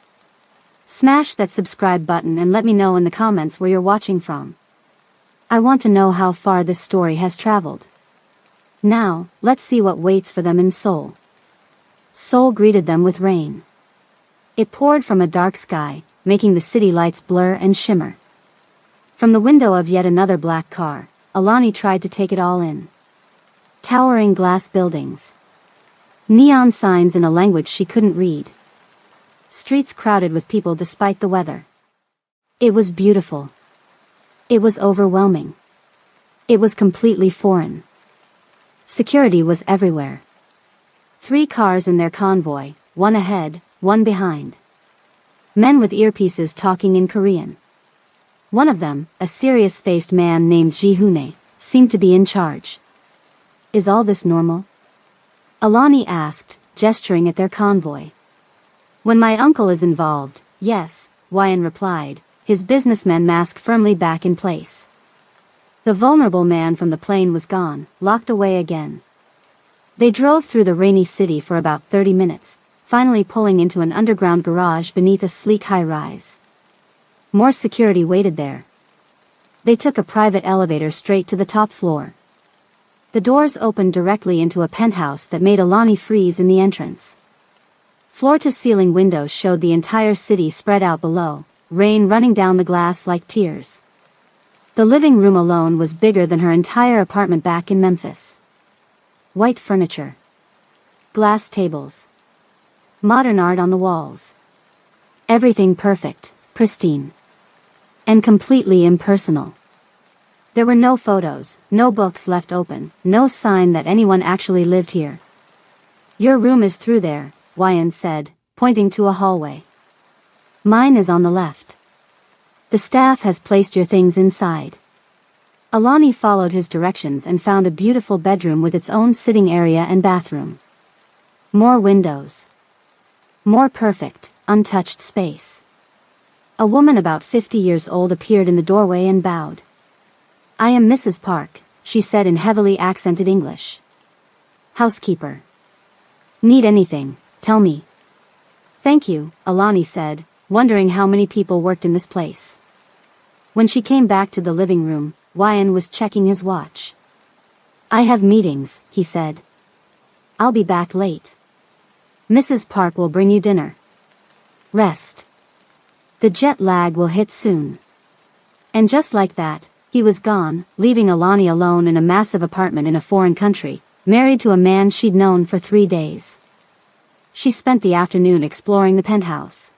Smash that subscribe button and let me know in the comments where you're watching from. I want to know how far this story has traveled. Now, let's see what waits for them in Seoul. Seoul greeted them with rain. It poured from a dark sky, making the city lights blur and shimmer. From the window of yet another black car, Alani tried to take it all in. Towering glass buildings. Neon signs in a language she couldn't read. Streets crowded with people despite the weather. It was beautiful. It was overwhelming. It was completely foreign. Security was everywhere. 3 cars in their convoy, one ahead, one behind. Men with earpieces talking in Korean. One of them, a serious-faced man named Ji-hoon, seemed to be in charge. Is all this normal? Alani asked, gesturing at their convoy. When my uncle is involved, yes, Wyan replied, his businessman mask firmly back in place. The vulnerable man from the plane was gone, locked away again. They drove through the rainy city for about 30 minutes, finally pulling into an underground garage beneath a sleek high-rise. More security waited there. They took a private elevator straight to the top floor. The doors opened directly into a penthouse that made Alani freeze in the entrance. Floor-to-ceiling windows showed the entire city spread out below, rain running down the glass like tears. The living room alone was bigger than her entire apartment back in Memphis. White furniture. Glass tables. Modern art on the walls. Everything perfect, pristine. And completely impersonal. There were no photos, no books left open, no sign that anyone actually lived here. Your room is through there, Wyan said, pointing to a hallway. Mine is on the left. The staff has placed your things inside. Alani followed his directions and found a beautiful bedroom with its own sitting area and bathroom. More windows. More perfect, untouched space. A woman about 50 years old appeared in the doorway and bowed. I am Mrs. Park, she said in heavily accented English. Housekeeper. Need anything, tell me. Thank you, Alani said, wondering how many people worked in this place. When she came back to the living room, Wyan was checking his watch. I have meetings, he said. I'll be back late. Mrs. Park will bring you dinner. Rest. The jet lag will hit soon. And just like that, he was gone, leaving Alani alone in a massive apartment in a foreign country, married to a man she'd known for 3 days. She spent the afternoon exploring the penthouse.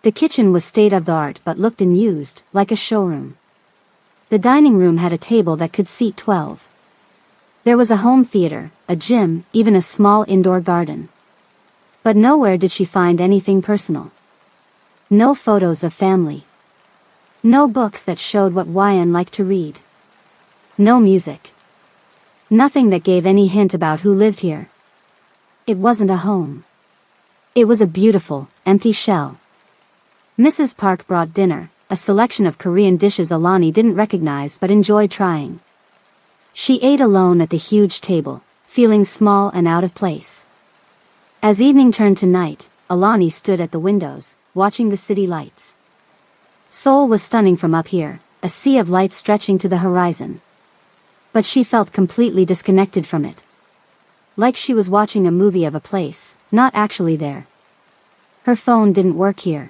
The kitchen was state-of-the-art but looked unused, like a showroom. The dining room had a table that could seat 12. There was a home theater, a gym, even a small indoor garden. But nowhere did she find anything personal. No photos of family. No books that showed what Wyan liked to read. No music. Nothing that gave any hint about who lived here. It wasn't a home. It was a beautiful, empty shell. Mrs. Park brought dinner, a selection of Korean dishes Alani didn't recognize but enjoyed trying. She ate alone at the huge table, feeling small and out of place. As evening turned to night, Alani stood at the windows, watching the city lights. Seoul was stunning from up here, a sea of light stretching to the horizon. But she felt completely disconnected from it. Like she was watching a movie of a place, not actually there. Her phone didn't work here.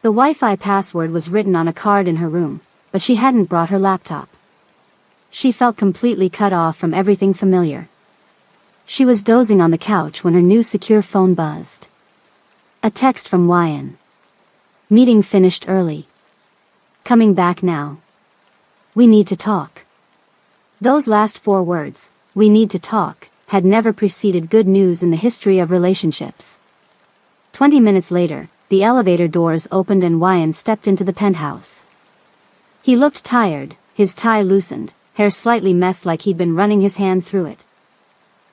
The Wi-Fi password was written on a card in her room, but she hadn't brought her laptop. She felt completely cut off from everything familiar. She was dozing on the couch when her new secure phone buzzed. A text from Wyan. Meeting finished early. Coming back now. We need to talk. Those last 4 words, we need to talk, had never preceded good news in the history of relationships. 20 minutes later, the elevator doors opened and Wyan stepped into the penthouse. He looked tired, his tie loosened, hair slightly messed like he'd been running his hand through it.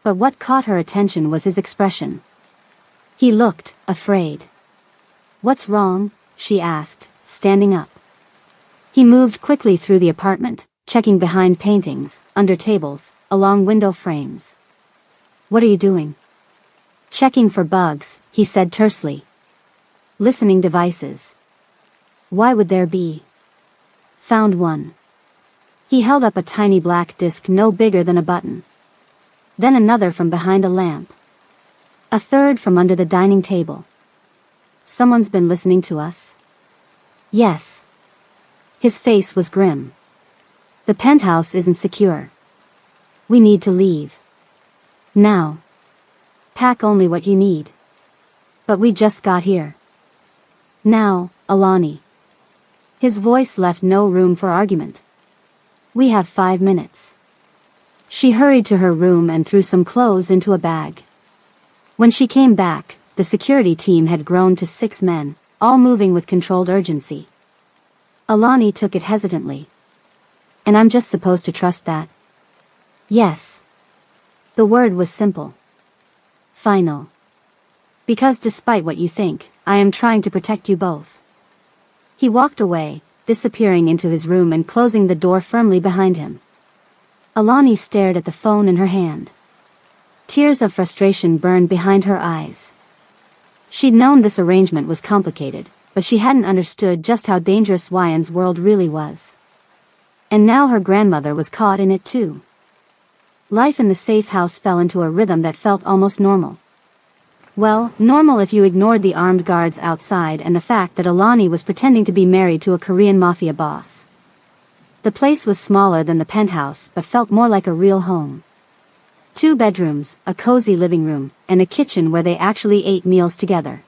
But what caught her attention was his expression. He looked afraid. What's wrong? She asked, standing up. He moved quickly through the apartment, checking behind paintings, under tables, along window frames. What are you doing? Checking for bugs, he said tersely. Listening devices. Why would there be? Found one. He held up a tiny black disc no bigger than a button. Then another from behind a lamp. A third from under the dining table. Someone's been listening to us? Yes. His face was grim. The penthouse isn't secure. We need to leave. Now. Pack only what you need. But we just got here. Now, Alani. His voice left no room for argument. We have 5 minutes. She hurried to her room and threw some clothes into a bag. When she came back, the security team had grown to 6 men, all moving with controlled urgency. Alani took it hesitantly. And I'm just supposed to trust that? Yes. The word was simple. Final. Because despite what you think, I am trying to protect you both. He walked away, disappearing into his room and closing the door firmly behind him. Alani stared at the phone in her hand. Tears of frustration burned behind her eyes. She'd known this arrangement was complicated, but she hadn't understood just how dangerous Wyan's world really was. And now her grandmother was caught in it too. Life in the safe house fell into a rhythm that felt almost normal. Well, normal if you ignored the armed guards outside and the fact that Alani was pretending to be married to a Korean mafia boss. The place was smaller than the penthouse but felt more like a real home. 2 bedrooms, a cozy living room, and a kitchen where they actually ate meals together.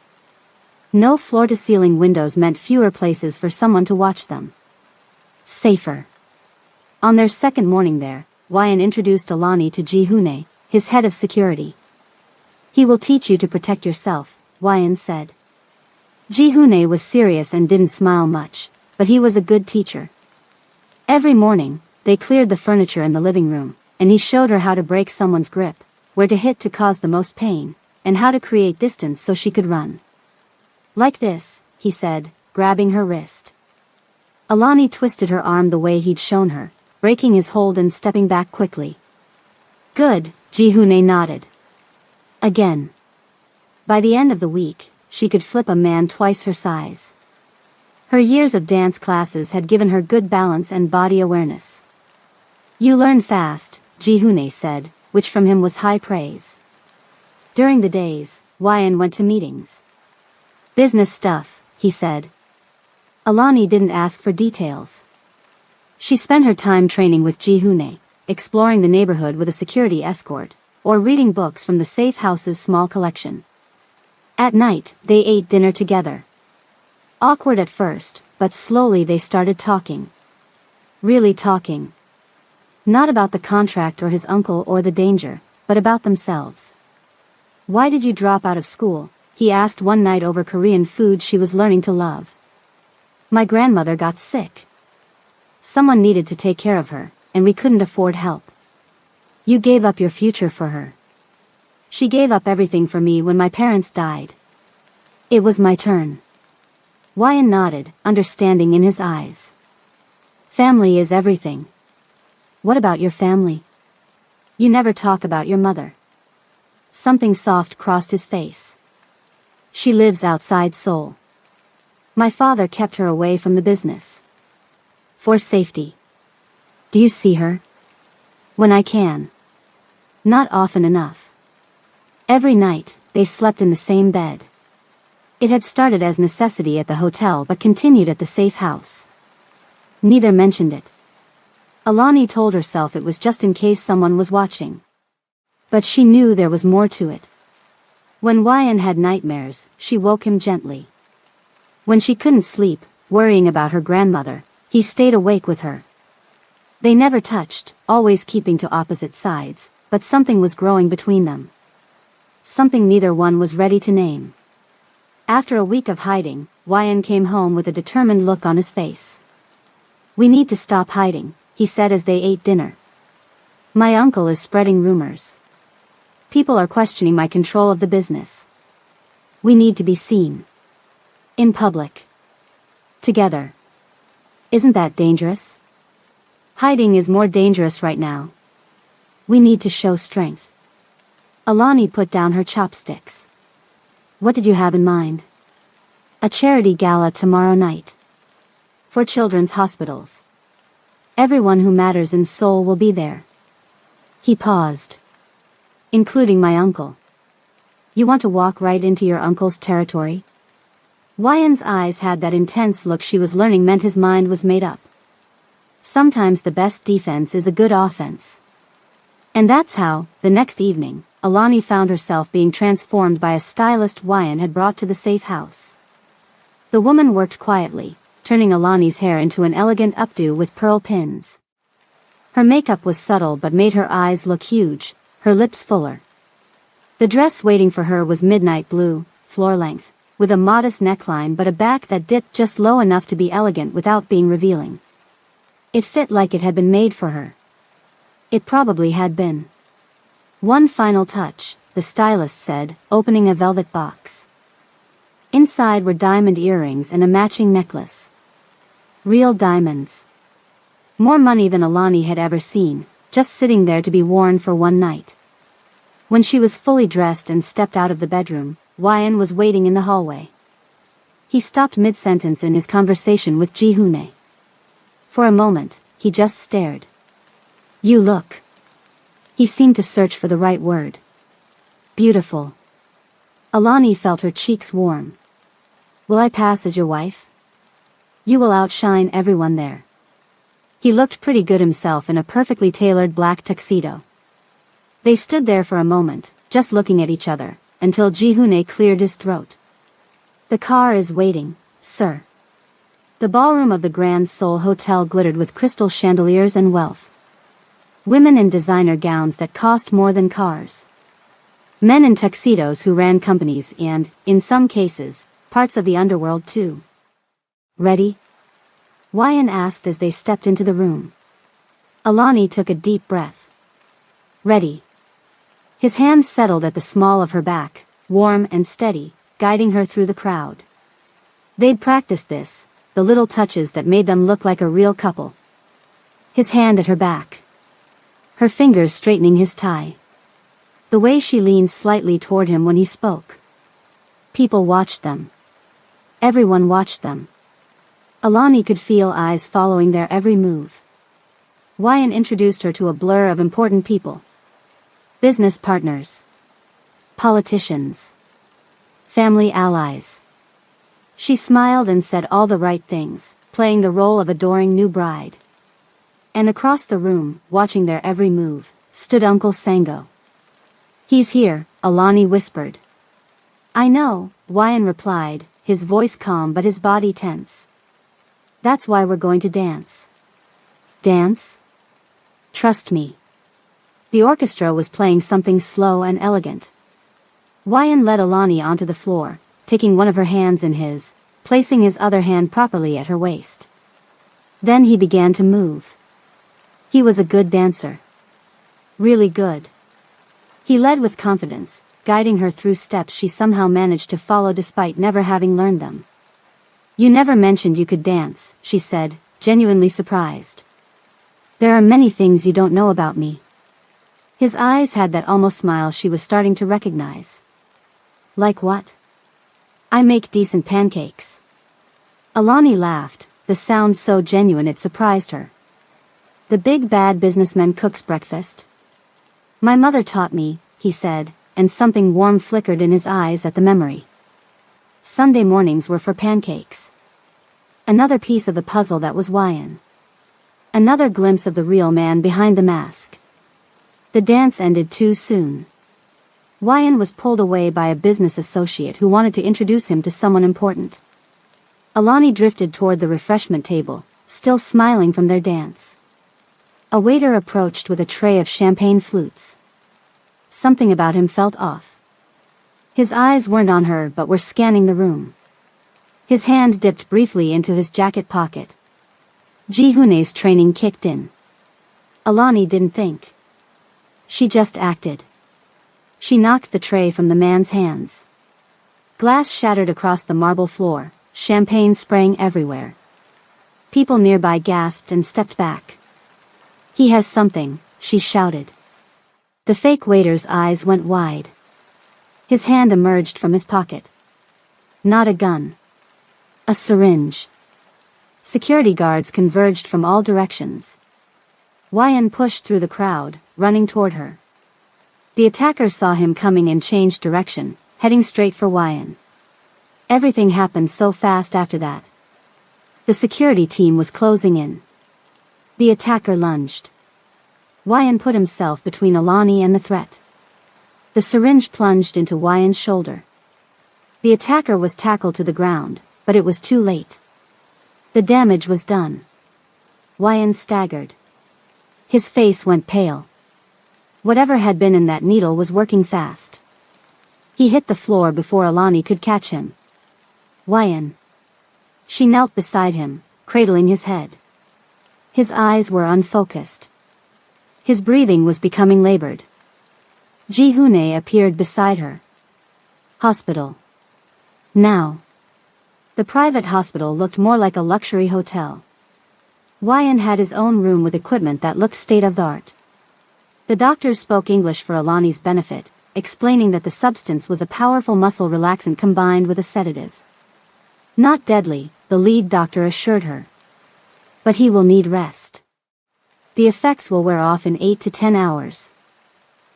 No floor-to-ceiling windows meant fewer places for someone to watch them. Safer. On their second morning there, Wyan introduced Alani to Ji-hoon, his head of security. He will teach you to protect yourself, Wyan said. Ji-hoon was serious and didn't smile much, but he was a good teacher. Every morning, they cleared the furniture in the living room, and he showed her how to break someone's grip, where to hit to cause the most pain, and how to create distance so she could run. Like this, he said, grabbing her wrist. Alani twisted her arm the way he'd shown her, breaking his hold and stepping back quickly. Good, Ji-hoon nodded. Again. By the end of the week, she could flip a man twice her size. Her years of dance classes had given her good balance and body awareness. You learn fast, Ji-hoon said, which from him was high praise. During the days, Wyan went to meetings. Business stuff, he said. Alani didn't ask for details. She spent her time training with Ji-hoon, exploring the neighborhood with a security escort, or reading books from the safe house's small collection. At night, they ate dinner together. Awkward at first, but slowly they started talking. Really talking. Not about the contract or his uncle or the danger, but about themselves. Why did you drop out of school? He asked one night over Korean food she was learning to love. My grandmother got sick. Someone needed to take care of her, and we couldn't afford help. You gave up your future for her. She gave up everything for me when my parents died. It was my turn. Wyan nodded, understanding in his eyes. Family is everything. What about your family? You never talk about your mother. Something soft crossed his face. She lives outside Seoul. My father kept her away from the business. For safety. Do you see her? When I can. Not often enough. Every night, they slept in the same bed. It had started as necessity at the hotel but continued at the safe house. Neither mentioned it. Alani told herself it was just in case someone was watching. But she knew there was more to it. When Wyan had nightmares, she woke him gently. When she couldn't sleep, worrying about her grandmother, he stayed awake with her. They never touched, always keeping to opposite sides, but something was growing between them. Something neither one was ready to name. After a week of hiding, Wyan came home with a determined look on his face. We need to stop hiding, he said as they ate dinner. My uncle is spreading rumors. People are questioning my control of the business. We need to be seen. In public. Together. Isn't that dangerous? Hiding is more dangerous right now. We need to show strength. Alani put down her chopsticks. What did you have in mind? A charity gala tomorrow night. For children's hospitals. Everyone who matters in Seoul will be there. He paused. Including my uncle. You want to walk right into your uncle's territory? Wyan's eyes had that intense look she was learning meant his mind was made up. Sometimes the best defense is a good offense. And that's how, the next evening, Alani found herself being transformed by a stylist Wyan had brought to the safe house. The woman worked quietly, turning Alani's hair into an elegant updo with pearl pins. Her makeup was subtle but made her eyes look huge, her lips fuller. The dress waiting for her was midnight blue, floor-length, with a modest neckline but a back that dipped just low enough to be elegant without being revealing. It fit like it had been made for her. It probably had been. One final touch, the stylist said, opening a velvet box. Inside were diamond earrings and a matching necklace. Real diamonds. More money than Alani had ever seen, just sitting there to be worn for one night. When she was fully dressed and stepped out of the bedroom, Wyan was waiting in the hallway. He stopped mid-sentence in his conversation with Ji-hoon. For a moment, he just stared. "You look." He seemed to search for the right word. "Beautiful." Alani felt her cheeks warm. "Will I pass as your wife? You will outshine everyone there." He looked pretty good himself in a perfectly tailored black tuxedo. They stood there for a moment, just looking at each other, until Ji-hoon cleared his throat. "The car is waiting, sir." The ballroom of the Grand Seoul Hotel glittered with crystal chandeliers and wealth. Women in designer gowns that cost more than cars. Men in tuxedos who ran companies and, in some cases, parts of the underworld too. "Ready?" Wyan asked as they stepped into the room. Alani took a deep breath. "Ready." His hands settled at the small of her back, warm and steady, guiding her through the crowd. They'd practiced this, the little touches that made them look like a real couple. His hand at her back. Her fingers straightening his tie. The way she leaned slightly toward him when he spoke. People watched them. Everyone watched them. Alani could feel eyes following their every move. Wyan introduced her to a blur of important people. Business partners. Politicians. Family allies. She smiled and said all the right things, playing the role of adoring new bride. And across the room, watching their every move, stood Uncle Sango. "He's here," Alani whispered. "I know," Wyan replied, his voice calm but his body tense. "That's why we're going to dance." "Dance?" "Trust me." The orchestra was playing something slow and elegant. Wyan led Alani onto the floor, taking one of her hands in his, placing his other hand properly at her waist. Then he began to move. He was a good dancer. Really good. He led with confidence, guiding her through steps she somehow managed to follow despite never having learned them. "You never mentioned you could dance," she said, genuinely surprised. "There are many things you don't know about me." His eyes had that almost smile she was starting to recognize. "Like what?" "I make decent pancakes." Alani laughed, the sound so genuine it surprised her. "The big bad businessman cooks breakfast?" "My mother taught me," he said, and something warm flickered in his eyes at the memory. Sunday mornings were for pancakes. Another piece of the puzzle that was Wyan. Another glimpse of the real man behind the mask. The dance ended too soon. Wyan was pulled away by a business associate who wanted to introduce him to someone important. Alani drifted toward the refreshment table, still smiling from their dance. A waiter approached with a tray of champagne flutes. Something about him felt off. His eyes weren't on her but were scanning the room. His hand dipped briefly into his jacket pocket. Ji-hoon's training kicked in. Alani didn't think. She just acted. She knocked the tray from the man's hands. Glass shattered across the marble floor, champagne spraying everywhere. People nearby gasped and stepped back. "He has something," she shouted. The fake waiter's eyes went wide. His hand emerged from his pocket. Not a gun. A syringe. Security guards converged from all directions. Wyan pushed through the crowd, running toward her. The attacker saw him coming and changed direction, heading straight for Wyan. Everything happened so fast after that. The security team was closing in. The attacker lunged. Wyan put himself between Alani and the threat. The syringe plunged into Wyan's shoulder. The attacker was tackled to the ground, but it was too late. The damage was done. Wyan staggered. His face went pale. Whatever had been in that needle was working fast. He hit the floor before Alani could catch him. Wyan. She knelt beside him, cradling his head. His eyes were unfocused. His breathing was becoming labored. Ji-hoon appeared beside her. Hospital. Now. The private hospital looked more like a luxury hotel. Wyan had his own room with equipment that looked state-of-the-art. The doctors spoke English for Alani's benefit, explaining that the substance was a powerful muscle relaxant combined with a sedative. Not deadly, the lead doctor assured her. But he will need rest. The effects will wear off in 8 to 10 hours.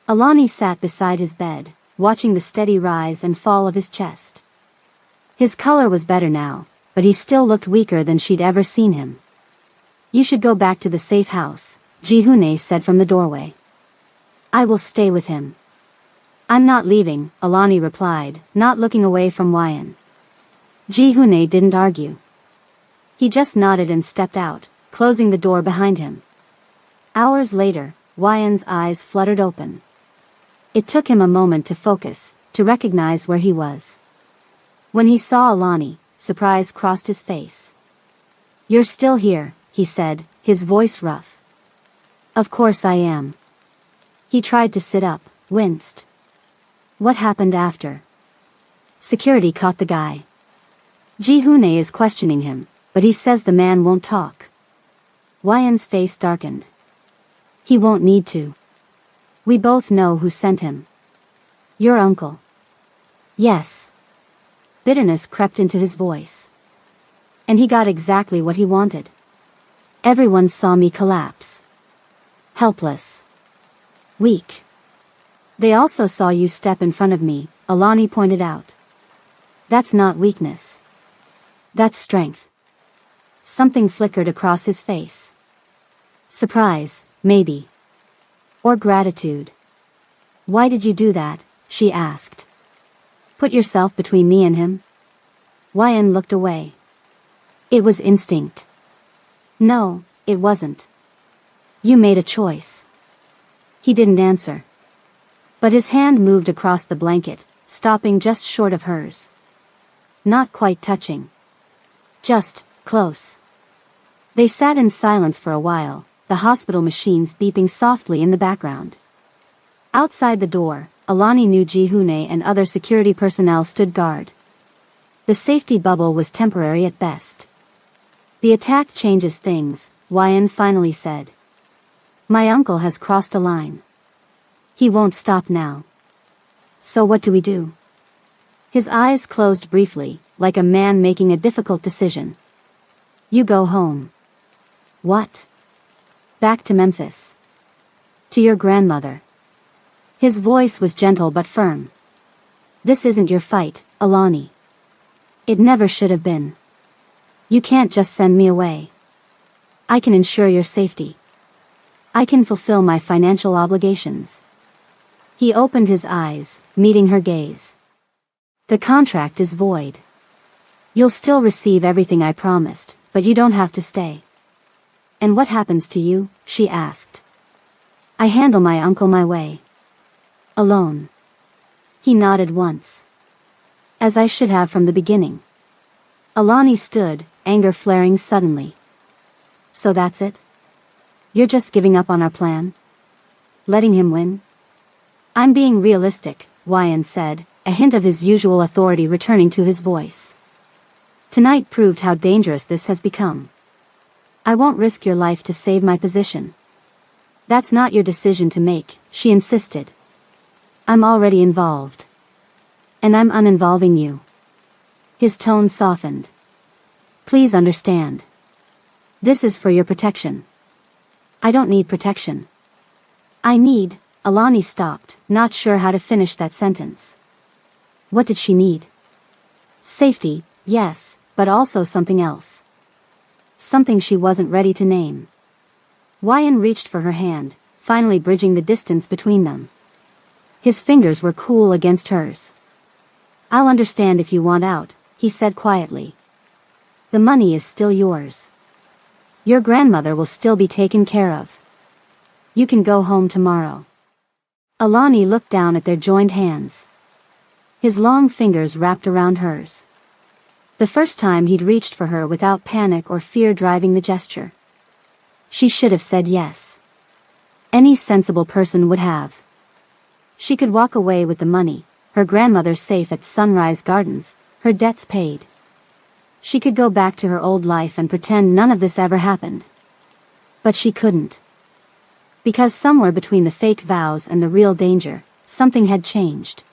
Alani sat beside his bed, watching the steady rise and fall of his chest. His color was better now, but he still looked weaker than she'd ever seen him. You should go back to the safe house, Ji-hoon said from the doorway. I will stay with him. I'm not leaving, Alani replied, not looking away from Wyan. Ji-hoon didn't argue. He just nodded and stepped out, closing the door behind him. Hours later, Wyan's eyes fluttered open. It took him a moment to focus, to recognize where he was. When he saw Alani, surprise crossed his face. You're still here, he said, his voice rough. Of course I am. He tried to sit up, winced. What happened after? Security caught the guy. Ji-hoon is questioning him, but he says the man won't talk. Wyan's face darkened. He won't need to. We both know who sent him. Your uncle. Yes. Bitterness crept into his voice. And he got exactly what he wanted. Everyone saw me collapse. Helpless. Weak. They also saw you step in front of me, Alani pointed out. That's not weakness. That's strength. Something flickered across his face. Surprise, maybe. Or gratitude. Why did you do that? She asked. Put yourself between me and him? Wyan looked away. It was instinct. No, it wasn't. You made a choice. He didn't answer. But his hand moved across the blanket, stopping just short of hers. Not quite touching. Just close. They sat in silence for a while, the hospital machines beeping softly in the background. Outside the door, Alani knew Ji-hoon and other security personnel stood guard. The safety bubble was temporary at best. The attack changes things, Wyan finally said. My uncle has crossed a line. He won't stop now. So what do we do? His eyes closed briefly, like a man making a difficult decision. You go home. What? Back to Memphis. To your grandmother. His voice was gentle but firm. This isn't your fight, Alani. It never should have been. You can't just send me away. I can ensure your safety. I can fulfill my financial obligations. He opened his eyes, meeting her gaze. The contract is void. You'll still receive everything I promised, but you don't have to stay. And what happens to you? She asked. I handle my uncle my way. Alone. He nodded once. As I should have from the beginning. Alani stood, anger flaring suddenly. So that's it? You're just giving up on our plan? Letting him win? I'm being realistic, Wyan said, a hint of his usual authority returning to his voice. Tonight proved how dangerous this has become. I won't risk your life to save my position. That's not your decision to make, she insisted. I'm already involved. And I'm uninvolving you. His tone softened. Please understand. This is for your protection. I don't need protection. I need, Alani stopped, not sure how to finish that sentence. What did she need? Safety, yes, but also something else. Something she wasn't ready to name. Wyan reached for her hand, finally bridging the distance between them. His fingers were cool against hers. I'll understand if you want out, he said quietly. The money is still yours. Your grandmother will still be taken care of. You can go home tomorrow. Alani looked down at their joined hands. His long fingers wrapped around hers. The first time he'd reached for her without panic or fear driving the gesture. She should have said yes. Any sensible person would have. She could walk away with the money, her grandmother safe at Sunrise Gardens, her debts paid. She could go back to her old life and pretend none of this ever happened. But she couldn't. Because somewhere between the fake vows and the real danger, something had changed.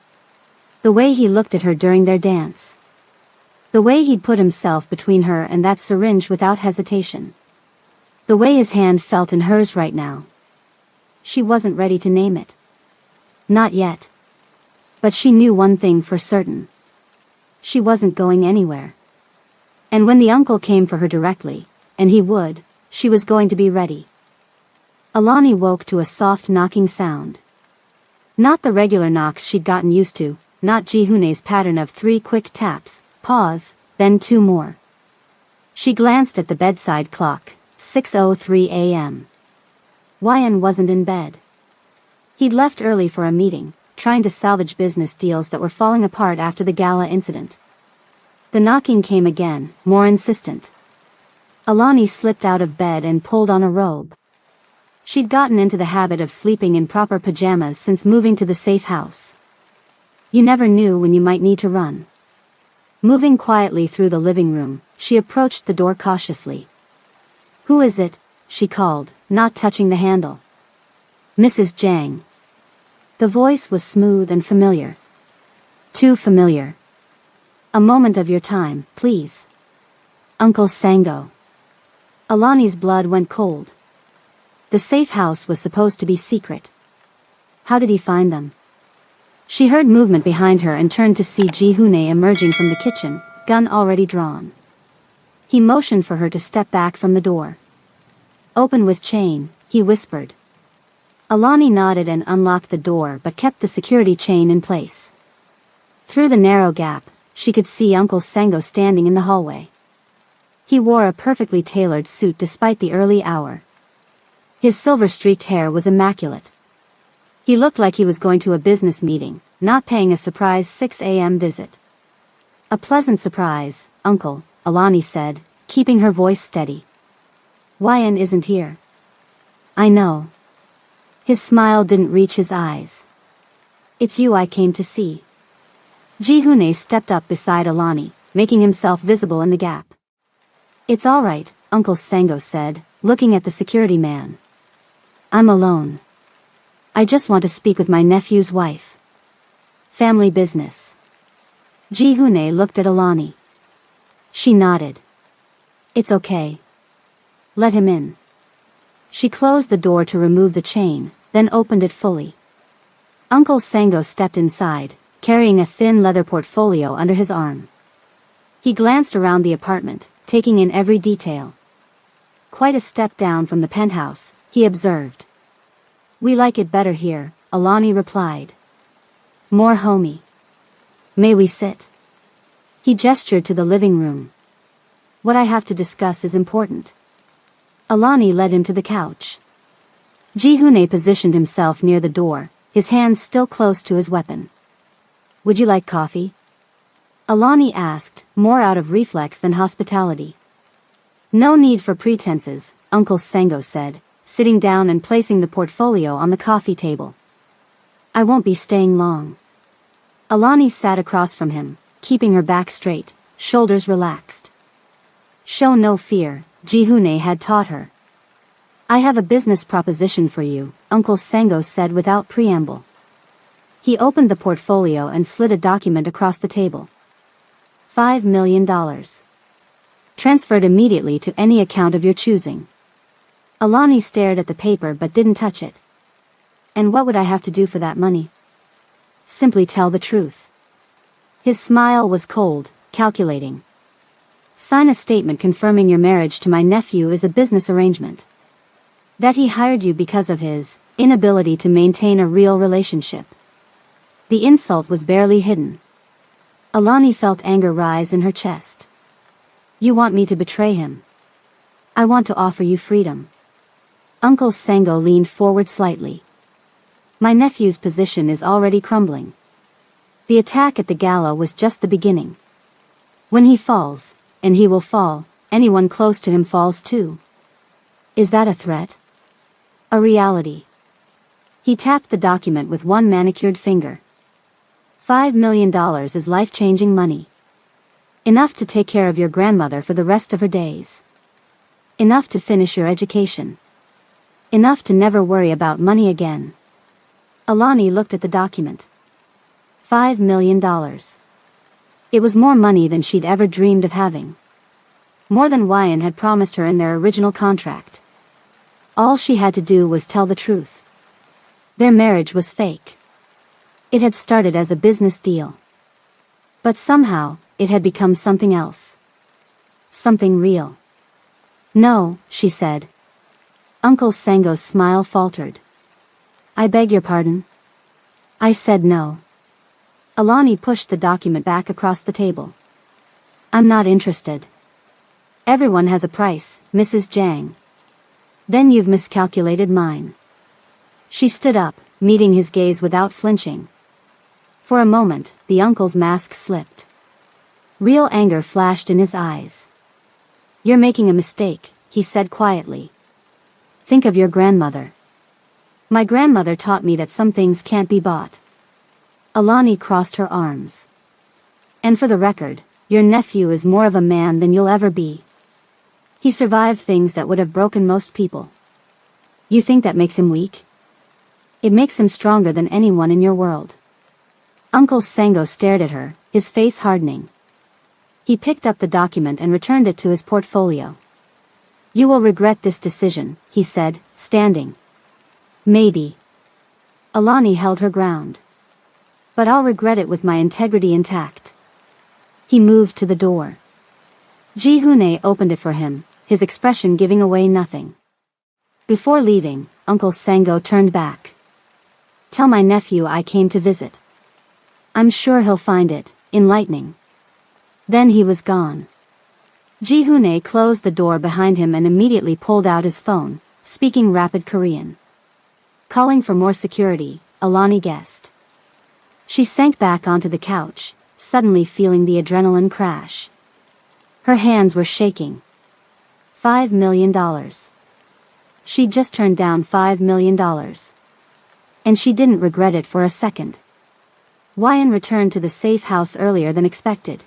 The way he looked at her during their dance. The way he'd put himself between her and that syringe without hesitation. The way his hand felt in hers right now. She wasn't ready to name it. Not yet. But she knew one thing for certain. She wasn't going anywhere. And when the uncle came for her directly, and he would, she was going to be ready. Alani woke to a soft knocking sound. Not the regular knocks she'd gotten used to, not Jihune's pattern of 3 quick taps, pause, then 2 more. She glanced at the bedside clock, 6:03 a.m. Wyan wasn't in bed. He'd left early for a meeting, trying to salvage business deals that were falling apart after the gala incident. The knocking came again, more insistent. Alani slipped out of bed and pulled on a robe. She'd gotten into the habit of sleeping in proper pajamas since moving to the safe house. You never knew when you might need to run. Moving quietly through the living room, she approached the door cautiously. "Who is it?" she called, not touching the handle. "Mrs. Jiang." The voice was smooth and familiar. Too familiar. "A moment of your time, please." "Uncle Sango." Alani's blood went cold. The safe house was supposed to be secret. How did he find them? She heard movement behind her and turned to see Jihune emerging from the kitchen, gun already drawn. He motioned for her to step back from the door. "Open with chain," he whispered. Alani nodded and unlocked the door but kept the security chain in place. Through the narrow gap, she could see Uncle Sango standing in the hallway. He wore a perfectly tailored suit despite the early hour. His silver-streaked hair was immaculate. He looked like he was going to a business meeting, not paying a surprise 6 a.m. visit. "A pleasant surprise, Uncle," Alani said, keeping her voice steady. "Wyan isn't here." "I know." His smile didn't reach his eyes. "It's you I came to see." Jihune stepped up beside Alani, making himself visible in the gap. "It's all right," Uncle Sango said, looking at the security man. "I'm alone. I just want to speak with my nephew's wife. Family business." Jihune looked at Alani. She nodded. "It's okay. Let him in." She closed the door to remove the chain, then opened it fully. Uncle Sango stepped inside, carrying a thin leather portfolio under his arm. He glanced around the apartment, taking in every detail. "Quite a step down from the penthouse," he observed. "We like it better here," Alani replied. "More homey. May we sit?" He gestured to the living room. "What I have to discuss is important." Alani led him to the couch. Jihune positioned himself near the door, his hands still close to his weapon. "Would you like coffee?" Alani asked, more out of reflex than hospitality. "No need for pretenses," Uncle Sango said, sitting down and placing the portfolio on the coffee table. "I won't be staying long." Alani sat across from him, keeping her back straight, shoulders relaxed. Show no fear, Jihune had taught her. "I have a business proposition for you," Uncle Sango said without preamble. He opened the portfolio and slid a document across the table. $5 million. Transferred immediately to any account of your choosing. Alani stared at the paper but didn't touch it. "And what would I have to do for that money?" "Simply tell the truth." His smile was cold, calculating. "Sign a statement confirming your marriage to my nephew is a business arrangement. That he hired you because of his inability to maintain a real relationship." The insult was barely hidden. Alani felt anger rise in her chest. You want me to betray him? I want to offer you freedom. Uncle Sango leaned forward slightly. My nephew's position is already crumbling. The attack at the gala was just the beginning. When he falls, and he will fall, anyone close to him falls too. Is that a threat? A reality. He tapped the document with one manicured finger. $5 million is life-changing money. Enough to take care of your grandmother for the rest of her days. Enough to finish your education. Enough to never worry about money again. Alani looked at the document. $5 million. It was more money than she'd ever dreamed of having. More than Wyan had promised her in their original contract. All she had to do was tell the truth. Their marriage was fake. It had started as a business deal. But somehow, it had become something else. Something real. No, she said. Uncle Sango's smile faltered. I beg your pardon? I said no. Alani pushed the document back across the table. I'm not interested. Everyone has a price, Mrs. Jiang. Then you've miscalculated mine. She stood up, meeting his gaze without flinching. For a moment, the uncle's mask slipped. Real anger flashed in his eyes. You're making a mistake, he said quietly. Think of your grandmother. My grandmother taught me that some things can't be bought. Alani crossed her arms. And for the record, your nephew is more of a man than you'll ever be. He survived things that would have broken most people. You think that makes him weak? It makes him stronger than anyone in your world. Uncle Sango stared at her, his face hardening. He picked up the document and returned it to his portfolio. You will regret this decision, he said, standing. Maybe. Alani held her ground. But I'll regret it with my integrity intact. He moved to the door. Ji-Hune opened it for him, his expression giving away nothing. Before leaving, Uncle Sango turned back. Tell my nephew I came to visit. I'm sure he'll find it enlightening. Then he was gone. Ji-Hune closed the door behind him and immediately pulled out his phone, speaking rapid Korean. Calling for more security, Alani guessed. She sank back onto the couch, suddenly feeling the adrenaline crash. Her hands were shaking. $5 million. She'd just turned down $5 million. And she didn't regret it for a second. Wyan returned to the safe house earlier than expected.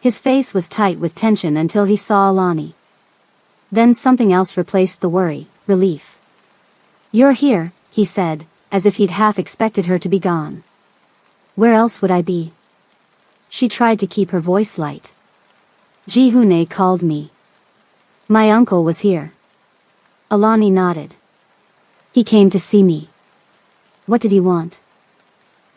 His face was tight with tension until he saw Alani. Then something else replaced the worry, relief. You're here, he said, as if he'd half expected her to be gone. Where else would I be? She tried to keep her voice light. Ji-Hune called me. My uncle was here. Alani nodded. He came to see me. What did he want?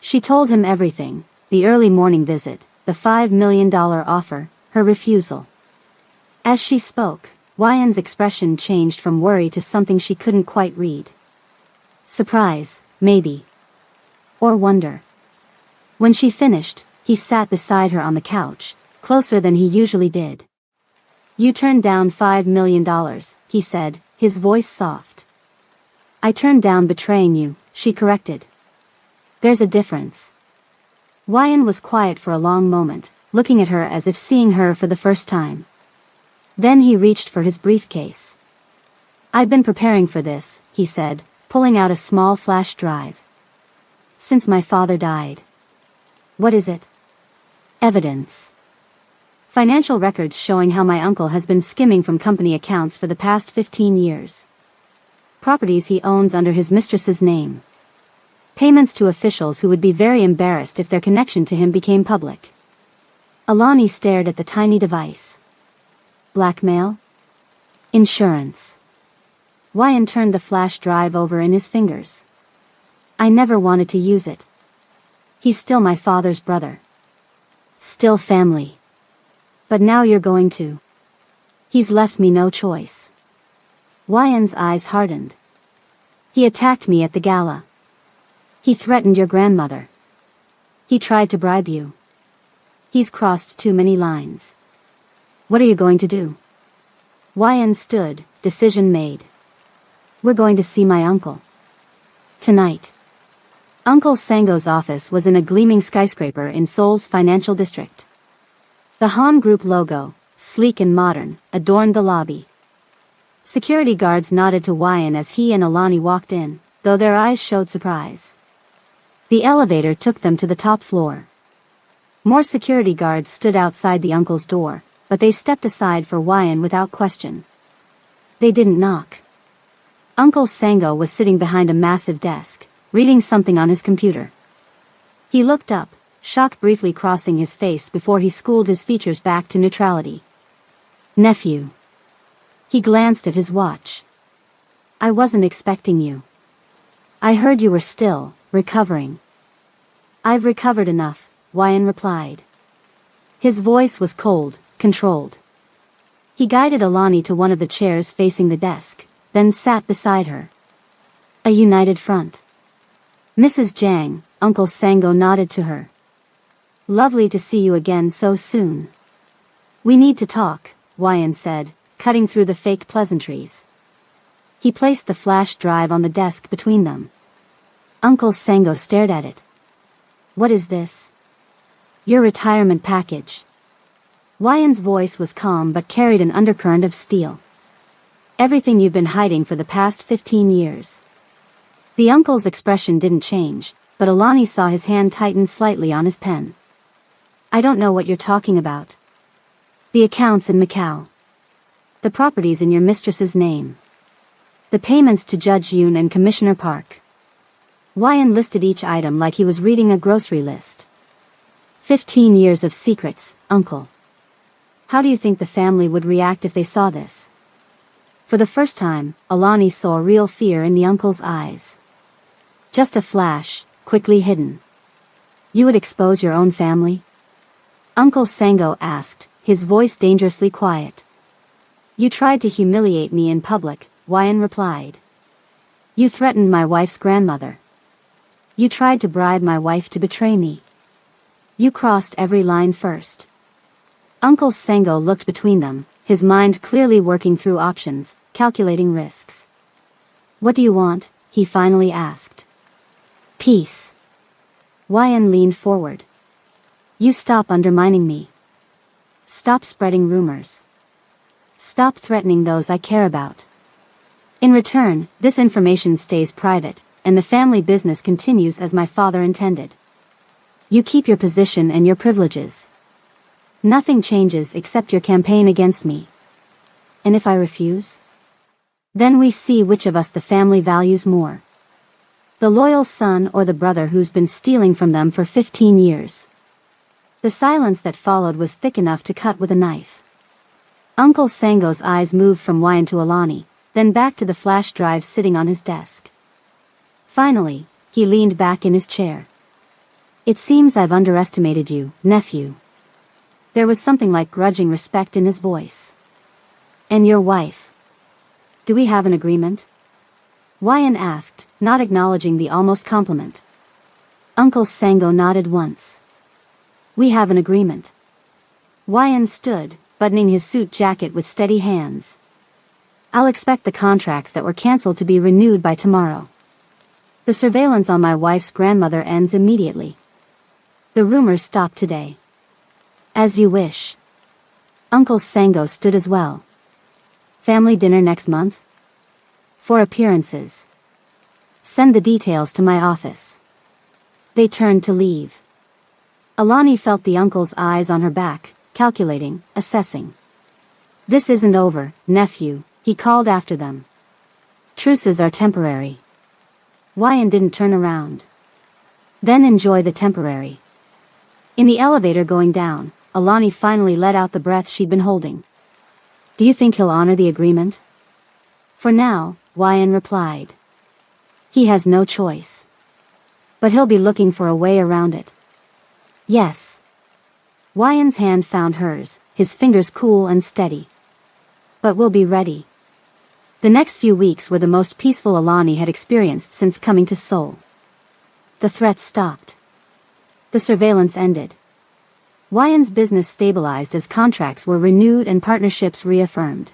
She told him everything, the early morning visit, the $5 million offer, her refusal. As she spoke, Wyan's expression changed from worry to something she couldn't quite read. Surprise, maybe. Or wonder. When she finished, he sat beside her on the couch, closer than he usually did. You turned down $5 million, he said, his voice soft. I turned down betraying you, she corrected. There's a difference. Wyan was quiet for a long moment, looking at her as if seeing her for the first time. Then he reached for his briefcase. I've been preparing for this, he said, pulling out a small flash drive. Since my father died. What is it? Evidence. Financial records showing how my uncle has been skimming from company accounts for the past 15 years. Properties he owns under his mistress's name. Payments to officials who would be very embarrassed if their connection to him became public. Alani stared at the tiny device. Blackmail? Insurance. Wyan turned the flash drive over in his fingers. I never wanted to use it. He's still my father's brother. Still family. But now you're going to. He's left me no choice. Wyan's eyes hardened. He attacked me at the gala. He threatened your grandmother. He tried to bribe you. He's crossed too many lines. What are you going to do? Wyan stood, decision made. We're going to see my uncle. Tonight. Uncle Sango's office was in a gleaming skyscraper in Seoul's financial district. The Han Group logo, sleek and modern, adorned the lobby. Security guards nodded to Wyan as he and Alani walked in, though their eyes showed surprise. The elevator took them to the top floor. More security guards stood outside the uncle's door, but they stepped aside for Wyan without question. They didn't knock. Uncle Sango was sitting behind a massive desk, reading something on his computer. He looked up, shock briefly crossing his face before he schooled his features back to neutrality. Nephew. He glanced at his watch. I wasn't expecting you. I heard you were still recovering. I've recovered enough, Wyan replied. His voice was cold, controlled. He guided Alani to one of the chairs facing the desk, then sat beside her. A united front. Mrs. Jang, Uncle Sango nodded to her. Lovely to see you again so soon. We need to talk, Wyan said, cutting through the fake pleasantries. He placed the flash drive on the desk between them. Uncle Sango stared at it. What is this? Your retirement package. Wyan's voice was calm but carried an undercurrent of steel. Everything you've been hiding for the past 15 years. The uncle's expression didn't change, but Alani saw his hand tighten slightly on his pen. I don't know what you're talking about. The accounts in Macau. The properties in your mistress's name. The payments to Judge Yoon and Commissioner Park. Wyan listed each item like he was reading a grocery list. 15 years of secrets, uncle. How do you think the family would react if they saw this? For the first time, Alani saw real fear in the uncle's eyes. Just a flash, quickly hidden. You would expose your own family? Uncle Sango asked, his voice dangerously quiet. You tried to humiliate me in public, Wyan replied. You threatened my wife's grandmother. You tried to bribe my wife to betray me. You crossed every line first. Uncle Sango looked between them, his mind clearly working through options, calculating risks. What do you want? He finally asked. Peace. Wyan leaned forward. You stop undermining me. Stop spreading rumors. Stop threatening those I care about. In return, this information stays private, and the family business continues as my father intended. You keep your position and your privileges. Nothing changes except your campaign against me. And if I refuse? Then we see which of us the family values more. The loyal son or the brother who's been stealing from them for 15 years. The silence that followed was thick enough to cut with a knife. Uncle Sango's eyes moved from Wyan to Alani, then back to the flash drive sitting on his desk. Finally, he leaned back in his chair. It seems I've underestimated you, nephew. There was something like grudging respect in his voice. And your wife. Do we have an agreement? Wyan asked, not acknowledging the almost compliment. Uncle Sango nodded once. We have an agreement. Wyan stood, buttoning his suit jacket with steady hands. I'll expect the contracts that were cancelled to be renewed by tomorrow. The surveillance on my wife's grandmother ends immediately. The rumors stop today. As you wish. Uncle Sango stood as well. Family dinner next month? For appearances. Send the details to my office. They turned to leave. Alani felt the uncle's eyes on her back, calculating, assessing. This isn't over, nephew, he called after them. Truces are temporary. Wyan didn't turn around. Then enjoy the temporary. In the elevator going down, Alani finally let out the breath she'd been holding. Do you think he'll honor the agreement? For now, Wyan replied. He has no choice. But he'll be looking for a way around it. Yes. Wyan's hand found hers, his fingers cool and steady. But we'll be ready. The next few weeks were the most peaceful Alani had experienced since coming to Seoul. The threats stopped. The surveillance ended. Wyan's business stabilized as contracts were renewed and partnerships reaffirmed.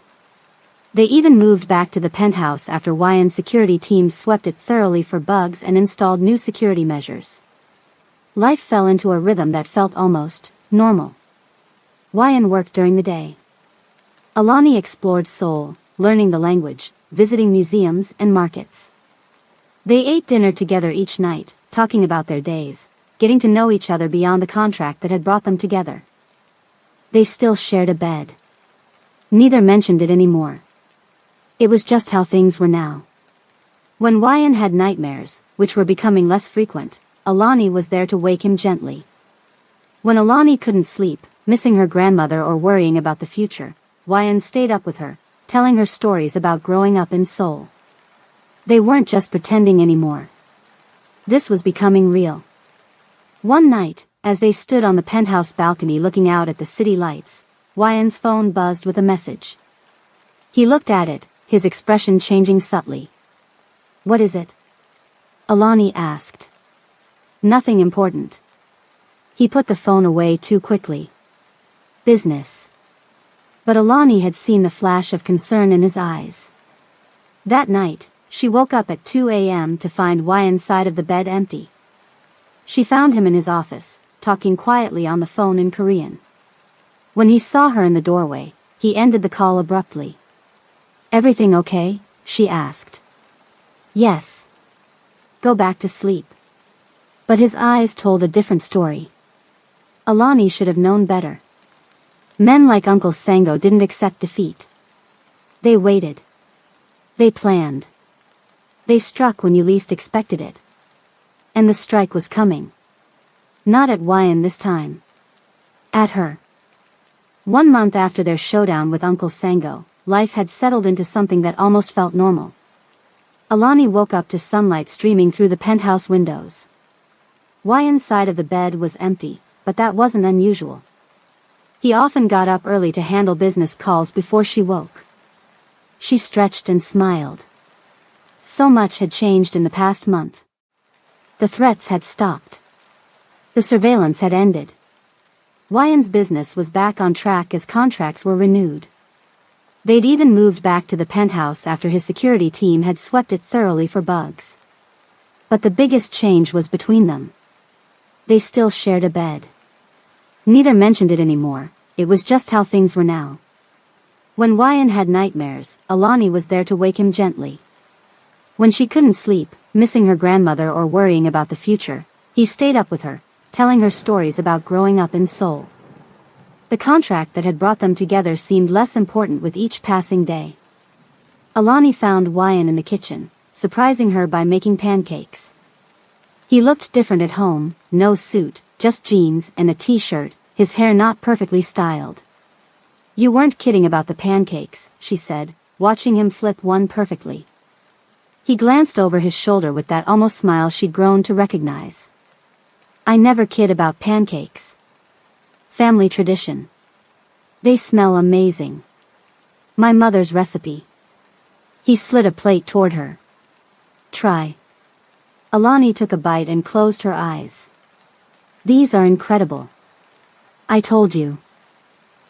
They even moved back to the penthouse after Wyan's security team swept it thoroughly for bugs and installed new security measures. Life fell into a rhythm that felt almost normal. Wyan worked during the day. Alani explored Seoul, learning the language, visiting museums and markets. They ate dinner together each night, talking about their days, getting to know each other beyond the contract that had brought them together. They still shared a bed. Neither mentioned it anymore. It was just how things were now. When Wyan had nightmares, which were becoming less frequent, Alani was there to wake him gently. When Alani couldn't sleep, missing her grandmother or worrying about the future, Wyan stayed up with her, telling her stories about growing up in Seoul. They weren't just pretending anymore. This was becoming real. One night, as they stood on the penthouse balcony looking out at the city lights, Wyan's phone buzzed with a message. He looked at it, his expression changing subtly. "What is it?" Alani asked. "Nothing important." He put the phone away too quickly. "Business." But Alani had seen the flash of concern in his eyes. That night, she woke up at 2 a.m. to find Wyan's side of the bed empty. She found him in his office, talking quietly on the phone in Korean. When he saw her in the doorway, he ended the call abruptly. "Everything okay?" she asked. "Yes. Go back to sleep." But his eyes told a different story. Alani should have known better. Men like Uncle Sango didn't accept defeat. They waited. They planned. They struck when you least expected it. And the strike was coming. Not at Wyan this time. At her. 1 month after their showdown with Uncle Sango, life had settled into something that almost felt normal. Alani woke up to sunlight streaming through the penthouse windows. Wyan's side of the bed was empty, but that wasn't unusual. He often got up early to handle business calls before she woke. She stretched and smiled. So much had changed in the past month. The threats had stopped. The surveillance had ended. Wyan's business was back on track as contracts were renewed. They'd even moved back to the penthouse after his security team had swept it thoroughly for bugs. But the biggest change was between them. They still shared a bed. Neither mentioned it anymore, it was just how things were now. When Wyan had nightmares, Alani was there to wake him gently. When she couldn't sleep, missing her grandmother or worrying about the future, he stayed up with her, telling her stories about growing up in Seoul. The contract that had brought them together seemed less important with each passing day. Alani found Wyan in the kitchen, surprising her by making pancakes. He looked different at home, no suit, just jeans and a t-shirt, his hair not perfectly styled. "You weren't kidding about the pancakes," she said, watching him flip one perfectly. He glanced over his shoulder with that almost smile she'd grown to recognize. "I never kid about pancakes. Family tradition. They smell amazing. My mother's recipe." He slid a plate toward her. "Try." Alani took a bite and closed her eyes. "These are incredible. I told you."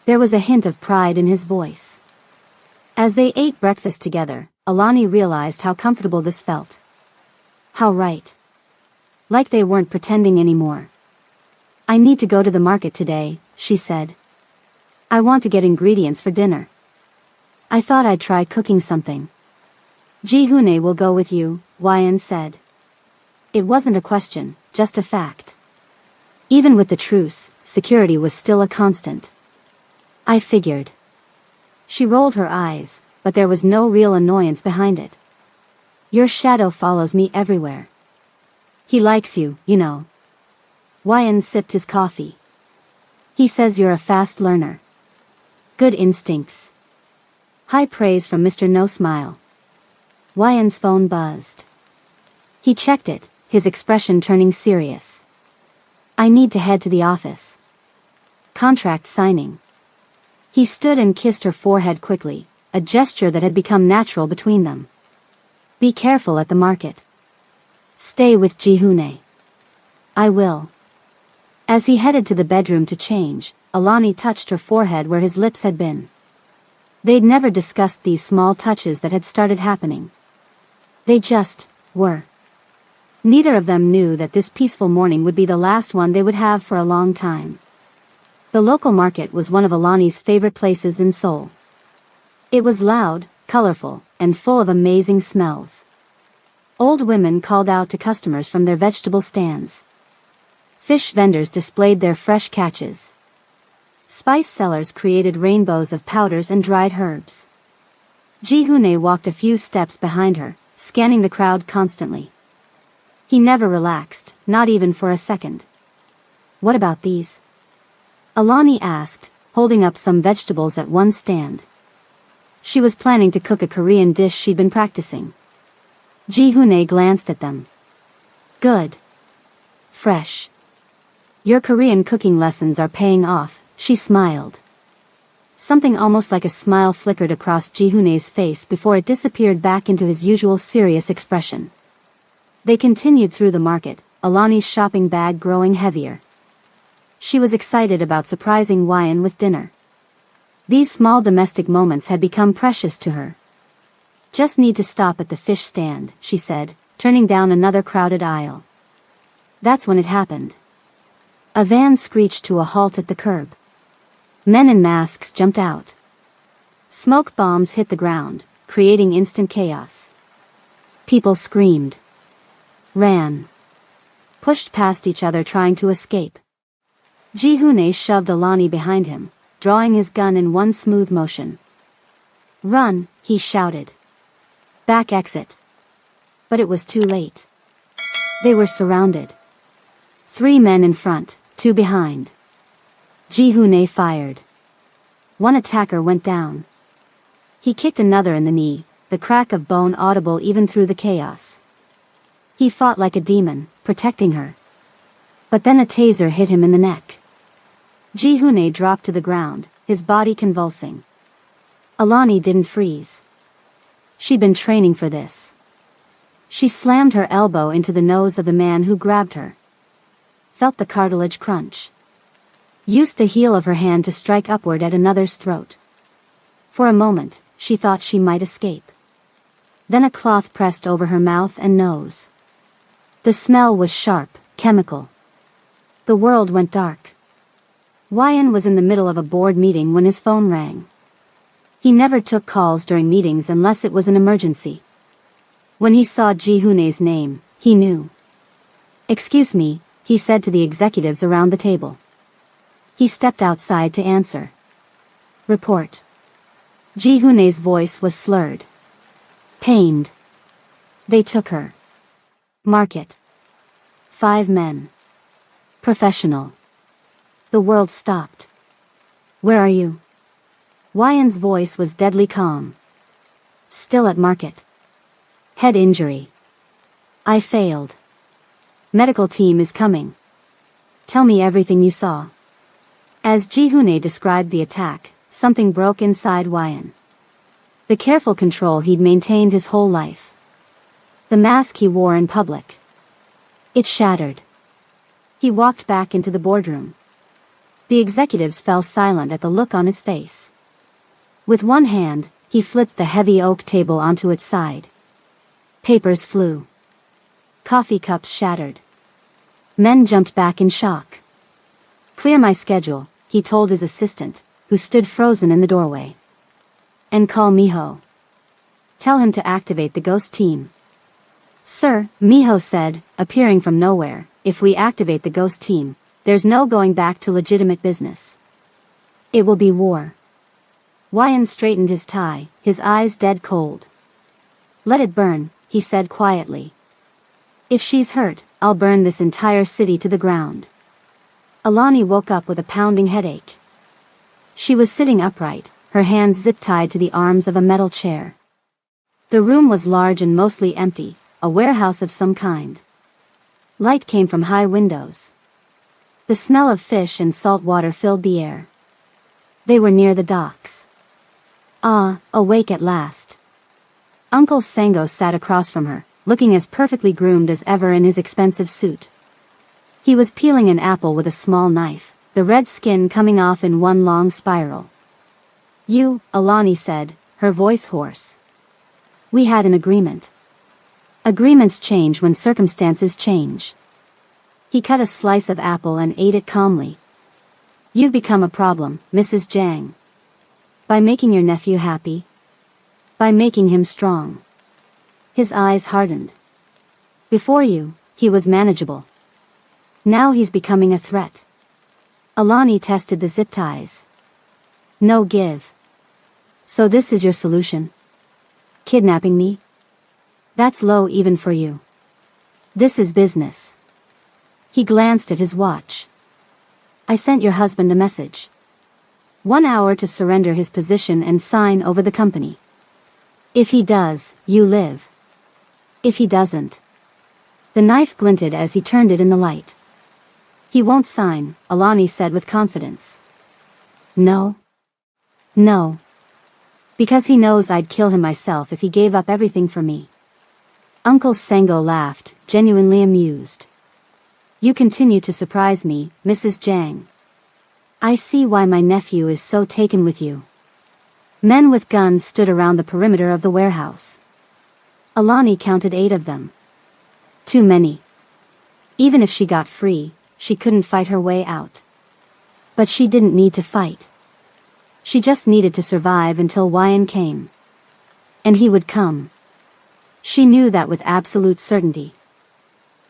There was a hint of pride in his voice. As they ate breakfast together, Alani realized how comfortable this felt. How right. Like they weren't pretending anymore. "I need to go to the market today," she said. "I want to get ingredients for dinner. I thought I'd try cooking something." "Ji-hoon will go with you," Wyan said. It wasn't a question, just a fact. Even with the truce, security was still a constant. "I figured." She rolled her eyes, but there was no real annoyance behind it. "Your shadow follows me everywhere. He likes you, you know." Wyan sipped his coffee. "He says you're a fast learner. Good instincts." High praise from Mr. No Smile. Wyan's phone buzzed. He checked it, his expression turning serious. "I need to head to the office. Contract signing." He stood and kissed her forehead quickly, a gesture that had become natural between them. "Be careful at the market. Stay with Ji-hoon. "I will." As he headed to the bedroom to change, Alani touched her forehead where his lips had been. They'd never discussed these small touches that had started happening. They just were. Neither of them knew that this peaceful morning would be the last one they would have for a long time. The local market was one of Alani's favorite places in Seoul. It was loud, colorful, and full of amazing smells. Old women called out to customers from their vegetable stands. Fish vendors displayed their fresh catches. Spice sellers created rainbows of powders and dried herbs. Ji-hoon walked a few steps behind her, scanning the crowd constantly. He never relaxed, not even for a second. "What about these?" Alani asked, holding up some vegetables at one stand. She was planning to cook a Korean dish she'd been practicing. Ji-hoon glanced at them. "Good. Fresh. Your Korean cooking lessons are paying off," she smiled. Something almost like a smile flickered across Ji-hoon's face before it disappeared back into his usual serious expression. They continued through the market, Alani's shopping bag growing heavier. She was excited about surprising Wyan with dinner. These small domestic moments had become precious to her. "Just need to stop at the fish stand," she said, turning down another crowded aisle. That's when it happened. A van screeched to a halt at the curb. Men in masks jumped out. Smoke bombs hit the ground, creating instant chaos. People screamed, ran, pushed past each other trying to escape. Ji-hoon shoved Alani behind him, drawing his gun in one smooth motion. "Run," he shouted. "Back exit." But it was too late. They were surrounded. 3 men in front, 2 behind. Ji-hoon fired. One attacker went down. He kicked another in the knee, the crack of bone audible even through the chaos. He fought like a demon, protecting her. But then a taser hit him in the neck. Ji-hoon dropped to the ground, his body convulsing. Alani didn't freeze. She'd been training for this. She slammed her elbow into the nose of the man who grabbed her. Felt the cartilage crunch. Used the heel of her hand to strike upward at another's throat. For a moment, she thought she might escape. Then a cloth pressed over her mouth and nose. The smell was sharp, chemical. The world went dark. Wyan was in the middle of a board meeting when his phone rang. He never took calls during meetings unless it was an emergency. When he saw Ji-hoon's name, he knew. "Excuse me," he said to the executives around the table. He stepped outside to answer. "Report." Ji-hoon's voice was slurred. Pained. "They took her. Market. 5 men. Professional." The world stopped. "Where are you?" Wyan's voice was deadly calm. "Still at market. Head injury. I failed. Medical team is coming. Tell me everything you saw." As Ji-hoon described the attack, something broke inside Wyan. The careful control he'd maintained his whole life. The mask he wore in public. It shattered. He walked back into the boardroom. The executives fell silent at the look on his face. With one hand, he flipped the heavy oak table onto its side. Papers flew. Coffee cups shattered. Men jumped back in shock. "Clear my schedule," he told his assistant, who stood frozen in the doorway. "And call Miho. Tell him to activate the ghost team." "Sir," Miho said, appearing from nowhere, "if we activate the ghost team, there's no going back to legitimate business. It will be war." Wyan straightened his tie, his eyes dead cold. "Let it burn," he said quietly. "If she's hurt, I'll burn this entire city to the ground." Alani woke up with a pounding headache. She was sitting upright, her hands zip-tied to the arms of a metal chair. The room was large and mostly empty, a warehouse of some kind. Light came from high windows. The smell of fish and salt water filled the air. They were near the docks. Awake at last. Uncle Sango sat across from her, looking as perfectly groomed as ever in his expensive suit. He was peeling an apple with a small knife, the red skin coming off in one long spiral. You, Alani said, her voice hoarse. We had an agreement. Agreements change when circumstances change. He cut a slice of apple and ate it calmly. You've become a problem, Mrs. Jiang. By making your nephew happy. By making him strong. His eyes hardened. Before you, he was manageable. Now he's becoming a threat. Alani tested the zip ties. No give. So this is your solution? Kidnapping me? That's low even for you. This is business. He glanced at his watch. I sent your husband a message. 1 hour to surrender his position and sign over the company. If he does, you live. If he doesn't. The knife glinted as he turned it in the light. He won't sign, Alani said with confidence. No. No. Because he knows I'd kill him myself if he gave up everything for me. Uncle Sango laughed, genuinely amused. You continue to surprise me, Mrs. Jiang. I see why my nephew is so taken with you. Men with guns stood around the perimeter of the warehouse. Alani counted 8 of them. Too many. Even if she got free, she couldn't fight her way out. But she didn't need to fight. She just needed to survive until Wyan came. And he would come. She knew that with absolute certainty.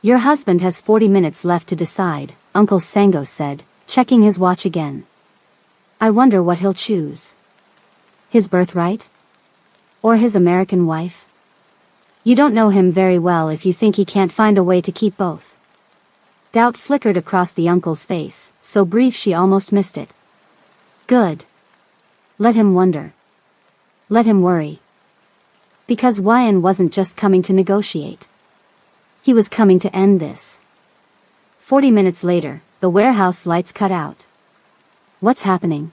Your husband has 40 minutes left to decide, Uncle Sango said, checking his watch again. I wonder what he'll choose. His birthright? Or his American wife? You don't know him very well if you think he can't find a way to keep both. Doubt flickered across the uncle's face, so brief she almost missed it. Good. Let him wonder. Let him worry. Because Wyan wasn't just coming to negotiate. He was coming to end this. 40 minutes later, the warehouse lights cut out. What's happening?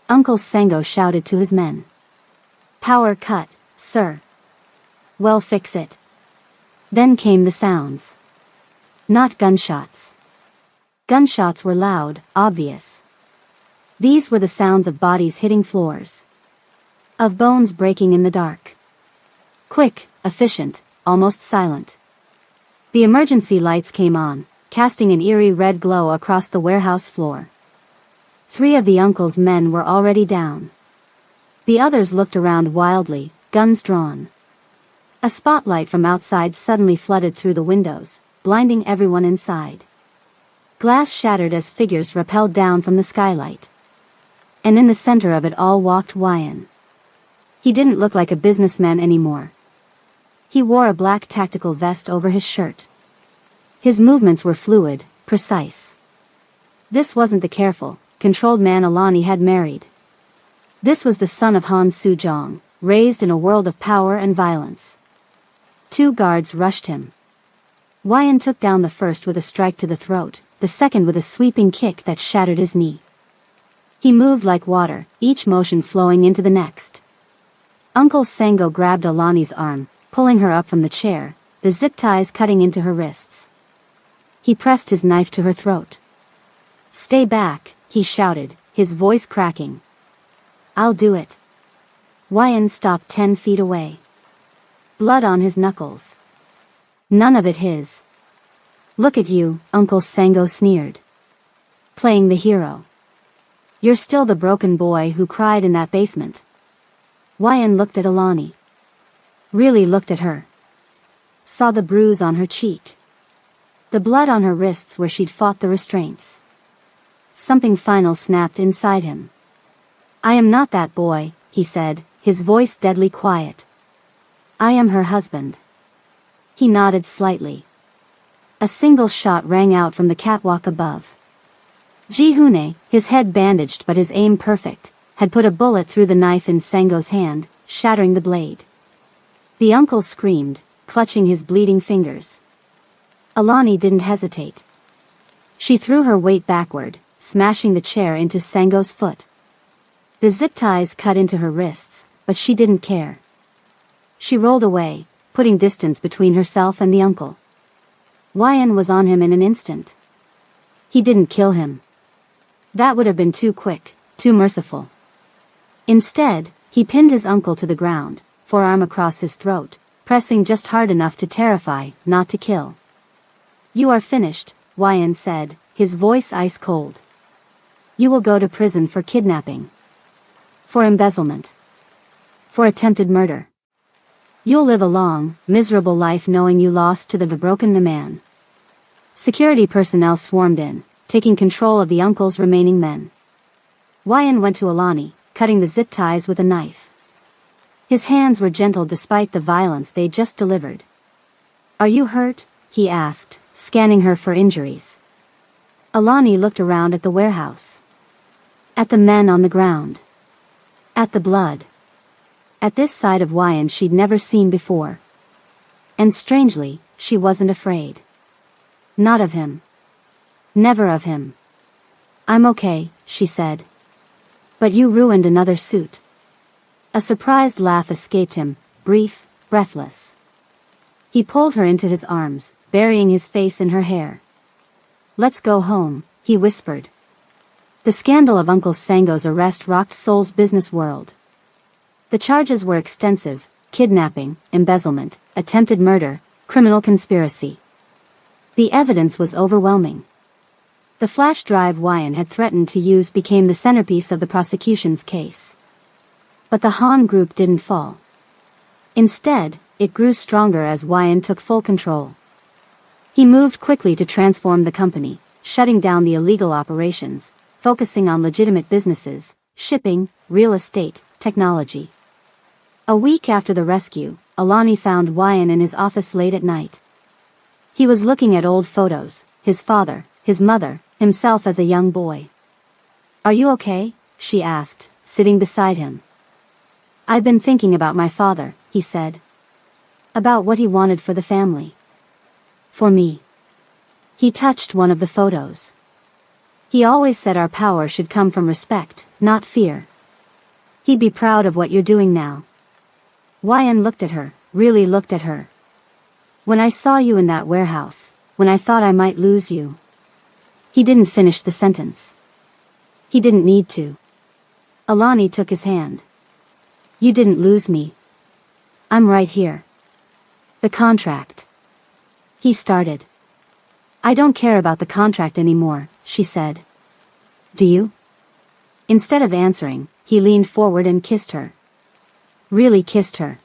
Uncle Sango shouted to his men. Power cut, sir. Well, fix it. Then came the sounds. Not gunshots. Gunshots were loud, obvious. These were the sounds of bodies hitting floors. Of bones breaking in the dark. Quick, efficient, almost silent. The emergency lights came on, casting an eerie red glow across the warehouse floor. 3 of the uncle's men were already down. The others looked around wildly, guns drawn. A spotlight from outside suddenly flooded through the windows, blinding everyone inside. Glass shattered as figures rappelled down from the skylight. And in the center of it all walked Wyan. He didn't look like a businessman anymore. He wore a black tactical vest over his shirt. His movements were fluid, precise. This wasn't the careful, controlled man Alani had married. This was the son of Han Sujong, raised in a world of power and violence. 2 guards rushed him. Wyan took down the first with a strike to the throat, the second with a sweeping kick that shattered his knee. He moved like water, each motion flowing into the next. Uncle Sango grabbed Alani's arm, pulling her up from the chair, the zip ties cutting into her wrists. He pressed his knife to her throat. Stay back, he shouted, his voice cracking. I'll do it. Wyan stopped 10 feet away. Blood on his knuckles. None of it his. Look at you, Uncle Sango sneered. Playing the hero. You're still the broken boy who cried in that basement. Wyan looked at Alani. Really looked at her. Saw the bruise on her cheek. The blood on her wrists where she'd fought the restraints. Something final snapped inside him. I am not that boy, he said, his voice deadly quiet. I am her husband. He nodded slightly. A single shot rang out from the catwalk above. Ji-Hune, his head bandaged but his aim perfect, had put a bullet through the knife in Sango's hand, shattering the blade. The uncle screamed, clutching his bleeding fingers. Alani didn't hesitate. She threw her weight backward, smashing the chair into Sango's foot. The zip ties cut into her wrists, but she didn't care. She rolled away, putting distance between herself and the uncle. Wyan was on him in an instant. He didn't kill him. That would have been too quick, too merciful. Instead, he pinned his uncle to the ground, forearm across his throat, pressing just hard enough to terrify, not to kill. "You are finished," Wyan said, his voice ice cold. "You will go to prison for kidnapping. For embezzlement. For attempted murder. You'll live a long, miserable life knowing you lost to the broken man." Security personnel swarmed in, taking control of the uncle's remaining men. Wyan went to Alani, cutting the zip ties with a knife. His hands were gentle despite the violence they'd just delivered. "Are you hurt?" he asked, scanning her for injuries. Alani looked around at the warehouse. At the men on the ground. At the blood. At this side of Wyan she'd never seen before. And strangely, she wasn't afraid. Not of him. Never of him. "I'm okay," she said. "But you ruined another suit." A surprised laugh escaped him, brief, breathless. He pulled her into his arms, burying his face in her hair. "Let's go home," he whispered. The scandal of Uncle Sango's arrest rocked Seoul's business world. The charges were extensive: kidnapping, embezzlement, attempted murder, criminal conspiracy. The evidence was overwhelming. The flash drive Wyan had threatened to use became the centerpiece of the prosecution's case. But the Han group didn't fall. Instead, it grew stronger as Wyan took full control. He moved quickly to transform the company, shutting down the illegal operations, focusing on legitimate businesses, shipping, real estate, technology. A week after the rescue, Alani found Wyan in his office late at night. He was looking at old photos, his father, his mother, himself as a young boy. "Are you okay?" she asked, sitting beside him. "I've been thinking about my father," he said. "About what he wanted for the family. For me." He touched one of the photos. "He always said our power should come from respect, not fear. He'd be proud of what you're doing now." Wyan looked at her, really looked at her. "When I saw you in that warehouse, when I thought I might lose you." He didn't finish the sentence. He didn't need to. Alani took his hand. "You didn't lose me. I'm right here. The contract." He started. "I don't care about the contract anymore," she said. "Do you?" Instead of answering, he leaned forward and kissed her. Really kissed her.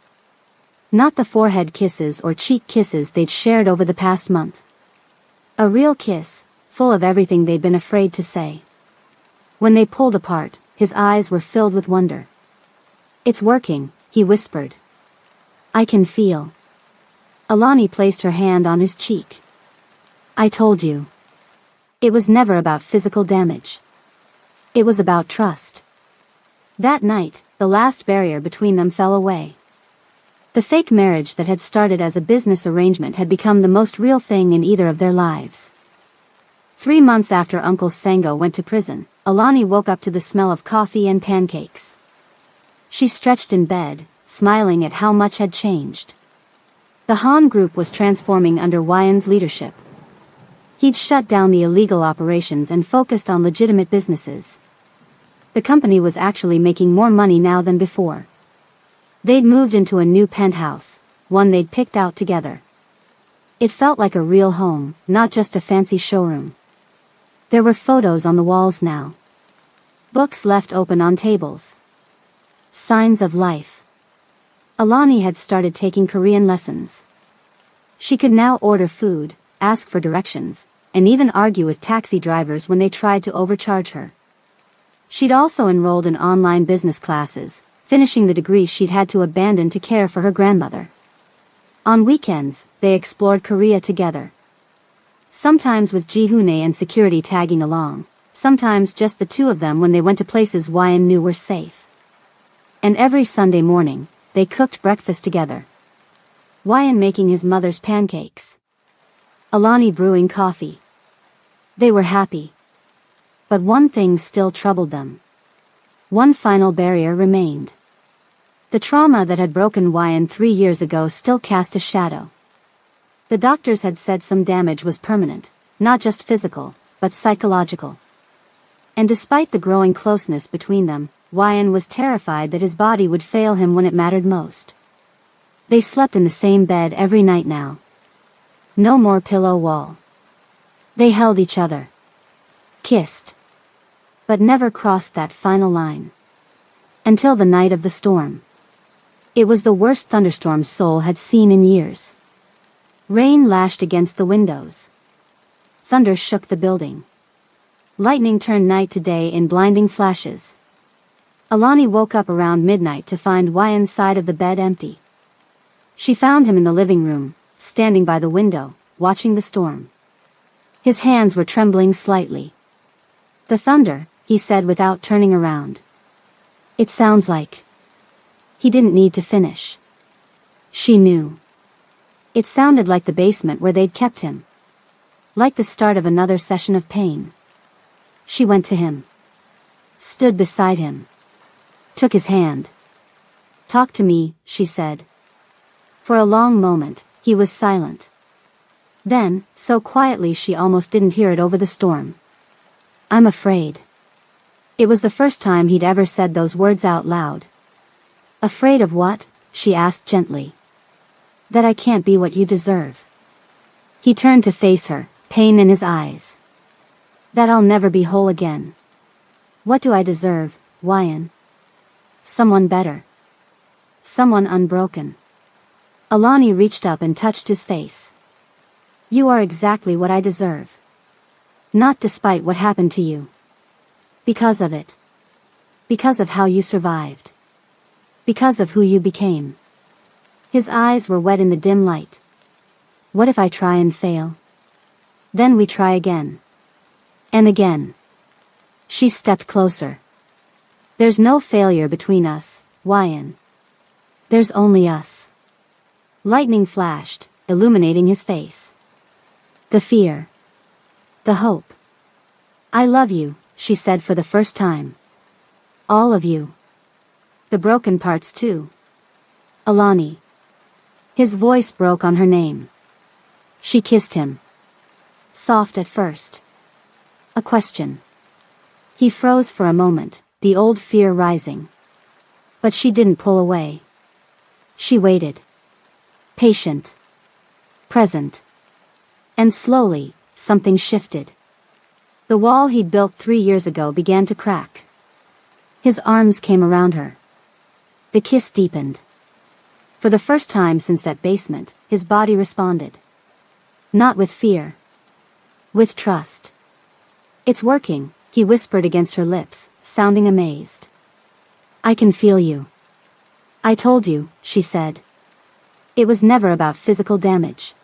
Not the forehead kisses or cheek kisses they'd shared over the past month. A real kiss, full of everything they'd been afraid to say. When they pulled apart, his eyes were filled with wonder. "It's working," he whispered. "I can feel." Alani placed her hand on his cheek. "I told you. It was never about physical damage. It was about trust." That night, the last barrier between them fell away. The fake marriage that had started as a business arrangement had become the most real thing in either of their lives. 3 months after Uncle Sango went to prison, Alani woke up to the smell of coffee and pancakes. She stretched in bed, smiling at how much had changed. The Han group was transforming under Wyan's leadership. He'd shut down the illegal operations and focused on legitimate businesses. The company was actually making more money now than before. They'd moved into a new penthouse, one they'd picked out together. It felt like a real home, not just a fancy showroom. There were photos on the walls now. Books left open on tables. Signs of life. Alani had started taking Korean lessons. She could now order food, ask for directions, and even argue with taxi drivers when they tried to overcharge her. She'd also enrolled in online business classes, finishing the degree she'd had to abandon to care for her grandmother. On weekends, they explored Korea together. Sometimes with Ji-hoon and security tagging along, sometimes just the two of them when they went to places Wyan knew were safe. And every Sunday morning, they cooked breakfast together. Wyan making his mother's pancakes. Alani brewing coffee. They were happy. But one thing still troubled them. One final barrier remained. The trauma that had broken Wyan 3 years ago still cast a shadow. The doctors had said some damage was permanent, not just physical, but psychological. And despite the growing closeness between them, Wyan was terrified that his body would fail him when it mattered most. They slept in the same bed every night now. No more pillow wall. They held each other. Kissed. But never crossed that final line. Until the night of the storm. It was the worst thunderstorm Seoul had seen in years. Rain lashed against the windows. Thunder shook the building. Lightning turned night to day in blinding flashes. Alani woke up around midnight to find Wyan's side of the bed empty. She found him in the living room, standing by the window, watching the storm. His hands were trembling slightly. "The thunder," he said without turning around. "It sounds like..." He didn't need to finish. She knew. It sounded like the basement where they'd kept him. Like the start of another session of pain. She went to him. Stood beside him. Took his hand. "Talk to me," she said. For a long moment, he was silent. Then, so quietly she almost didn't hear it over the storm. "I'm afraid." It was the first time he'd ever said those words out loud. "Afraid of what?" she asked gently. "That I can't be what you deserve." He turned to face her, pain in his eyes. "That I'll never be whole again." "What do I deserve, Wyan?" "Someone better. Someone unbroken." Alani reached up and touched his face. "You are exactly what I deserve. Not despite what happened to you. Because of it. Because of how you survived. Because of who you became." His eyes were wet in the dim light. "What if I try and fail? Then we try again. And again." She stepped closer. "There's no failure between us, Wyan. There's only us." Lightning flashed, illuminating his face. The fear. The hope. "I love you," she said for the first time. "All of you. The broken parts too. Alani." His voice broke on her name. She kissed him. Soft at first. A question. He froze for a moment, the old fear rising. But she didn't pull away. She waited. Patient. Present. And slowly, something shifted. The wall he'd built 3 years ago began to crack. His arms came around her. The kiss deepened. For the first time since that basement, his body responded. Not with fear. With trust. "It's working," he whispered against her lips, sounding amazed. "I can feel you." "I told you," she said. It was never about physical damage.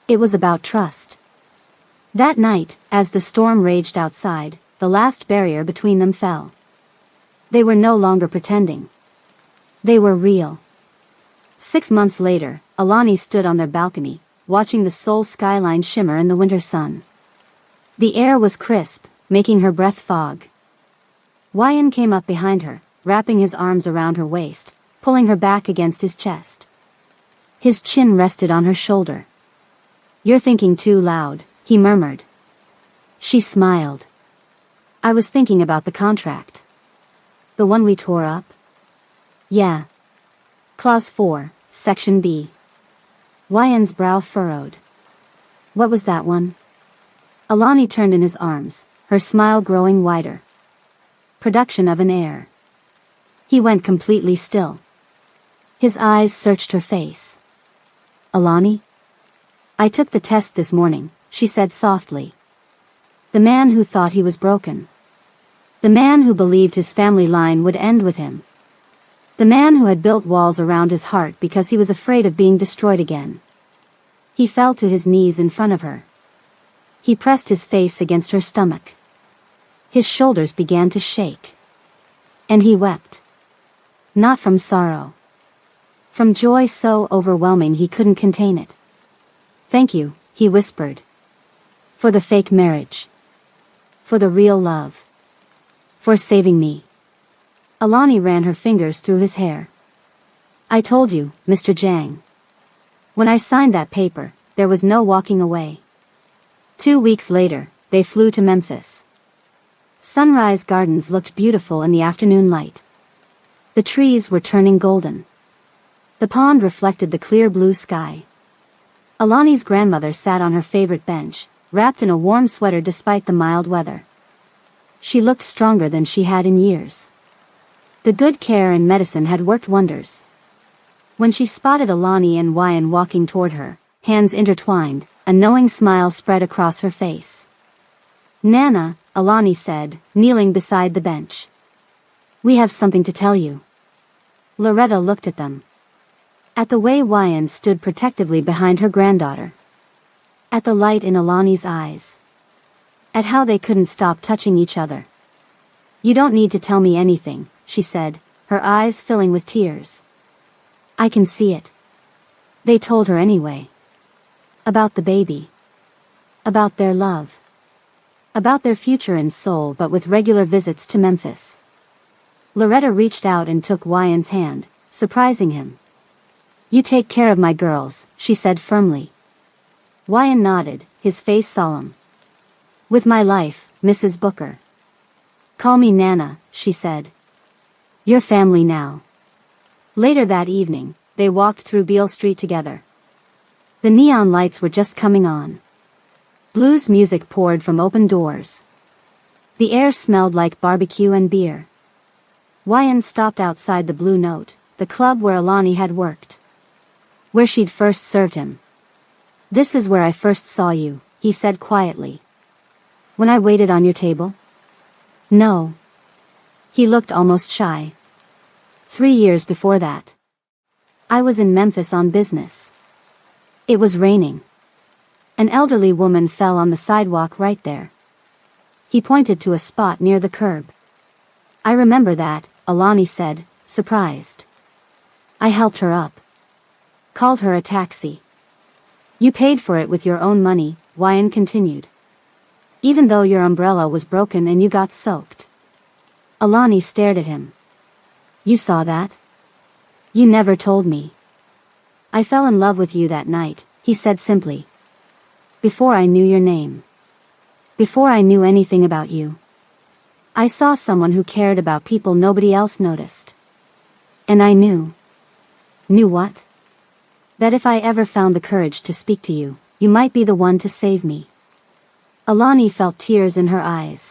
It was about trust. That night, as the storm raged outside, the last barrier between them fell. They were no longer pretending. They were real. 6 months later, Alani stood on their balcony, watching the Seoul skyline shimmer in the winter sun. The air was crisp, making her breath fog. Wyan came up behind her, wrapping his arms around her waist, pulling her back against his chest. His chin rested on her shoulder. "You're thinking too loud," he murmured. She smiled. "I was thinking about the contract. The one we tore up?" "Yeah. Clause 4, Section B." Wyan's brow furrowed. "What was that one?" Alani turned in his arms, her smile growing wider. "Production of an heir." He went completely still. His eyes searched her face. "Alani?" "I took the test this morning," she said softly. The man who thought he was broken. The man who believed his family line would end with him. The man who had built walls around his heart because he was afraid of being destroyed again. He fell to his knees in front of her. He pressed his face against her stomach. His shoulders began to shake. And he wept. Not from sorrow. From joy so overwhelming he couldn't contain it. "Thank you," he whispered. "For the fake marriage. For the real love. For saving me." Alani ran her fingers through his hair. "I told you, Mr. Jang. When I signed that paper, there was no walking away." 2 weeks later, they flew to Memphis. Sunrise Gardens looked beautiful in the afternoon light. The trees were turning golden. The pond reflected the clear blue sky. Alani's grandmother sat on her favorite bench, wrapped in a warm sweater despite the mild weather. She looked stronger than she had in years. The good care and medicine had worked wonders. When she spotted Alani and Wyan walking toward her, hands intertwined, a knowing smile spread across her face. "Nana," Alani said, kneeling beside the bench. "We have something to tell you." Loretta looked at them. At the way Wyan stood protectively behind her granddaughter. At the light in Alani's eyes. At how they couldn't stop touching each other. "You don't need to tell me anything," she said, her eyes filling with tears. "I can see it." They told her anyway. About the baby. About their love. About their future in Seoul, but with regular visits to Memphis. Loretta reached out and took Wyan's hand, surprising him. "You take care of my girls," she said firmly. Wyan nodded, his face solemn. "With my life, Mrs. Booker." "Call me Nana," she said. "You're family now." Later that evening, they walked through Beale Street together. The neon lights were just coming on. Blues music poured from open doors. The air smelled like barbecue and beer. Wyan stopped outside the Blue Note, the club where Alani had worked. Where she'd first served him. "This is where I first saw you," he said quietly. "When I waited on your table?" "No." He looked almost shy. 3 years before that. I was in Memphis on business. It was raining. An elderly woman fell on the sidewalk right there. He pointed to a spot near the curb. "I remember that," Alani said, surprised. "I helped her up. Called her a taxi." "You paid for it with your own money," Wyan continued. "Even though your umbrella was broken and you got soaked." Alani stared at him. "You saw that? You never told me." "I fell in love with you that night," he said simply. "Before I knew your name. Before I knew anything about you. I saw someone who cared about people nobody else noticed. And I knew." "Knew what?" "That if I ever found the courage to speak to you, you might be the one to save me." Alani felt tears in her eyes.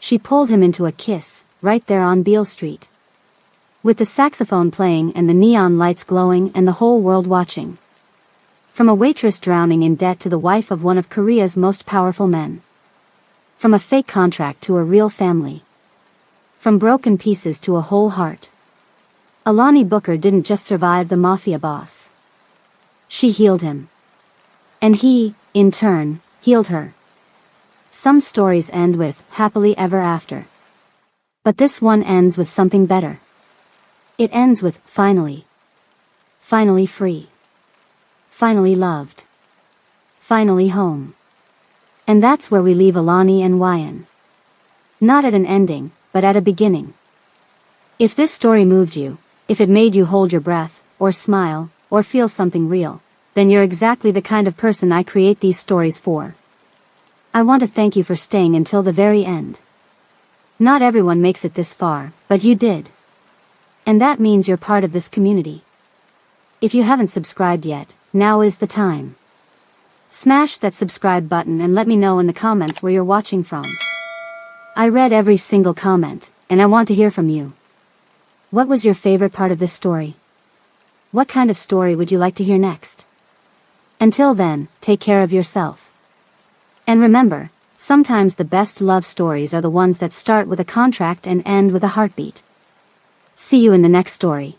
She pulled him into a kiss, right there on Beale Street. With the saxophone playing and the neon lights glowing and the whole world watching. From a waitress drowning in debt to the wife of one of Korea's most powerful men. From a fake contract to a real family. From broken pieces to a whole heart. Alani Booker didn't just survive the Mafia boss. She healed him. And he, in turn, healed her. Some stories end with happily ever after. But this one ends with something better. It ends with finally. Finally free. Finally loved. Finally home. And that's where we leave Alani and Wyan. Not at an ending, but at a beginning. If this story moved you, if it made you hold your breath, or smile, or feel something real, then you're exactly the kind of person I create these stories for. I want to thank you for staying until the very end. Not everyone makes it this far, but you did. And that means you're part of this community. If you haven't subscribed yet, now is the time. Smash that subscribe button and let me know in the comments where you're watching from. I read every single comment, and I want to hear from you. What was your favorite part of this story? What kind of story would you like to hear next? Until then, take care of yourself. And remember, sometimes the best love stories are the ones that start with a contract and end with a heartbeat. See you in the next story.